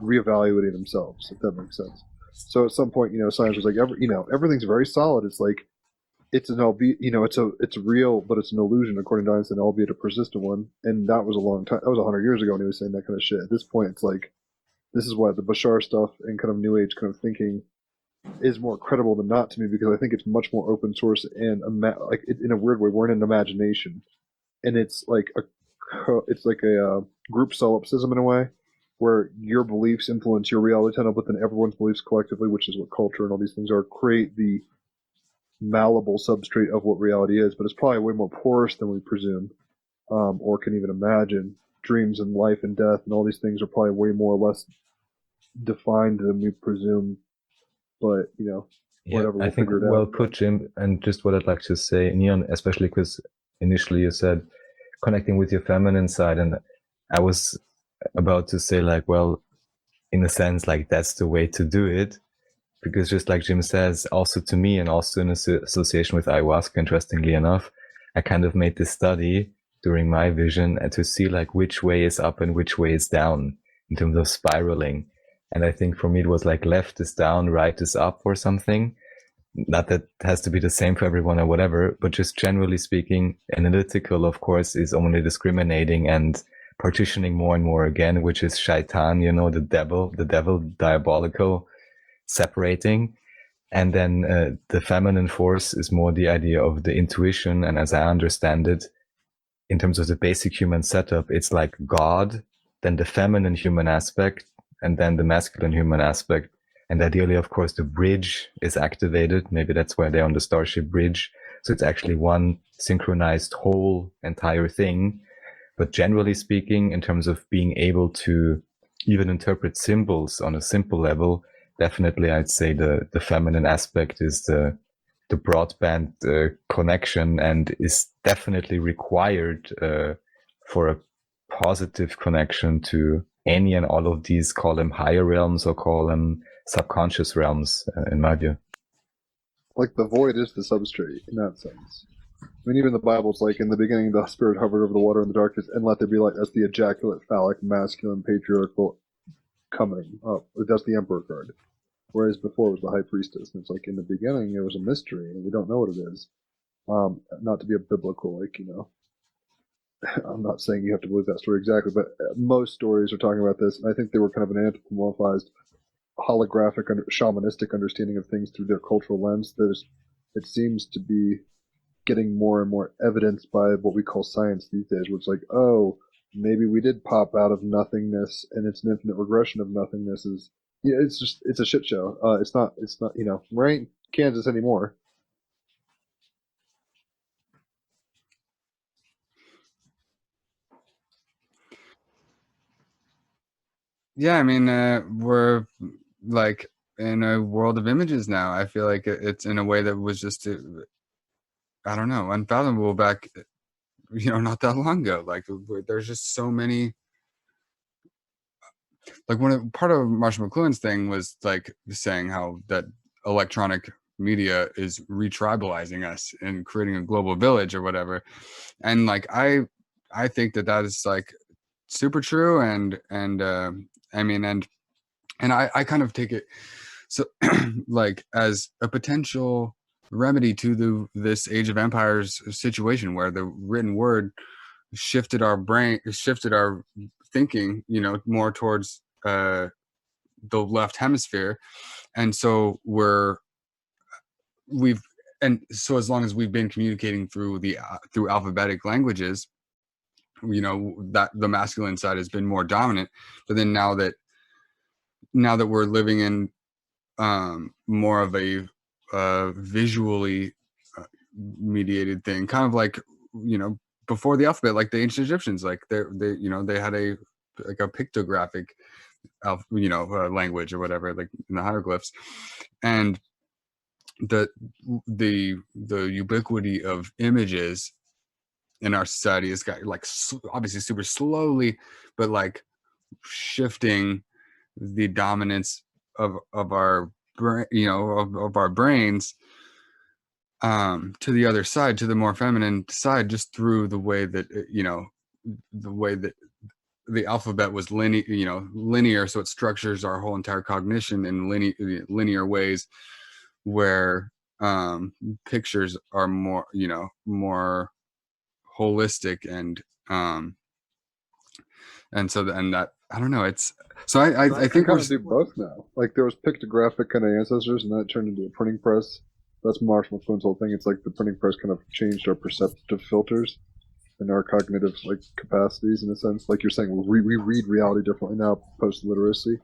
reevaluating themselves, if that makes sense. So at some point, science was like, everything's very solid. It's like it's it's real, but it's an illusion, according to Einstein, albeit a persistent one. And that was a long time. That was 100 years ago when he was saying that kind of shit. At this point, it's like this is what the Bashar stuff and kind of New Age kind of thinking is more credible than not to me, because I think it's much more open source and in a weird way, we're in an imagination. And it's like a group solipsism in a way, where your beliefs influence your reality, but then everyone's beliefs collectively, which is what culture and all these things are, create the malleable substrate of what reality is. But it's probably way more porous than we presume, or can even imagine. Dreams and life and death and all these things are probably way more or less defined than we presume. But whatever. I think well put, Jim. And just what I'd like to say, Neonn, especially because initially you said connecting with your feminine side, and I was about to say like, well, in a sense, like that's the way to do it, because just like Jim says, also to me, and also in association with ayahuasca, interestingly enough, I kind of made this study during my vision and to see like which way is up and which way is down in terms of spiraling. And I think for me it was like left is down, right is up, or something. Not that it has to be the same for everyone or whatever, but just generally speaking, analytical, of course, is only discriminating and partitioning more and more again, which is shaitan, the devil, diabolical, separating. And then the feminine force is more the idea of the intuition. And as I understand it, in terms of the basic human setup, it's like God, then the feminine human aspect, and then the masculine human aspect. And ideally, of course, the bridge is activated. Maybe that's why they're on the Starship bridge. So it's actually one synchronized whole entire thing. But generally speaking, in terms of being able to even interpret symbols on a simple level, definitely I'd say the feminine aspect is the broadband connection, and is definitely required for a positive connection to any and all of these, call them higher realms or call them subconscious realms, in my view. Like the void is the substrate in that sense. I mean, even the Bible's like, in the beginning the Spirit hovered over the water in the darkness, and let there be light. That's the ejaculate, phallic, masculine, patriarchal coming up. That's the Emperor card. Whereas before it was the High Priestess. And it's like, in the beginning it was a mystery, and we don't know what it is. Not to be a biblical, I'm not saying you have to believe that story exactly, but most stories are talking about this, and I think they were kind of an anthropomorphized, holographic, shamanistic understanding of things through their cultural lens. It seems to be getting more and more evidenced by what we call science these days, where it's like, oh, maybe we did pop out of nothingness, and it's an infinite regression of nothingness. It's a shit show. It's not, we ain't Kansas anymore. Yeah, I mean, we're like in a world of images now. I feel like it's in a way that was just, I don't know, unfathomable back, not that long ago. Like, there's just so many. Like, part of Marshall McLuhan's thing was like saying how that electronic media is retribalizing us and creating a global village or whatever. And like, I think that is like super true. And I mean, and I kind of take it so like as a potential remedy to this Age of Empires situation, where the written word shifted our thinking, more towards the left hemisphere. And so we're and so as long as we've been communicating through through alphabetic languages, you know, that the masculine side has been more dominant. But then now that we're living in more of a visually mediated thing, kind of like, you know, before the alphabet, like the ancient Egyptians, like they you know, they had a pictographic language or whatever, like in the hieroglyphs. And the ubiquity of images in our society has got like obviously super slowly, but like shifting the dominance of our of our brains to the other side, to the more feminine side, just through the way that the alphabet was linear, so it structures our whole entire cognition in linear ways, where pictures are more holistic, and that, I don't know, it's so I think kind we're of do both now. Like there was pictographic kind of ancestors, and that turned into a printing press. That's Marsh McLuhan's whole thing. It's like the printing press kind of changed our perceptive filters and our cognitive like capacities, in a sense. Like you're saying, we read reality differently now post literacy,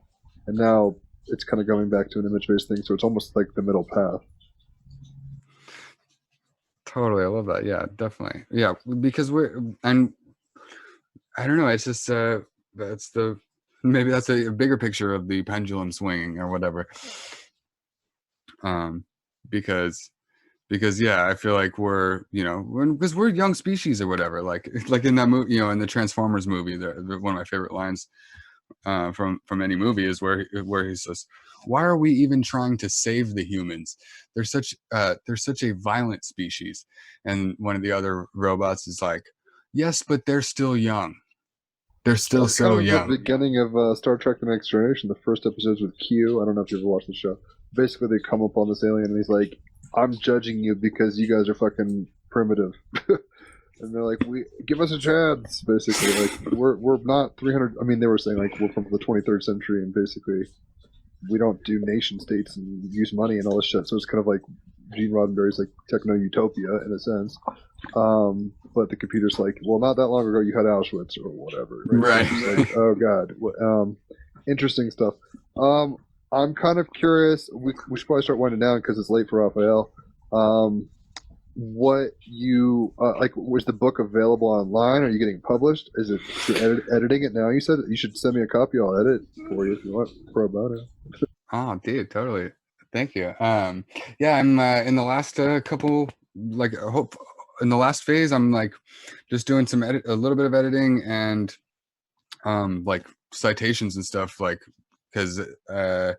and now it's kind of going back to an image based thing. So it's almost like the middle path. Totally, I love that. Yeah, definitely. Yeah, because and I don't know. It's just maybe that's a bigger picture of the pendulum swinging or whatever. Because yeah, I feel like we're because we're young species or whatever. Like in that movie, in the Transformers movie, one of my favorite lines from any movie is where he says, "Why are we even trying to save the humans? They're such a violent species." And one of the other robots is like, "Yes, but they're still young. They're still so young." The beginning of Star Trek: The Next Generation, the first episodes with Q. I don't know if you ever watched the show. Basically, they come up on this alien, and he's like, "I'm judging you because you guys are fucking primitive." And they're like, "We give us a chance." Basically, like we're not 300. I mean, they were saying like we're from the 23rd century, and basically we don't do nation states and use money and all this shit. So it's kind of like Gene Roddenberry's like techno-utopia in a sense. But the computer's like, well, not that long ago you had Auschwitz or whatever. Right. So like, oh god, interesting stuff. I'm kind of curious. We should probably start winding down because it's late for Raphael. What you like? Was the book available online? Are you getting published? Is it editing it now? You said you should send me a copy. I'll edit it for you if you want. Pro bono. Oh, dude, totally. Thank you. Yeah, I'm in the last couple, like, in the last phase, I'm like just doing a little bit of editing and like citations and stuff, like, because I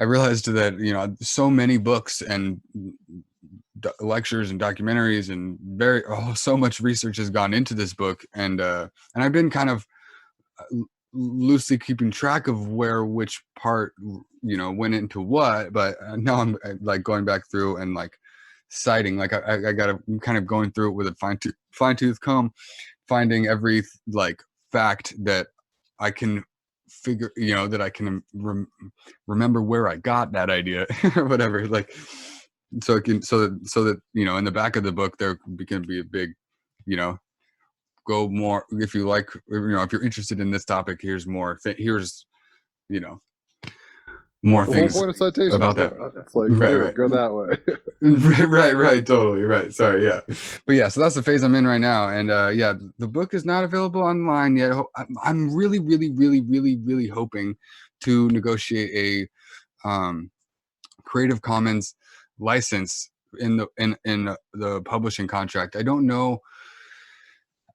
realized that so many books and lectures and documentaries and so much research has gone into this book, and I've been kind of loosely keeping track of which part went into what, but now I'm like going back through and like citing, like I gotta kind of going through it with a fine-tooth comb, finding every like fact that I can figure, that I can remember where I got that idea or whatever, like so that in the back of the book there can be a big go more, if you like, if you're interested in this topic, here's more here's more The things whole point of citation about that. It's like Right. go that way. right, totally right. Sorry, yeah, but yeah, so that's the phase I'm in right now, and yeah, the book is not available online yet. I'm really, really, really, really, really hoping to negotiate a Creative Commons license in the publishing contract. I don't know.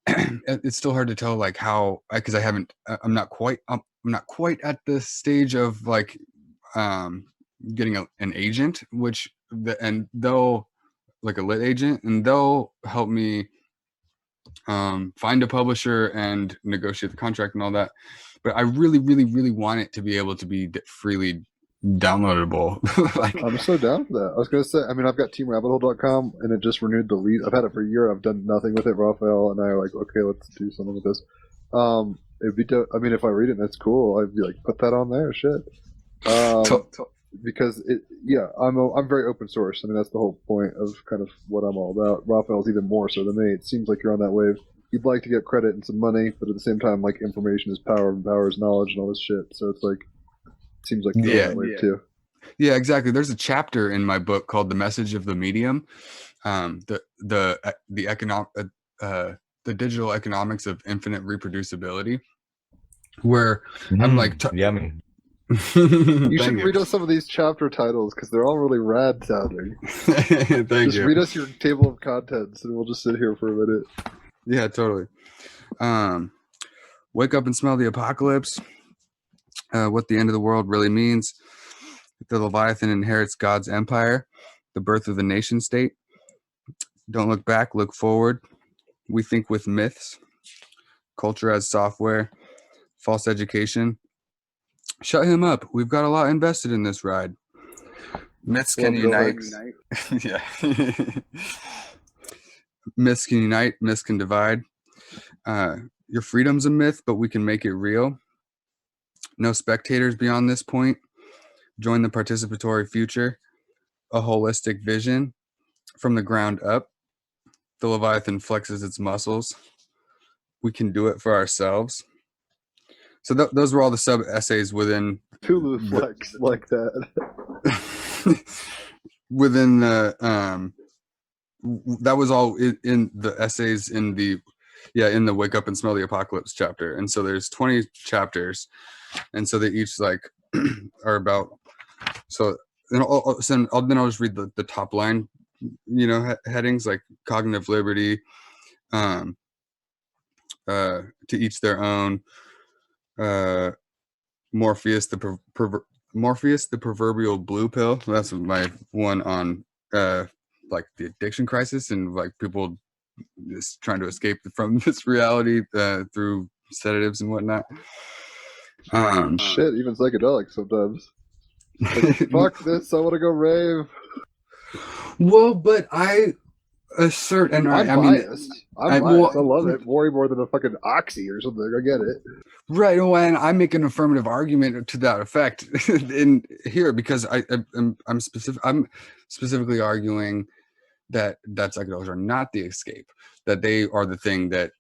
It's still hard to tell, like, how, because I'm not quite at the stage of like getting an agent, and they'll, like, a lit agent, and they'll help me find a publisher and negotiate the contract and all that. But I really, really, really want it to be able to be freely downloadable. Like, I'm so down for that. I was gonna say, I mean, I've got TEAMrabbithole.com, and it just renewed the lease. I've had it for a year. I've done nothing with it. Raphael and I are like, okay, let's do something with this. It'd be I mean, if I read it and it's cool, I'd be like, put that on there. Shit. because I'm very open source. I mean, that's the whole point of kind of what I'm all about. Raphael's even more so than me. It seems like you're on that wave. You'd like to get credit and some money, but at the same time, like, information is power and power is knowledge and all this shit. So it's like, it seems like you're on that wave too. Yeah, exactly. There's a chapter in my book called "The Message of the Medium," the digital economics of infinite reproducibility, where I'm like, yummy. You should read us some of these chapter titles because they're all really rad sounding. Thank you. Read us your table of contents, and we'll just sit here for a minute. Yeah, totally. Wake up and smell the apocalypse. What the end of the world really means. The Leviathan inherits God's empire. The birth of the nation state. Don't look back, look forward. We think with myths. Culture as software. False education. Shut him up. We've got a lot invested in this ride. Myths can unite. Yeah. Myths can unite. Myths can divide. Your freedom's a myth, but we can make it real. No spectators beyond this point. Join the participatory future. A holistic vision from the ground up. The Leviathan flexes its muscles. We can do it for ourselves. So those were all the sub essays within Tulu flex like that. Within the that was all in the essays in the Wake Up and Smell the Apocalypse chapter. And so there's 20 chapters, and so they each like are about. So then I'll just read the top line, headings like cognitive liberty, to each their own. Morpheus the proverbial blue pill. That's my one on like the addiction crisis and like people just trying to escape from this reality through sedatives and whatnot. Shit, even psychedelics sometimes. Like, fuck this, I want to go rave. Well, but I assert, and I'm biased. I love it way more than a fucking oxy or something. I get it. Right. Well, and I make an affirmative argument to that effect in here because I'm specifically arguing that psychedelics are not the escape, that they are the thing that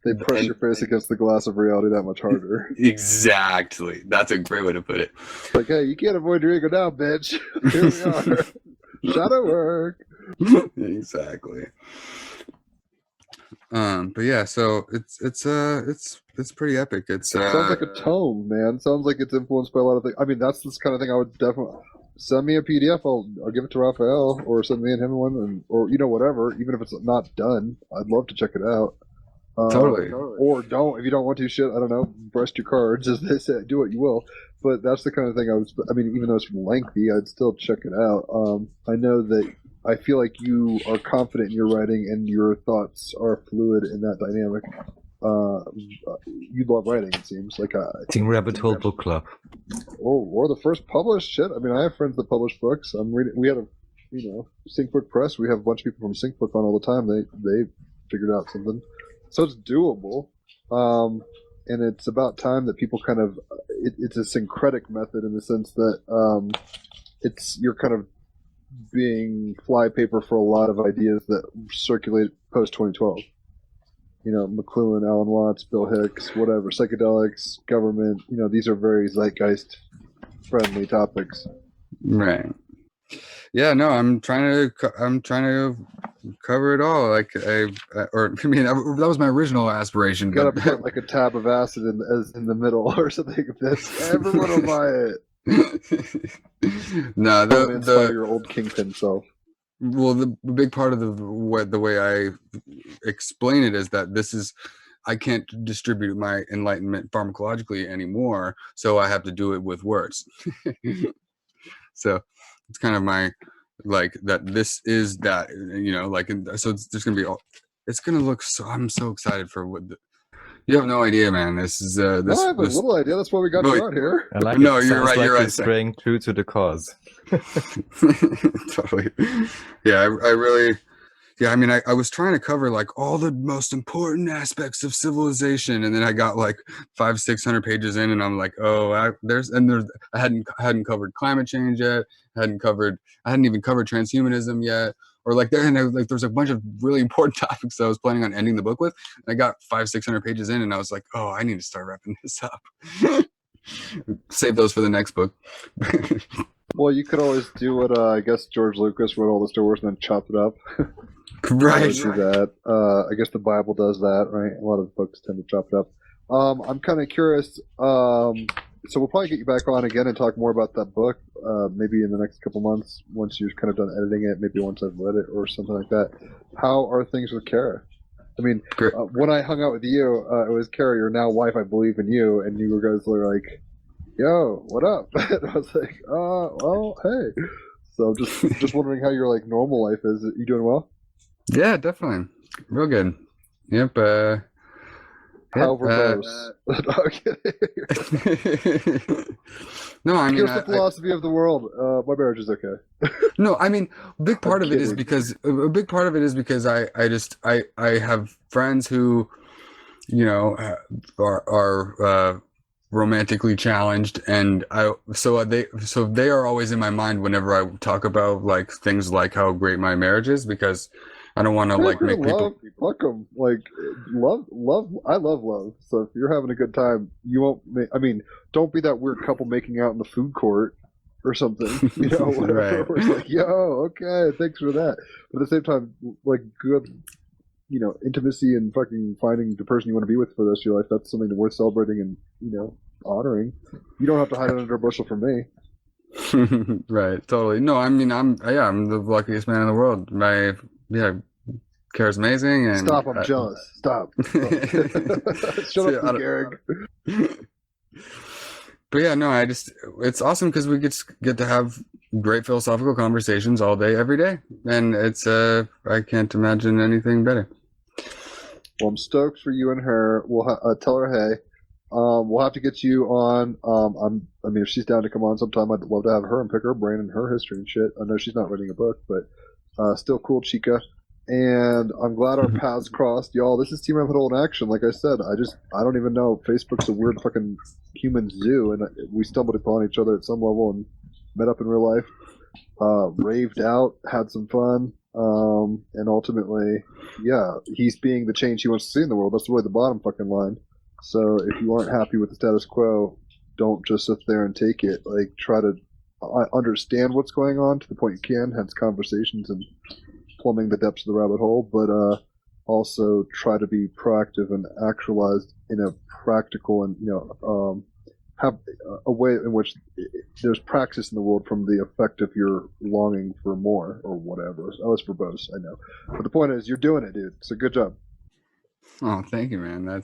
they press your face against the glass of reality that much harder. Exactly. That's a great way to put it. Like, hey, you can't avoid your ego now, bitch. Here we are. Shadow work. Exactly. But yeah, so it's pretty epic. It sounds like a tome, man. Sounds like it's influenced by a lot of things. I mean, that's this kind of thing I would definitely send me a PDF. I'll give it to Raphael, or send me and him one, or whatever. Even if it's not done, I'd love to check it out. Totally. Or don't, if you don't want to. Shit, I don't know. Breast your cards, as they say. Do what you will. But that's the kind of thing I mean, even though it's lengthy, I'd still check it out. I know that. I feel like you are confident in your writing and your thoughts are fluid in that dynamic. You love writing, it seems like. TEAMrabbithole book club. Or the first published shit. I mean, I have friends that publish books. I'm reading. We had SyncBook Press. We have a bunch of people from SyncBook on all the time. They figured out something, so it's doable. And it's about time that people kind of. It's a syncretic method in the sense that you're kind of being flypaper for a lot of ideas that circulate post 2012. McLuhan, Alan Watts, Bill Hicks, whatever, psychedelics, government. These are very zeitgeist friendly topics. Right. Yeah. No, I'm trying to cover it all. Like that was my original aspiration. You gotta put like a tab of acid in the middle or something. Everyone will buy it. No, inspire your old kingpin self. Well, the big part of the way I explain it is that I can't distribute my enlightenment pharmacologically anymore, so I have to do it with words. So it's kind of my that. This is that, so it's just gonna be all. It's gonna look so. I'm so excited for what. You have no idea, man. This is I have a little idea. That's why we got you out here. No, you're right. You're right. Staying true to the cause. Totally. Yeah, I really. yeah, I mean, I was trying to cover like all the most important aspects of civilization, and then I got like 500-600 pages in, and I'm like, oh, I hadn't covered climate change yet, I hadn't even covered transhumanism yet, or like there's a bunch of really important topics that I was planning on ending the book with, and I got 500-600 pages in, and I was like, oh, I need to start wrapping this up. Save those for the next book. Well, you could always do what I guess George Lucas wrote all the Star Wars and then chop it up. Right. Do that. I guess the Bible does that, right? A lot of books tend to chop it up. I'm kind of curious. So we'll probably get you back on again and talk more about that book. Maybe in the next couple months, once you're kind of done editing it. Maybe once I've read it or something like that. How are things with Kara? I mean, when I hung out with you, it was Kara, your now wife. I believe in you, and you guys were like, "Yo, what up?" And I was like, well, hey." So just wondering how your like normal life is. You doing well? Yeah, definitely. Real good. Yep. How verbose. No, kidding. No, I mean, here's the philosophy of the world. My marriage is okay. No, I mean, a big part of it is because I have friends who, you know, are romantically challenged, and so they are always in my mind whenever I talk about like things like how great my marriage is, because I don't want to like make people fuck them. Like love. I love love. So if you're having a good time, you won't. I mean, don't be that weird couple making out in the food court or something. You know, whatever. Right. Where it's like, yo, okay, thanks for that. But at the same time, like good, you know, intimacy and fucking finding the person you want to be with for the rest of your life. That's something worth celebrating and, you know, honoring. You don't have to hide it under a bushel from me. Right, totally. No, I mean, I'm the luckiest man in the world. Kara's amazing. And stop, I'm jealous. Stop. Shut up, Garrick. But yeah, no, it's awesome because we get to have great philosophical conversations all day, every day. And it's, I can't imagine anything better. Well, I'm stoked for you and her. We'll tell her, hey. We'll have to get you on. I mean, if she's down to come on sometime, I'd love to have her and pick her brain and her history and shit. I know she's not writing a book, but still cool, chica. And I'm glad our paths crossed, y'all. This is TEAMrabbithole in action. Like I said, I don't even know. Facebook's a weird fucking human zoo, and we stumbled upon each other at some level and met up in real life. Raved out, had some fun, and ultimately, yeah, he's being the change he wants to see in the world. That's really the bottom fucking line. So if you aren't happy with the status quo, don't just sit there and take it. Like, try to understand what's going on to the point you can, hence conversations and plumbing the depths of the rabbit hole, but also try to be proactive and actualized in a practical and, you know, have a way in which there's praxis in the world from the effect of your longing for more or whatever. I was verbose, I know. But the point is, you're doing it, dude. So good job. Oh, thank you, man. I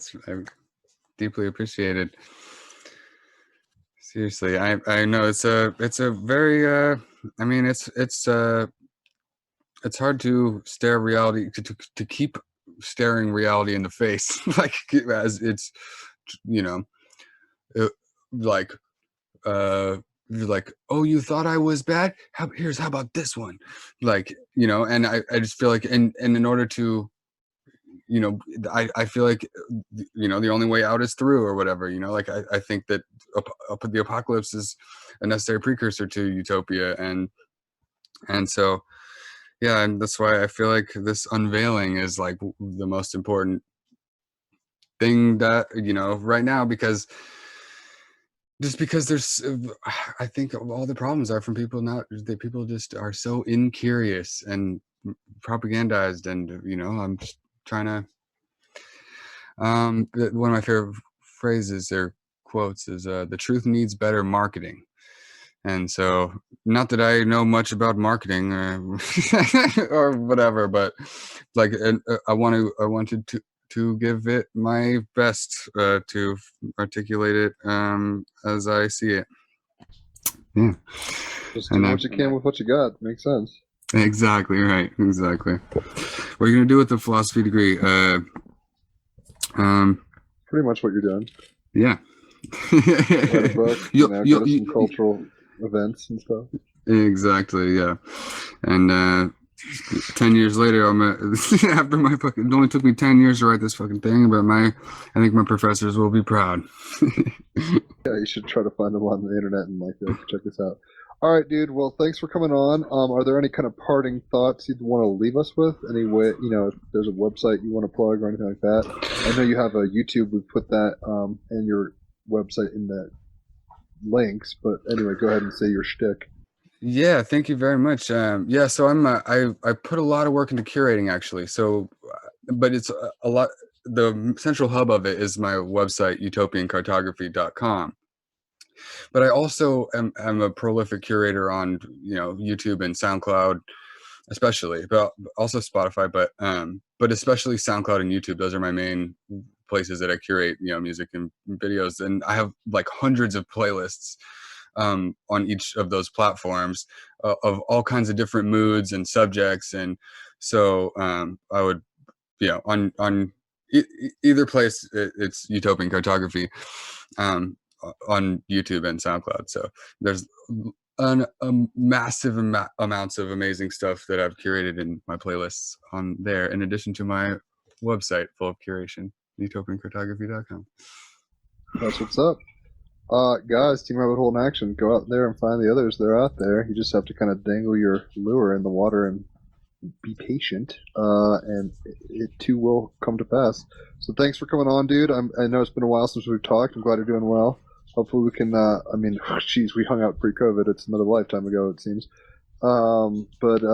deeply appreciate it. Seriously, I know it's a very I mean it's hard to stare reality to keep staring reality in the face like as it's, you know, like you're like, oh, you thought I was bad? How about this one? Like, you know, and I just feel like and in order to, you know, I feel like, you know, the only way out is through or whatever, you know, like I think that the apocalypse is a necessary precursor to utopia. And so, yeah, and that's why I feel like this unveiling is like the most important thing that, you know, right now, because there's, I think all the problems are from people people just are so incurious and propagandized, and, you know, I'm just trying to, one of my favorite phrases or quotes is, the truth needs better marketing. And so, not that I know much about marketing or whatever, but like, I wanted to give it my best to articulate it as I see it. Yeah. Just do what you can with what you got. Makes sense. Exactly right. Exactly. What are you gonna do with the philosophy degree? Pretty much what you're doing. Yeah. Write a book. Go to some cultural events and stuff. Exactly. Yeah. And 10 years later, after my fucking, it only took me 10 years to write this fucking thing, but I think my professors will be proud. Yeah, you should try to find them on the internet and check this out. All right, dude. Well, thanks for coming on. Are there any kind of parting thoughts you'd want to leave us with? Any way, if there's a website you want to plug or anything like that? I know you have a YouTube. We put that and your website in the links. But anyway, go ahead and say your shtick. Yeah, thank you very much. Yeah, so I put a lot of work into curating actually. So, but it's a lot. The central hub of it is my website, utopiancartography.com. But I also am a prolific curator on YouTube and SoundCloud, especially, but also Spotify. But especially SoundCloud and YouTube. Those are my main places that I curate music and videos, and I have like hundreds of playlists on each of those platforms of all kinds of different moods and subjects. And so I would, on either place, it's Utopian Cartography on YouTube and SoundCloud. So there's massive amounts of amazing stuff that I've curated in my playlists on there, in addition to my website full of curation, utopiancartography.com. That's what's up. Guys, Team Rabbit Hole in action. Go out there and find the others that are out there. You just have to kind of dangle your lure in the water and be patient, and it too will come to pass. So thanks for coming on, dude. I know it's been a while since we've talked. I'm glad you're doing well. Hopefully we can, we hung out pre-COVID. It's another lifetime ago, it seems. But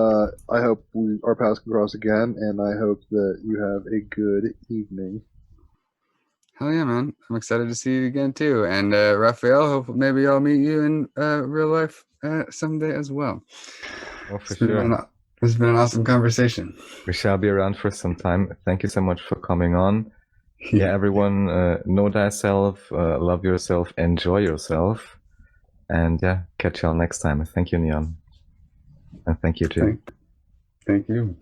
I hope our paths can cross again, and I hope that you have a good evening. Hell yeah, man. I'm excited to see you again, too. And Raffael, hopefully maybe I'll meet you in real life someday as well. Oh, for sure. It's been an awesome conversation. We shall be around for some time. Thank you so much for coming on. Yeah, everyone, know thyself, love yourself, enjoy yourself. And yeah, catch y'all next time. Thank you, Neonn. And thank you, too. Thank you.